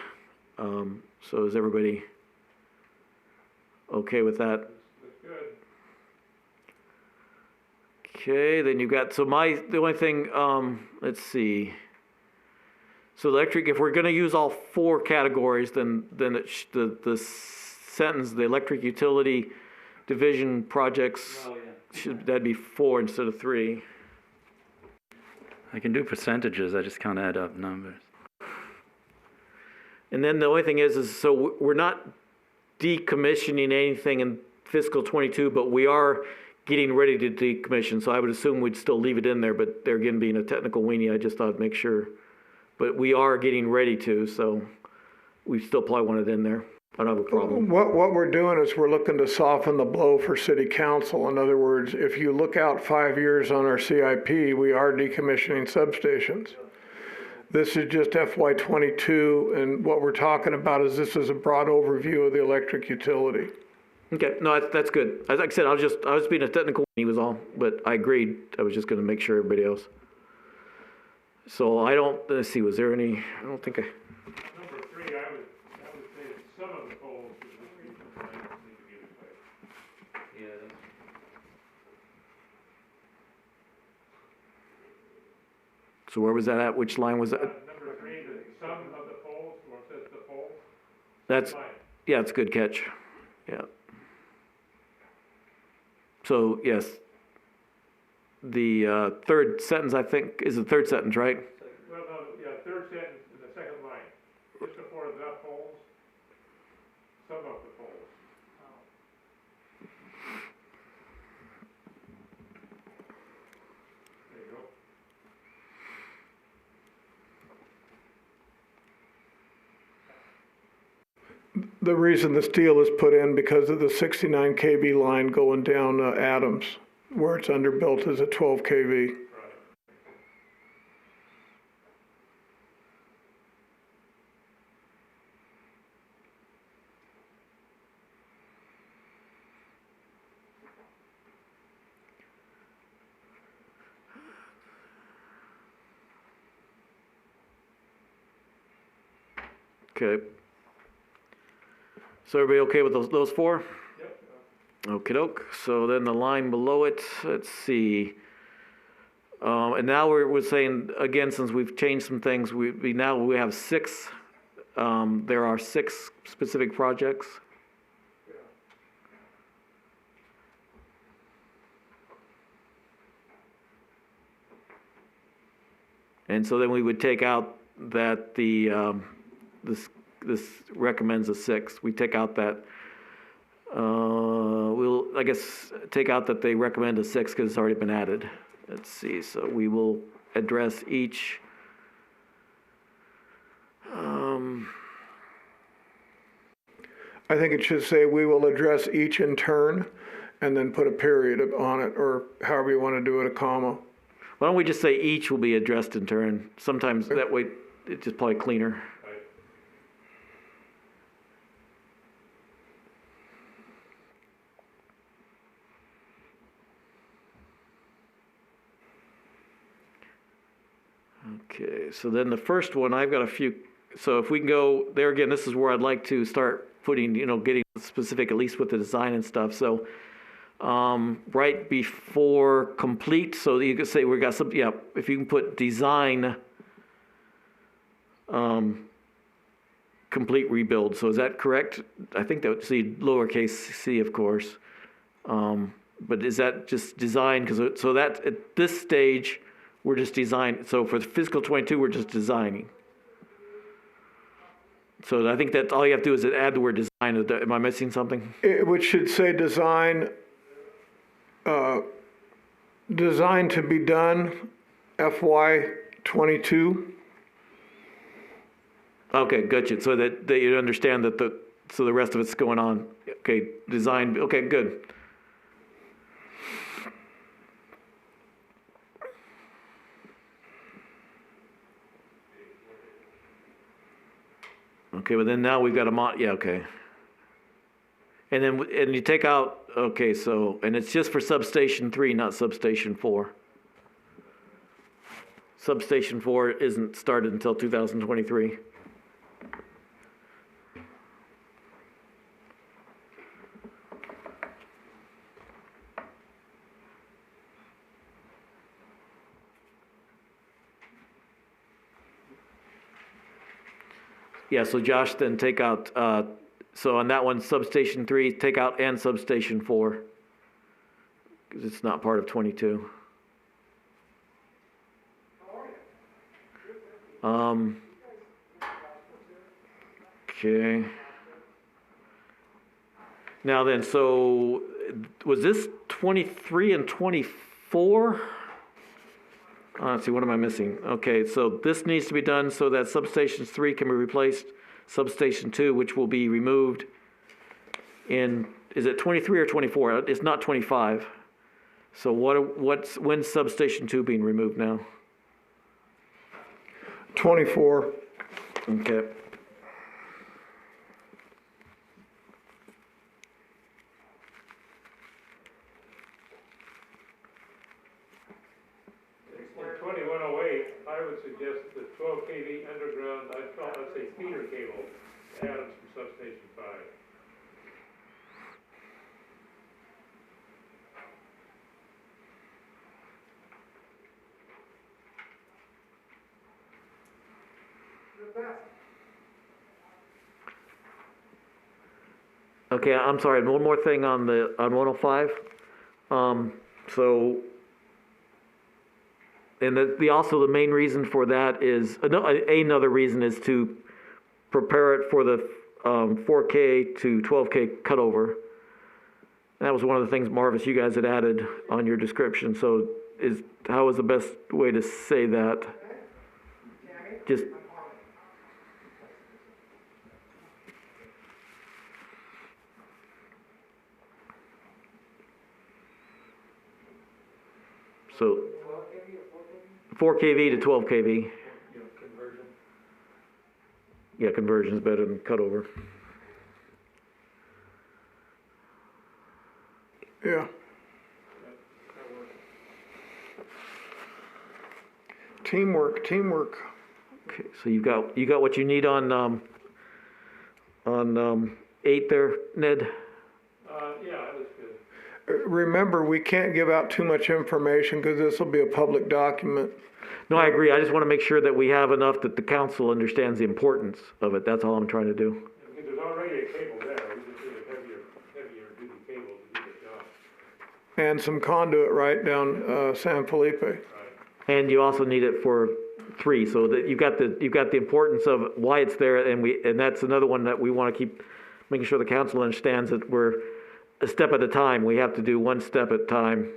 So is everybody okay with that? Okay, then you've got, the only thing, let's see. So electric, if we're gonna use all four categories, then the sentence, the electric utility division projects, that'd be 4 instead of 3. I can do percentages, I just can't add up numbers. And then the only thing is so we're not decommissioning anything in fiscal 22, but we are getting ready to decommission. So I would assume we'd still leave it in there, but there again, being a technical weenie, I just thought I'd make sure. But we are getting ready to, so we still probably want it in there. I don't have a problem. What we're doing is we're looking to soften the blow for city council. In other words, if you look out 5 years on our CIP, we are decommissioning substations. This is just FY22, and what we're talking about is this is a broad overview of the electric utility. Okay, no, that's good. Like I said, I was being a technical weenie was all, but I agreed. I was just gonna make sure everybody else. So let's see, was there any, I don't think I. Number 3, I would say some of the poles in this region might need to be replaced. Yeah. So where was that at? Which line was that? Number 3, some of the poles, where it says the poles. That's, yeah, it's a good catch. Yeah. So, yes. The third sentence, I think, is the third sentence, right? Well, no, yeah, third sentence in the second line, just before the poles, some of the poles. There you go. The reason the steel is put in because of the 69 kV line going down Adams, where it's underbuilt is a 12 kV. Okay. So everybody okay with those 4? Yep. Okie doke. So then the line below it, let's see. And now we're saying, again, since we've changed some things, we have 6. There are 6 specific projects. And so then we would take out that this recommends a 6. We take out that, we'll, I guess, take out that they recommend a 6 because it's already been added. Let's see, so we will address each. I think it should say we will address each in turn and then put a period on it, or however you want to do it, a comma. Why don't we just say each will be addressed in turn? Sometimes that way it's just probably cleaner. Okay, so then the first one, I've got a few, so if we can go there again, this is where I'd like to start putting, getting specific, at least with the design and stuff. So, right before complete, so you could say we got some, yeah, if you can put design, complete rebuild. So is that correct? I think that would see lowercase c, of course. But is that just design? So that at this stage, we're just design. So for the fiscal 22, we're just designing. So I think that all you have to do is add the word design. Am I missing something? Which should say design, design to be done, FY '22. Okay, gotcha. So that you understand that so the rest of it's going on. Okay, design. Okay, good. Okay, but then now we've got yeah, okay. And then, and you take out, okay, so, and it's just for substation 3, not substation 4. Substation 4 isn't started until 2023. Yeah, so Josh, then take out, so on that one, substation 3, take out and substation 4, because it's not part of 22. Okay. Now then, so was this 23 and 24? Let's see, what am I missing? Okay, so this needs to be done so that substation 3 can be replaced. Substation 2, which will be removed in, is it 23 or 24? It's not 25. So when's substation 2 being removed now? 24. Okay. I would suggest the 12 kV underground, let's say feeder cable, Adams from substation 5. Okay, I'm sorry, one more thing on 105. So, and also the main reason for that is, another reason is to prepare it for the 4K to 12K cutover. That was one of the things, Marvis, you guys had added on your description. So how is the best way to say that? Just, so 4 kV to 12 kV. Yeah, conversion is better than cutover. Yeah. Teamwork. Okay, so you got what you need on 8 there, Ned? Yeah, that was good. Remember, we can't give out too much information because this will be a public document. No, I agree. I just want to make sure that we have enough that the council understands the importance of it. That's all I'm trying to do. Because there's already a cable there, we just need a heavier duty cable to do the job. And some conduit right down San Felipe. Right. And you also need it for 3, so that you've got the importance of why it's there, and that's another one that we want to keep making sure the council understands that we're a step at a time. We have to do one step at a time.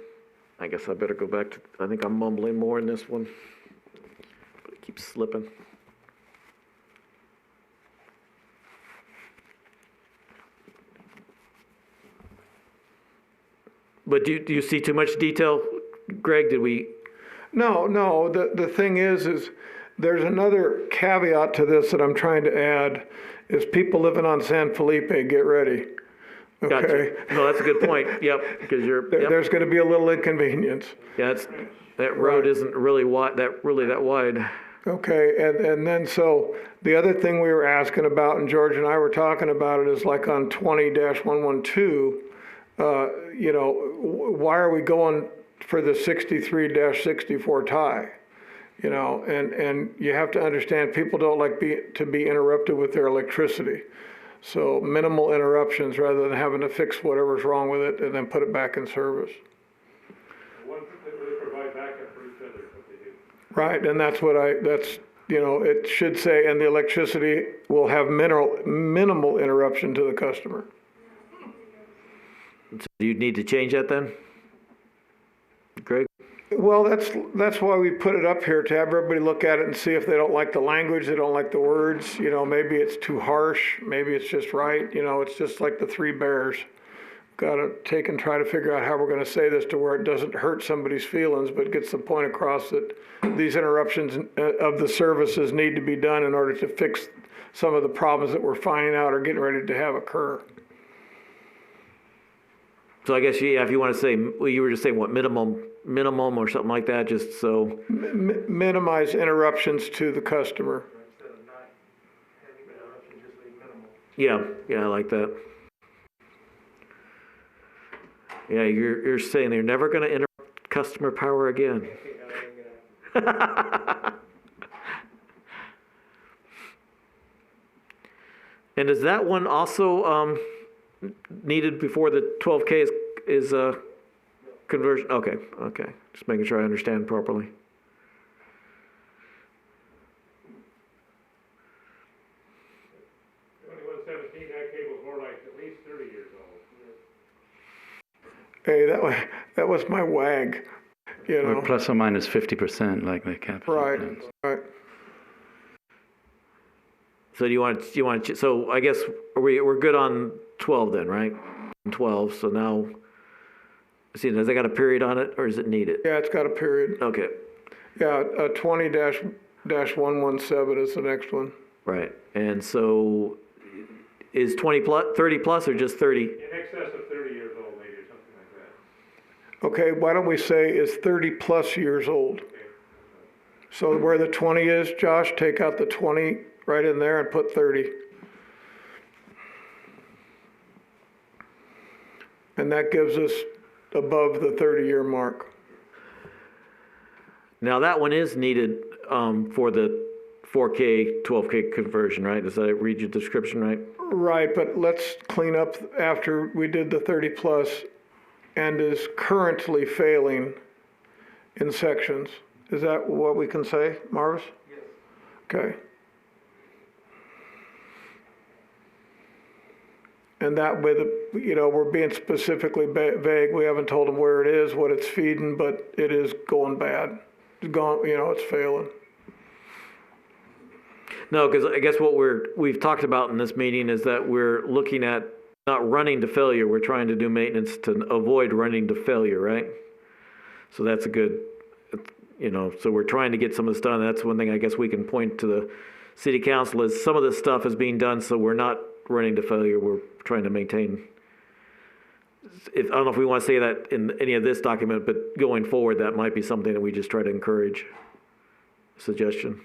I guess I better go back to, I think I'm mumbling more in this one. But it keeps slipping. But do you see too much detail, Greg? Did we? No, the thing is there's another caveat to this that I'm trying to add, is people living on San Felipe, get ready. Okay? Gotcha. No, that's a good point. Yep, because yep. There's gonna be a little inconvenience. Yeah, that road isn't really wide, that wide. Okay, and then so the other thing we were asking about, and George and I were talking about it, is like on 20-112, you know, why are we going for the 63-64 tie? You know, and you have to understand people don't like to be interrupted with their electricity. So minimal interruptions rather than having to fix whatever's wrong with it and then put it back in service. They provide backup for each other, what they do. Right, and that's you know, it should say, and the electricity will have minimal interruption to the customer. So do you need to change that then? Greg? Well, that's why we put it up here, to have everybody look at it and see if they don't like the language, they don't like the words, you know, maybe it's too harsh, maybe it's just right, you know, it's just like the three bears. Got to take and try to figure out how we're going to say this to where it doesn't hurt somebody's feelings, but gets the point across that these interruptions of the services need to be done in order to fix some of the problems that we're finding out or getting ready to have occur. So I guess, yeah, if you want to say, well, you were just saying what, minimum or something like that, just so. Minimize interruptions to the customer. Instead of not having interruption, just leave minimal. Yeah, I like that. Yeah, you're saying they're never going to interrupt customer power again. And is that one also needed before the 12K is conversion? Okay, just making sure I understand properly. That cable's more like at least 30 years old. Hey, that was my wag, you know. Or plus or minus 50%, like the cap. Right. So do you want to, so I guess we're good on 12 then, right? 12, so now, see, has it got a period on it, or is it needed? Yeah, it's got a period. Okay, Yeah, 20-117 is the next one. right, and so is 30 plus or just 30? In excess of 30 years old, maybe, or something like that. Okay, why don't we say is 30 plus years old? So where the 20 is, Josh, take out the 20 right in there and put 30. And that gives us above the 30-year mark. Now that one is needed for the 4K, 12K conversion, right? Does that read your description right? Right, but let's clean up after we did the 30 plus and is currently failing in sections. Is that what we can say, Marvis? Yes. Okay. And that way, we're being specifically vague. We haven't told them where it is, what it's feeding, but it is going bad. It's gone, it's failing. No, because I guess what we've talked about in this meeting is that we're looking at not running to failure. We're trying to do maintenance to avoid running to failure, right? So that's a good, so we're trying to get some of this done. That's one thing I guess we can point to the city council is some of this stuff is being done, so we're not running to failure. We're trying to maintain. I don't know if we want to say that in any of this document, but going forward, that might be something that we just try to encourage. Suggestion.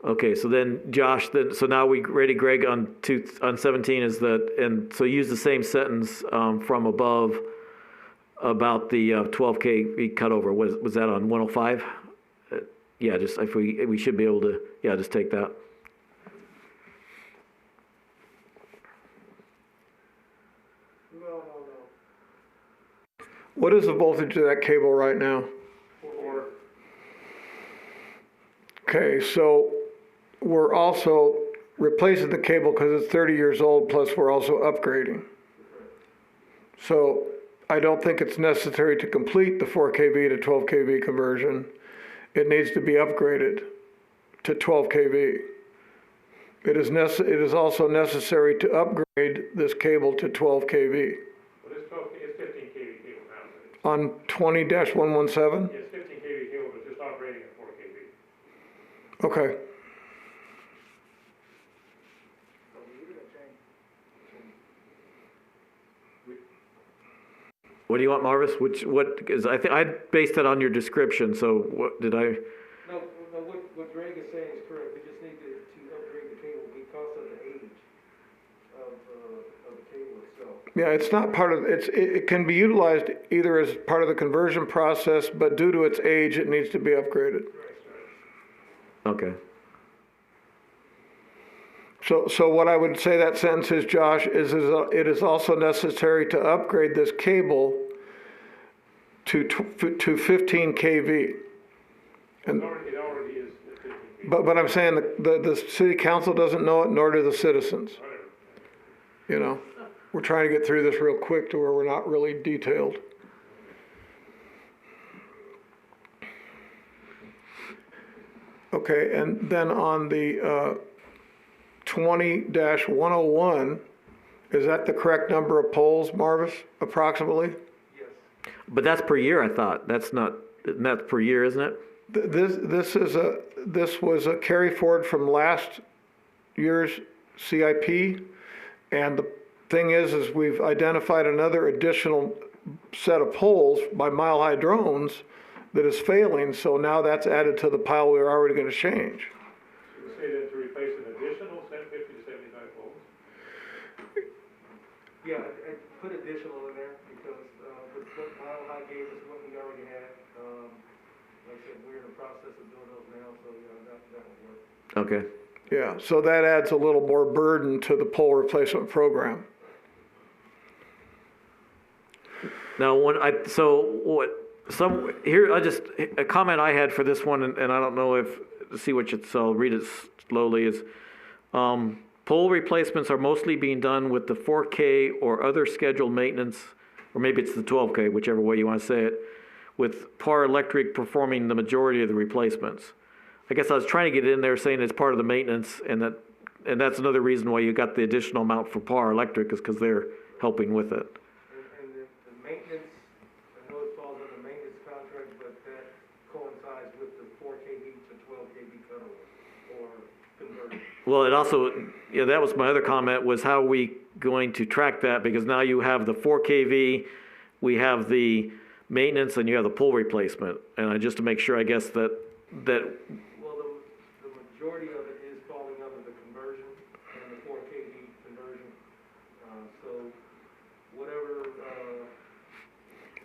Okay, so then Josh, so now we ready, Greg, on 17 is and so use the same sentence from above about the 12K cut over. Was that on 105? Yeah, just if we should be able to, just take that. No. What is the voltage of that cable right now? 4. Okay, so we're also replacing the cable because it's 30 years old, plus we're also upgrading. So I don't think it's necessary to complete the 4 kV to 12 kV conversion. It needs to be upgraded to 12 kV. It is also necessary to upgrade this cable to 12 kV. Well, it's 15 kV cable now. On 20-117? It's 15 kV cable, but just operating at 4 kV. Okay. What do you want, Marvis? Because I think I based it on your description, so what did I? No, what Greg is saying is correct, we just need to upgrade the cable because of the age of the cable itself. Yeah, it's not part of, it can be utilized either as part of the conversion process, but due to its age, it needs to be upgraded. Okay. So what I would say that sentence is, Josh, is it is also necessary to upgrade this cable to 15 kV. And, It already is 15 feet. but I'm saying the city council doesn't know it, nor do the citizens. You know, we're trying to get through this real quick to where we're not really detailed. Okay, and then on the 20-101, is that the correct number of poles, Marvis, approximately? Yes. But that's per year, I thought. That's per year, isn't it? This was a carry forward from last year's CIP, and the thing is we've identified another additional set of poles by Mile High drones that is failing, so now that's added to the pile we were already going to change. You say that to replace an additional 50 to 75 poles? Yeah, I put additional in there because, with what Mile High gave us, what we already had, like I said, we're in the process of doing those now, so, yeah, that will work. Okay. Yeah, so that adds a little more burden to the pole replacement program. Now, a comment I had for this one, and I don't know I'll read it slowly, is pole replacements are mostly being done with the 4K or other scheduled maintenance, or maybe it's the 12K, whichever way you want to say it, with Par Electric performing the majority of the replacements. I guess I was trying to get in there saying it's part of the maintenance, and that's another reason why you got the additional amount for Par Electric, is because they're helping with it. And the maintenance, I know it falls under maintenance contract, but that coincides with the 4 kV to 12 kV cutover or conversion. Well, it also, that was my other comment, was how are we going to track that? Because now you have the 4 kV, we have the maintenance, and you have the pole replacement. And just to make sure, I guess, that Well, the majority of it is falling under the conversion and the 4 kV conversion. So whatever,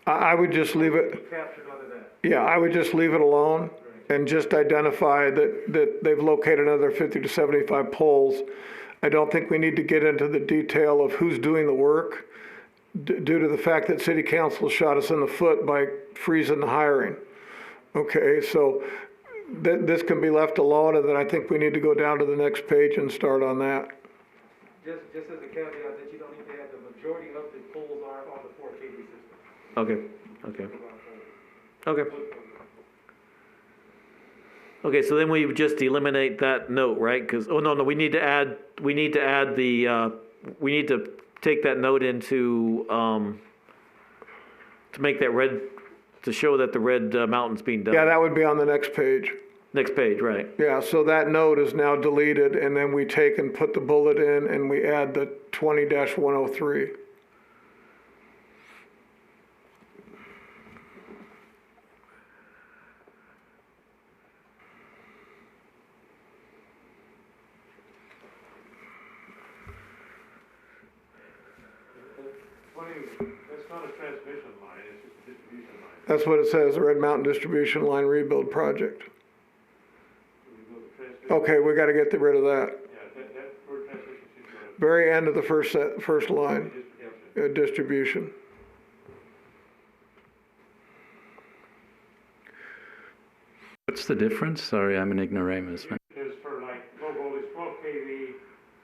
I would just leave it. be captured under that. Yeah, I would just leave it alone and just identify that they've located another 50 to 75 poles. I don't think we need to get into the detail of who's doing the work due to the fact that city council shot us in the foot by freezing the hiring. Okay, so this can be left alone, and then I think we need to go down to the next page and start on that. Just as a caveat that you don't need to have the majority of the poles are on the 4 kV system. Okay. Okay, so then we just eliminate that note, right? Because, we need to add the, we need to take that note into, to make that red, to show that the red mountain's being done. Yeah, that would be on the next page. Next page, right. Yeah, so that note is now deleted, and then we take and put the bullet in, and we add the 20-103. That's not a transmission line, it's just a distribution line. That's what it says, the Red Mountain Distribution Line Rebuild Project. Okay, we gotta get rid of that. Yeah, that word transmission should go to Very end of the first line, distribution. What's the difference? Sorry, I'm an ignoramus. Is for like low voltage, 12 kV,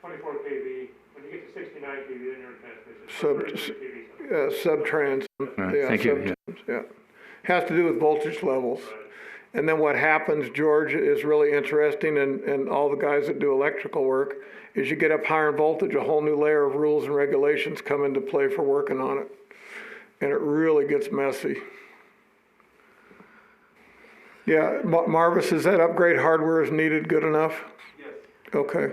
24 kV. When you get to 69 kV, then you're in transmission. 33 kV. Subtrans. Right, Yeah, thank you, subtrans, yeah. Has to do with voltage levels. And then what happens, George, is really interesting, and all the guys that do electrical work, is you get up higher in voltage, a whole new layer of rules and regulations come into play for working on it. And it really gets messy. Yeah, Marvis, is that upgrade hardware is needed good enough? Yes. Okay.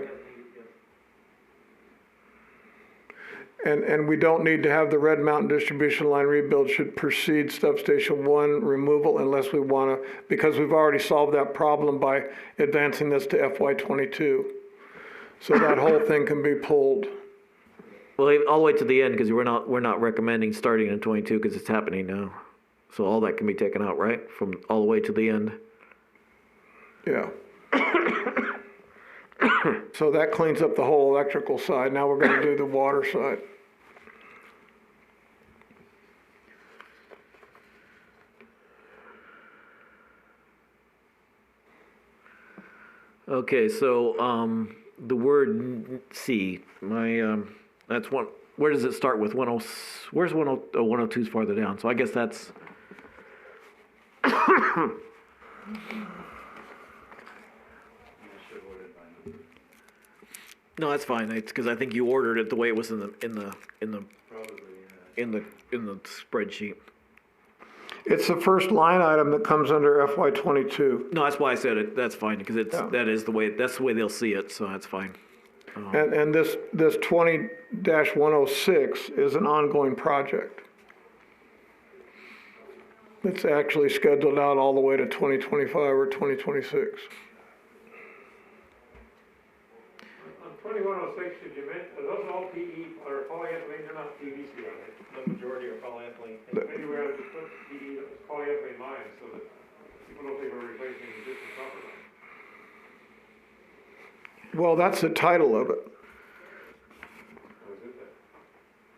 Yes, And we don't need to have the Red Mountain distribution line rebuild should precede substation 1 removal unless we want to, because we've already solved that problem by advancing this to FY22. So that whole thing can be pulled. Well, all the way to the end, because we're not recommending starting in 22 because it's happening now. So all that can be taken out, right? From all the way to the end. Yeah. So that cleans up the whole electrical side. Now we're going to do the water side. Okay, so the word C, that's one. Where does it start with? Where's 102 is farther down. So I guess that's. No, that's fine. It's because I think you ordered it the way it was in the spreadsheet. It's the first line item that comes under FY22. No, that's why I said it. That's fine because Yeah. that's the way they'll see it. So that's fine. And this 20-106 is an ongoing project. It's actually scheduled out all the way to 2025 or 2026. On 2106, did you mention, are those all PE or polyethylene? They're not PVC, are they? The majority are polyethylene. Maybe we ought to just put PE as polyethylene lines so that people don't think we're replacing existing copper lines. Well, that's the title of it. Or is it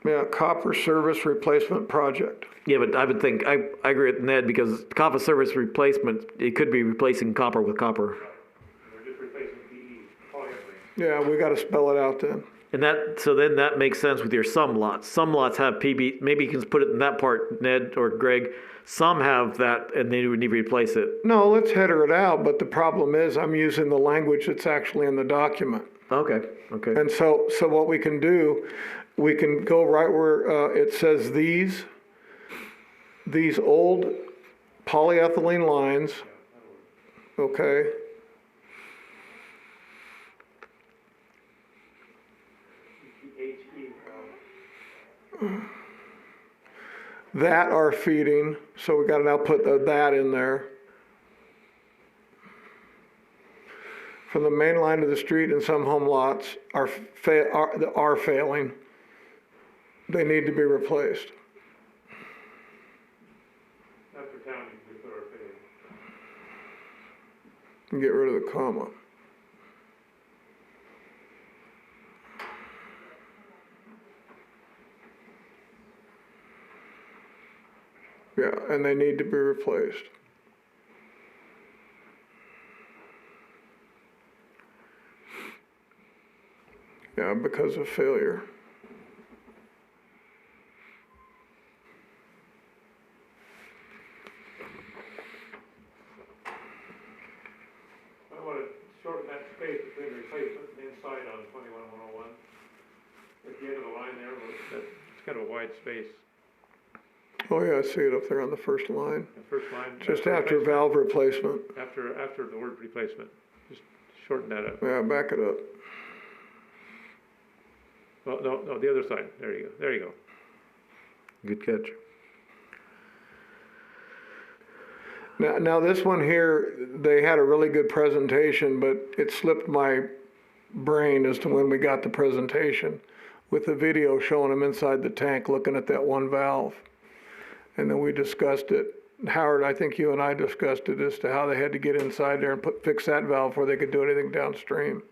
that? Yeah, copper service replacement project. Yeah, but I would think I agree with Ned because copper service replacement it could be replacing copper with copper. We're just replacing PE, polyethylene. Yeah, we got to spell it out then. And then that makes sense with your some lots. Some lots have PB. Maybe you can put it in that part, Ned or Greg. Some have that, and they would need to replace it. No, let's header it out, but the problem is I'm using the language that's actually in the document. Okay. And so what we can do, we can go right where it says these old polyethylene lines, okay? That are feeding, so we got to now put that in there. From the main line of the street and some home lots are failing. They need to be replaced. After counting, we put our figure. And get rid of the comma. Yeah, and they need to be replaced. Yeah, because of failure. I want to shorten that space between the replacement and inside on 21101. At the end of the line there, it's kind of a wide space. Oh yeah, I see it up there on the first line. The first line. Just after valve replacement. After the word replacement. Just shorten that up. Yeah, back it up. Well, no, the other side. There you go. Good catch. Now this one here, they had a really good presentation, but it slipped my brain as to when we got the presentation with the video showing them inside the tank looking at that one valve. And then we discussed it. Howard, I think you and I discussed it as to how they had to get inside there and fix that valve before they could do anything downstream.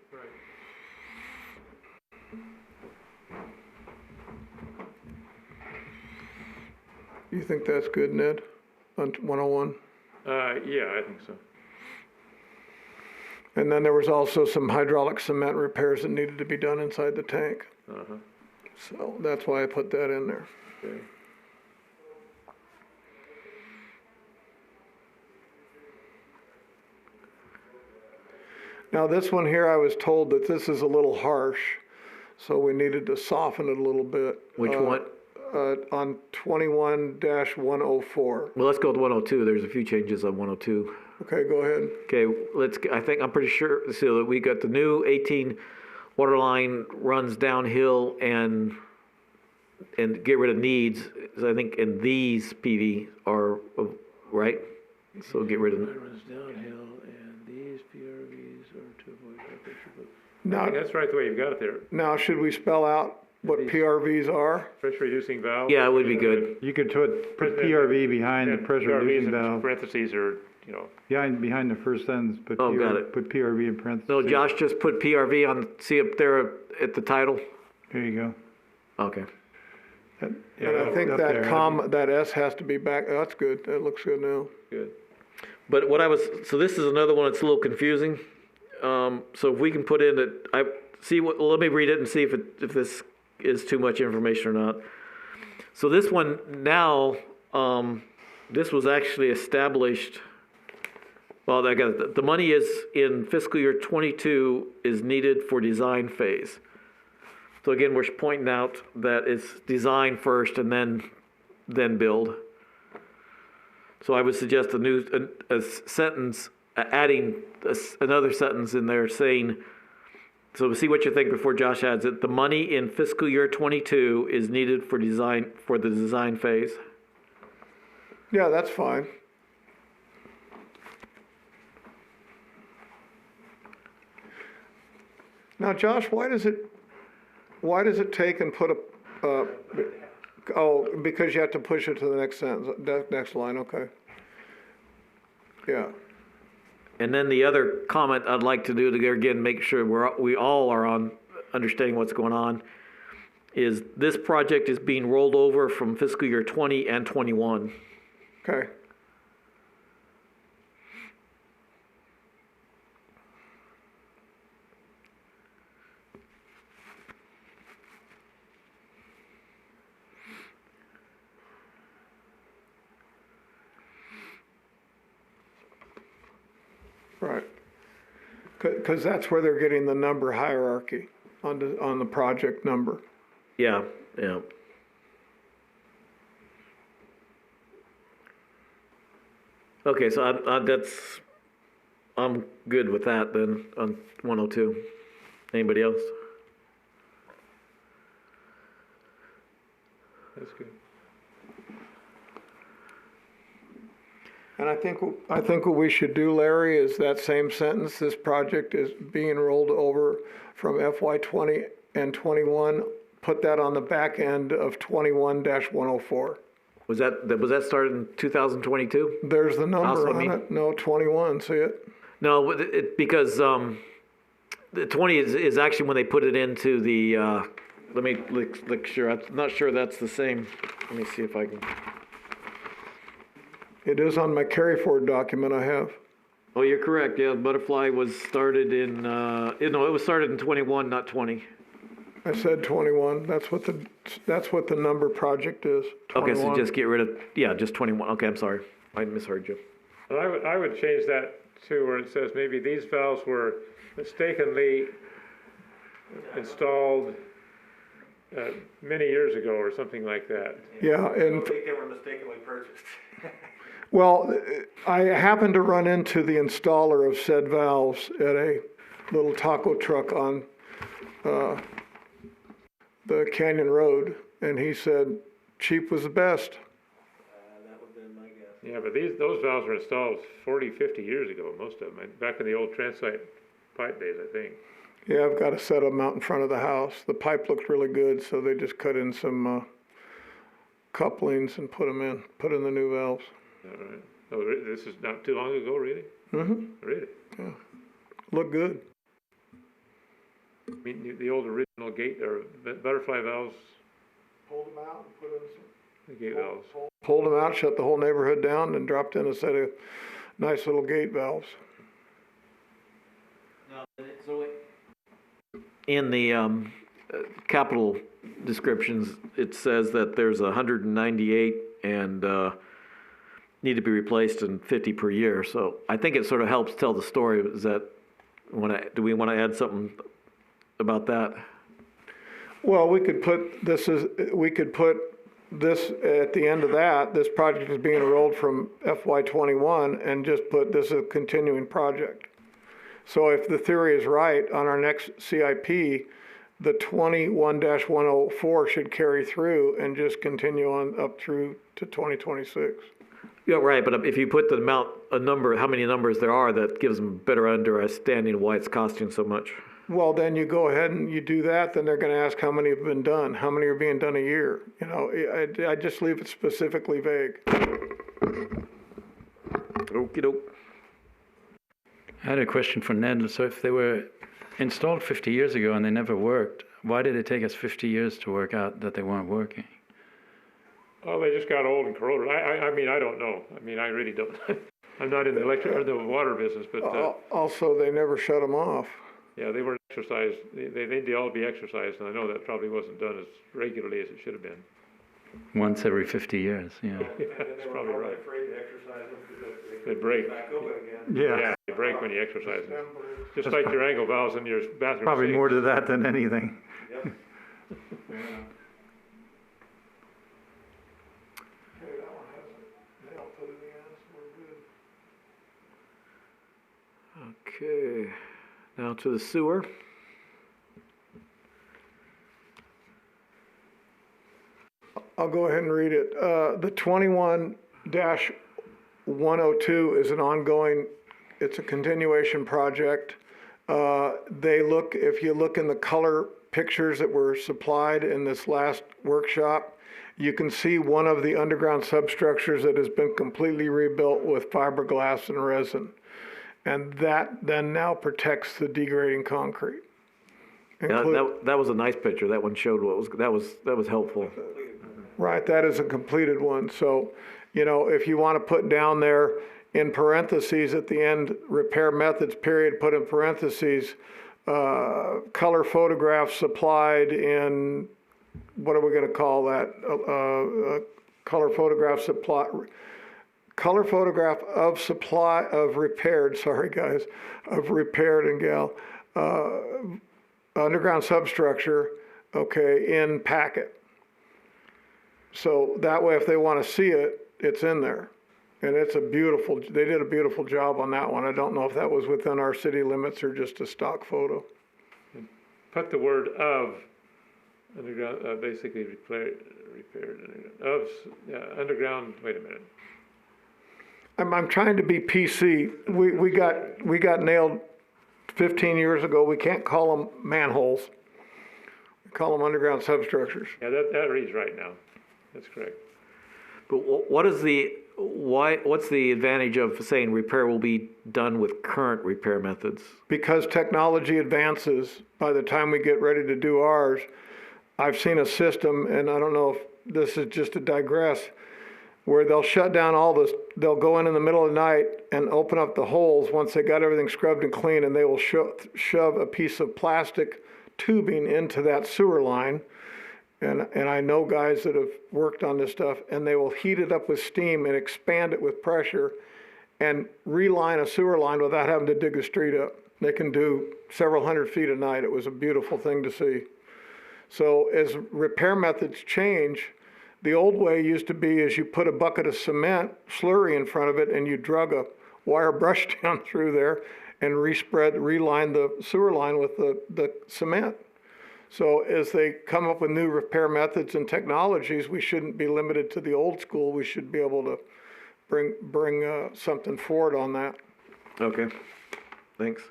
You think that's good, Ned, on 101? Yeah, I think so. And then there was also some hydraulic cement repairs that needed to be done inside the tank. Uh-huh. So that's why I put that in there. Okay. Now this one here, I was told that this is a little harsh, so we needed to soften it a little bit. Which one? On 21-104. Well, let's go with 102. There's a few changes on 102. Okay, go ahead. Okay, I'm pretty sure, so that we got the new 18 water line runs downhill and and get rid of needs. So I think, and these PV are, right? So get rid of, Runs downhill, and these PRVs are to avoid high pressure. I Now, think that's right the way you've got it there. now should we spell out what PRVs are? Pressure reducing valve. yeah, it would be good. You could put PRV behind the And pressure PRVs reducing in valve. parentheses are, Behind the first sentence, put Oh, got it. put PRV in parentheses. No, Josh just put PRV on, see up there at the title? There you go. Okay. And I think up that there. that S has to be back, oh, that's good, that looks good now. good. But what I was, so this is another one that's a little confusing. So if we can put in let me read it and see if this is too much information or not. So this one now, this was actually established, well, I got it. The money is in fiscal year 22 is needed for design phase. So again, we're pointing out that it's design first and then build. So I would suggest a sentence, adding another sentence in there saying, so see what you think before Josh adds it. The money in fiscal year 22 is needed for the design phase. Yeah, that's fine. Now, Josh, why does it take and put because you have to push it to the next sentence, next line, okay. Yeah, And then the other comment I'd like to do to again make sure we all are on understanding what's going on is this project is being rolled over from fiscal year 20 and 21. okay. Right. Because that's where they're getting the number hierarchy on the project number. Yeah, yeah. Okay, so I'm good with that then on 102. Anybody else? That's good. And I think what we should do, Larry, is that same sentence, this project is being rolled over from FY 20 and 21, put that on the back end of 21-104. Was that started in 2022? There's the number Also on mean- it, no, 21, see it? No, because the 20 is actually when they put it into the. Let me look sure. I'm not sure that's the same. Let me see if I can. It is on my carry forward document I have. Oh, you're correct. Yeah, Butterfly was started in. No, it was started in 21, not 20. I said 21, that's what the number project is, 21. Okay, so just get rid of just 21. Okay, I'm sorry, I misheard you. Well, I would change that to where it says maybe these valves were mistakenly installed many years ago or something like that. Yeah, and think they were mistakenly purchased. well, I happened to run into the installer of said valves at a little taco truck on the Canyon Road, and he said cheap was the best. That would have been my guess. Yeah, but those valves were installed 40, 50 years ago, most of them, back in the old transite pipe days, I think. Yeah, I've got a set of them out in front of the house. The pipe looked really good, so they just cut in some couplings and put in the new valves. All right. Oh, this is not too long ago, really? Mm-hmm. Really? Look good. I mean, the old original gate or butterfly valves, Pulled them out and put in the gate valves. pulled them out, shut the whole neighborhood down, and dropped in a set of nice little gate valves. In the capital descriptions, it says that there's 198 and need to be replaced in 50 per year. So I think it sort of helps tell the story. Is that do we want to add something about that? Well, we could put this at the end of that, this project is being enrolled from FY 21 and just put this is a continuing project. So if the theory is right on our next CIP, the 21-104 should carry through and just continue on up through to 2026. Yeah, right, but if you put a number, how many numbers there are, that gives them better understanding why it's costing so much. Well, then you go ahead and you do that, then they're gonna ask how many have been done, how many are being done a year. You know, I just leave it specifically vague. Okey doke. I had a question for Ned. So if they were installed 50 years ago and they never worked, why did it take us 50 years to work out that they weren't working? Oh, they just got old and corroded. I mean, I don't know. I mean, I really don't. I'm not in the electric or the water business, but Also, they never shut them off. yeah, they weren't exercised. They need to all be exercised, and I know that probably wasn't done as regularly as it should have been. Once every 50 years, yeah. That's probably right. afraid to exercise them because They break. back up again. Yeah, they break when you exercise them. Just like your angle valves in your bathroom Probably sink. more to that than anything. Okay, that one has a nail put in the end, so we're good. Okay, now to the sewer. I'll go ahead and read it. The 21-102 is an ongoing, it's a continuation project. If you look in the color pictures that were supplied in this last workshop, you can see one of the underground substructures that has been completely rebuilt with fiberglass and resin. And that then now protects the degrading concrete. Yeah, that was a nice picture. That one showed that was helpful. Right, that is a completed one. So, you know, if you want to put down there in parentheses at the end, repair methods period, put in parentheses, color photographs supplied in, what are we going to call that? Color photograph of supply of repaired, sorry guys, of repaired and gal, underground substructure, okay, in packet. So that way, if they want to see it, it's in there. And it's they did a beautiful job on that one. I don't know if that was within our city limits or just a stock photo. Put the word of underground, basically repaired underground, wait a minute. I'm trying to be PC. We got nailed 15 years ago. We can't call them manholes. We call them underground substructures. Yeah, that reads right now. That's correct. But what's the advantage of saying repair will be done with current repair methods? Because technology advances, by the time we get ready to do ours, I've seen a system, and I don't know if this is just to digress, where they'll shut down all this, they'll go in the middle of the night and open up the holes once they got everything scrubbed and clean, and they will shove a piece of plastic tubing into that sewer line. And I know guys that have worked on this stuff, and they will heat it up with steam and expand it with pressure and reline a sewer line without having to dig the street up. They can do several hundred feet a night. It was a beautiful thing to see. So as repair methods change, the old way used to be is you put a bucket of cement slurry in front of it and you drug a wire brush down through there and reline the sewer line with the cement. So as they come up with new repair methods and technologies, we shouldn't be limited to the old school. We should be able to bring something forward on that. Okay, thanks.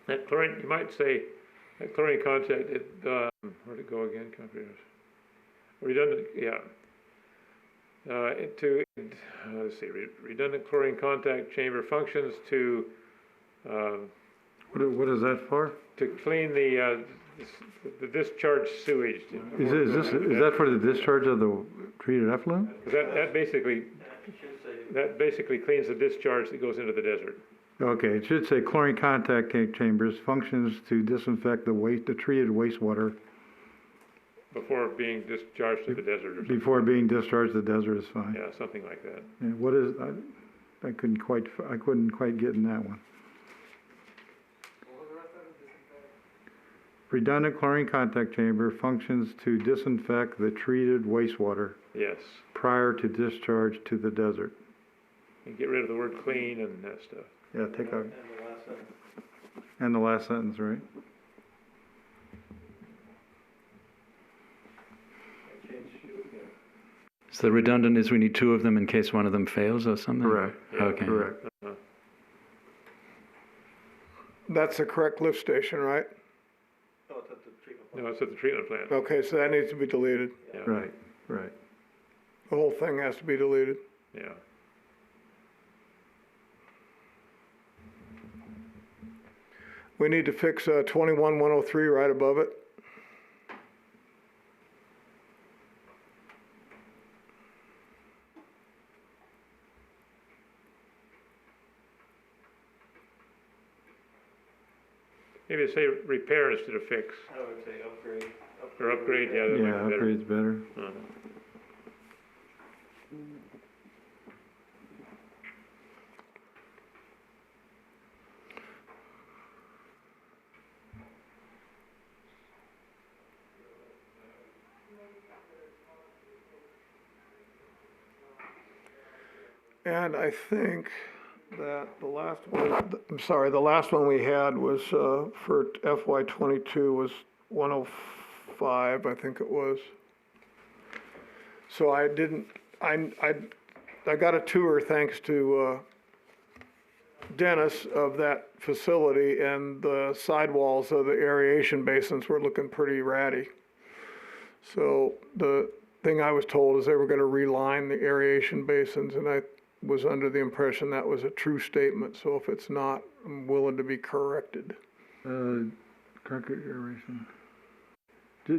That chlorine, you might say, that chlorine contact, where'd it go again? Redundant, yeah. Let's see, redundant chlorine contact chamber functions to, What is that for? to clean the discharge sewage. Is that for the discharge of the treated effluent? 'Cause that basically cleans the discharge that goes into the desert. Okay, it should say chlorine contact chambers functions to disinfect the treated wastewater Before being discharged to the desert or something. before being discharged to the desert is fine. Yeah, something like that. And what is, I couldn't quite get in that one. redundant chlorine contact chamber functions to disinfect the treated wastewater Yes. prior to discharge to the desert. And get rid of the word clean and that stuff. Yeah, take out. And the last sentence, right? So the redundant is we need two of them in case one of them fails or something? Correct. Okay. Correct. That's the correct lift station, right? No, it's at the treatment plant. Okay, so that needs to be deleted. Yeah. Right, right. The whole thing has to be deleted. Yeah. We need to fix 21103 right above it. Maybe say repair instead of fix. I would say upgrade. Or upgrade, yeah, that Yeah, might be better. upgrade's better. Uh-huh. And I think that the last one we had was, for FY '22 was 105, I think it was. So I got a tour thanks to, Dennis of that facility, and the sidewalls of the aeration basins were looking pretty ratty. So the thing I was told is they were gonna reline the aeration basins, and I was under the impression that was a true statement, so if it's not, I'm willing to be corrected. Concrete aeration.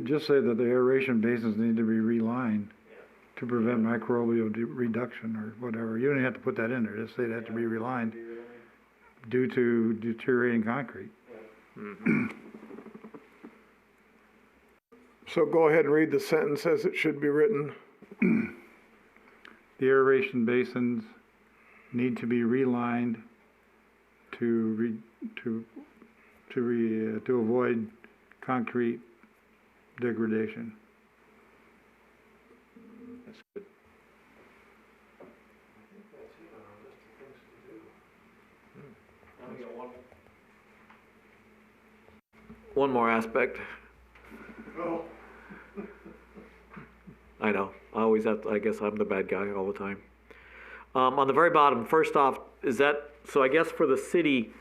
Just say that the aeration basins need to be relined to prevent microbial reduction or whatever. You don't even have to put that in there, just say they have to be relined due to deteriorating concrete. So go ahead and read the sentence as it should be written. The aeration basins need to be relined to avoid concrete degradation. That's good. One more aspect. I know, I always have to, I guess I'm the bad guy all the time. On the very bottom, first off, is that, so I guess for the city,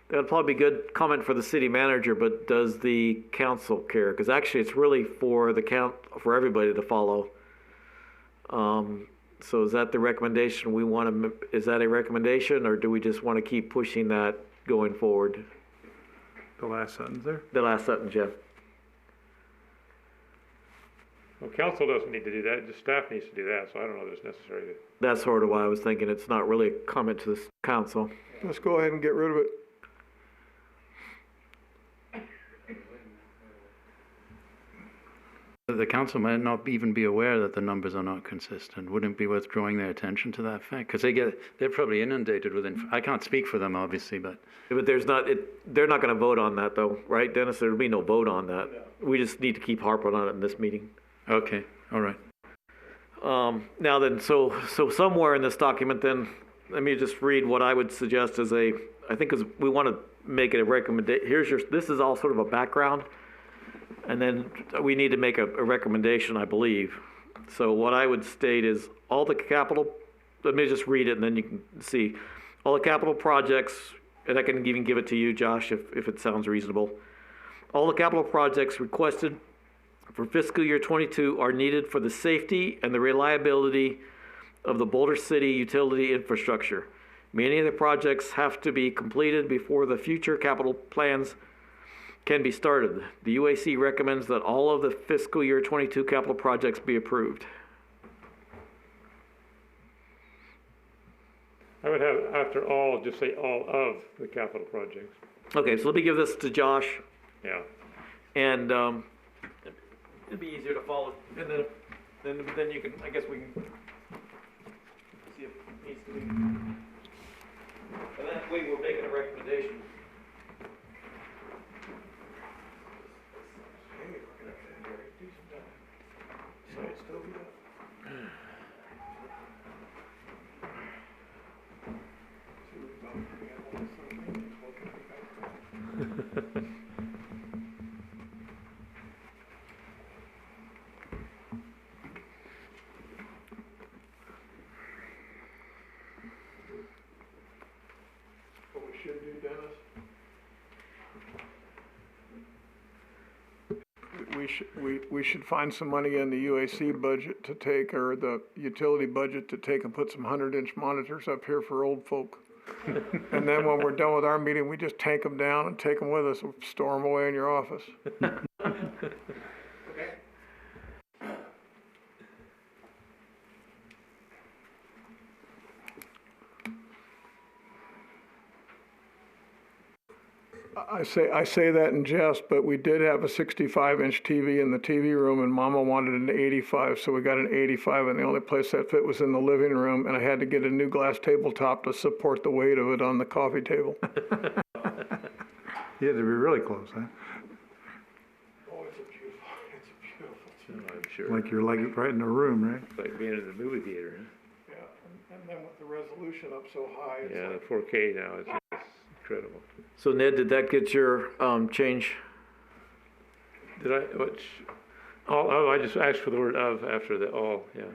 that'd probably be good comment for the city manager, but does the council care? Because actually it's really for for everybody to follow. So is that the recommendation we want to, is that a recommendation, or do we just want to keep pushing that going forward? The last sentence there? The last sentence, Jeff. Well, council doesn't need to do that, just staff needs to do that, so I don't know if it's necessary to. That's sort of why I was thinking it's not really a comment to the council. Let's go ahead and get rid of it. The council might not even be aware that the numbers are not consistent. Wouldn't it be worth drawing their attention to that fact? Because they're probably inundated with I can't speak for them, obviously, but. But they're not going to vote on that though, right, Dennis? There'll be no vote on that. We just need to keep harping on it in this meeting. Okay, all right. Now then, so somewhere in this document then, let me just read what I would suggest as I think is we want to make it a recommendation. This is all sort of a background, and then we need to make a recommendation, I believe. So what I would state is all the capital, let me just read it and then you can see. All the capital projects, and I can even give it to you, Josh, if it sounds reasonable. All the capital projects requested for fiscal year 22 are needed for the safety and the reliability of the Boulder City utility infrastructure. Many of the projects have to be completed before the future capital plans can be started. The UAC recommends that all of the fiscal year 22 capital projects be approved. I would have, after all, just say all of the capital projects. Okay, so let me give this to Josh, Yeah. and it'd be easier to follow. And then you can, I guess we can see if it needs to be. And that way we're making a recommendation. What we should do, Dennis? We should find some money in the UAC budget to take, or the utility budget to take and put some 100-inch monitors up here for old folk. And then when we're done with our meeting, we just take them down and take them with us, and store them away in your office. I say that in jest, but we did have a 65-inch TV in the TV room, and Mama wanted an 85, so we got an 85, and the only place that fit was in the living room, and I had to get a new glass tabletop to support the weight of it on the coffee table. You had to be really close, huh? Oh, it's a beautiful I'm sure. Like you're like right in the room, right? It's like being in the movie theater. Huh? Yeah, and then with the resolution up so high, it's Yeah, like, the 4K now is just incredible. So Ned, did that get your change? Did I? Which? All? Oh, I just asked for the word "of" after the all. Yeah.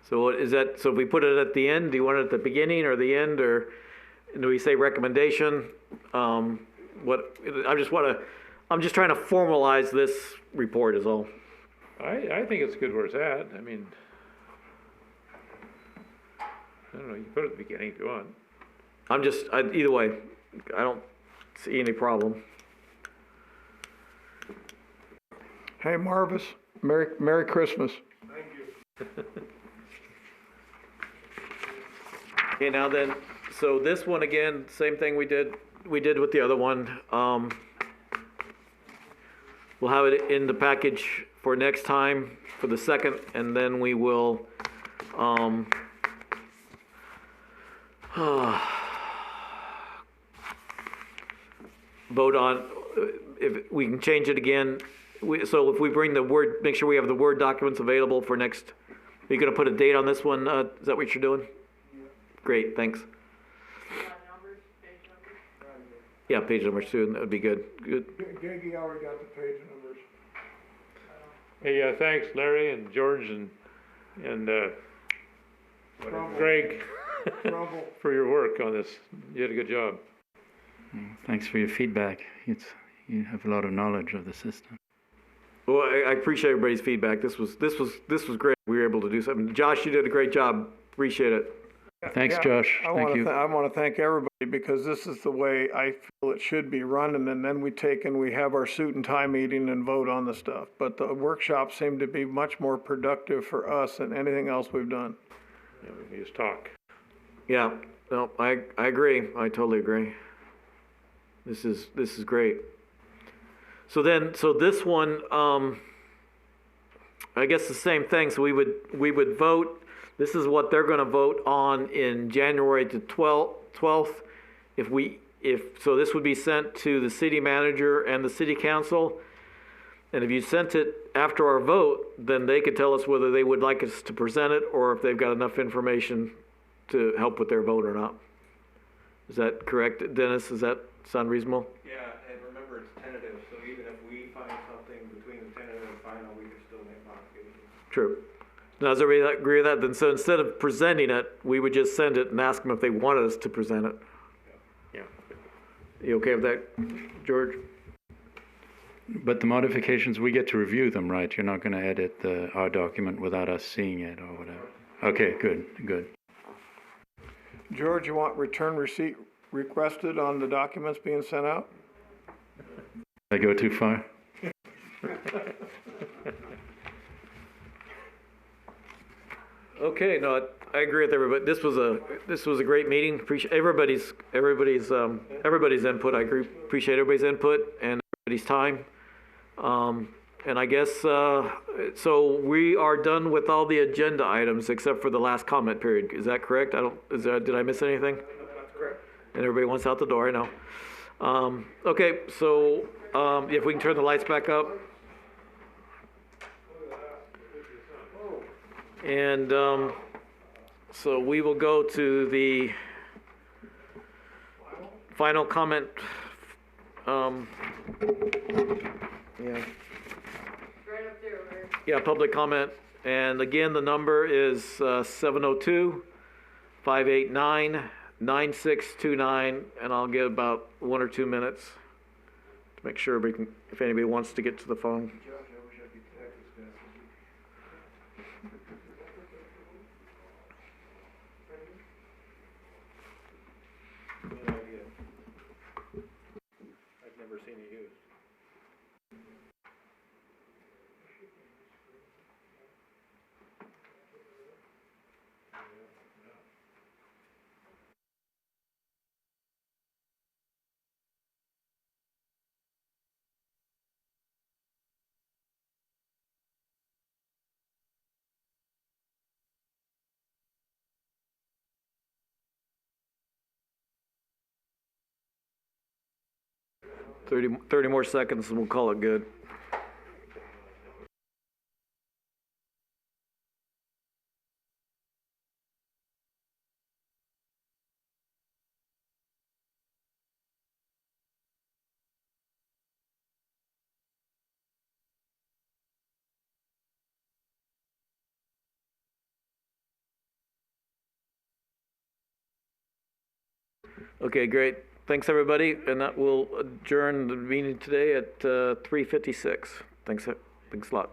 So what is that? So if we put it at the end, do you want it at the beginning or the end, or do we say recommendation? What? I'm just trying to formalize this report is all. I think it's good where it's at. I mean, I don't know. You can put it at the beginning if you want. Either way, I don't see any problem. hey, Marvis, Merry Christmas. Okay, now then, so this one again, same thing we did with the other one. We'll have it in the package for next time for the second, and then we will vote on if we can change it again. So if we bring the Word, make sure we have the Word documents available for next. Are you going to put a date on this one? Is that what you're doing? Great, thanks. Yeah, page numbers too, that would be good. Good. Gagey already got the page numbers. Hey, thanks, Larry and George and Greg for your work on this. You did a good job. Thanks for your feedback. You have a lot of knowledge of the system. Well, I appreciate everybody's feedback. This was great. We were able to do something. Josh, you did a great job. Appreciate it. Thanks, Josh. Thank you. I want to thank everybody, because this is the way I feel it should be run, and then we have our suit and tie meeting and vote on the stuff. But the workshops seem to be much more productive for us than anything else we've done. Yeah, we can just talk. Yeah, no, I agree. I totally agree. This is great. So this one, I guess the same thing. So we would vote. This is what they're going to vote on in January the 12th. So this would be sent to the city manager and the city council. And if you sent it after our vote, then they could tell us whether they would like us to present it or if they've got enough information to help with their vote or not. Is that correct, Dennis? Does that sound reasonable? Yeah, and remember, it's tentative, so even if we find something between the tentative and final, we can still make modifications. True. Now, does everybody agree with that? Then, so instead of presenting it, we would just send it and ask them if they wanted us to present it. Yeah. You okay with that, George? But the modifications, we get to review them, right? You're not going to edit our document without us seeing it or whatever. Okay, good. George, you want return receipt requested on the documents being sent out? Did I go too far? Okay, no, I agree with everybody. This was a great meeting. Appreciate everybody's input. I agree. Appreciate everybody's input and everybody's time. And I guess so. We are done with all the agenda items except for the last comment period. Is that correct? Did I miss anything? That's correct. And everybody wants out the door. I know. Okay, so, if we can turn the lights back up. And, so we will go to the final comment, yeah. Right up there, Larry. Yeah, public comment. And again, the number is 702-589-9629, and I'll give about 1 or 2 minutes to make sure we can, if anybody wants to get to the phone. I've never seen it used. Thirty more seconds and we'll call it good. Okay, great. Thanks, everybody, and that will adjourn the meeting today at 3:56. Thanks a lot.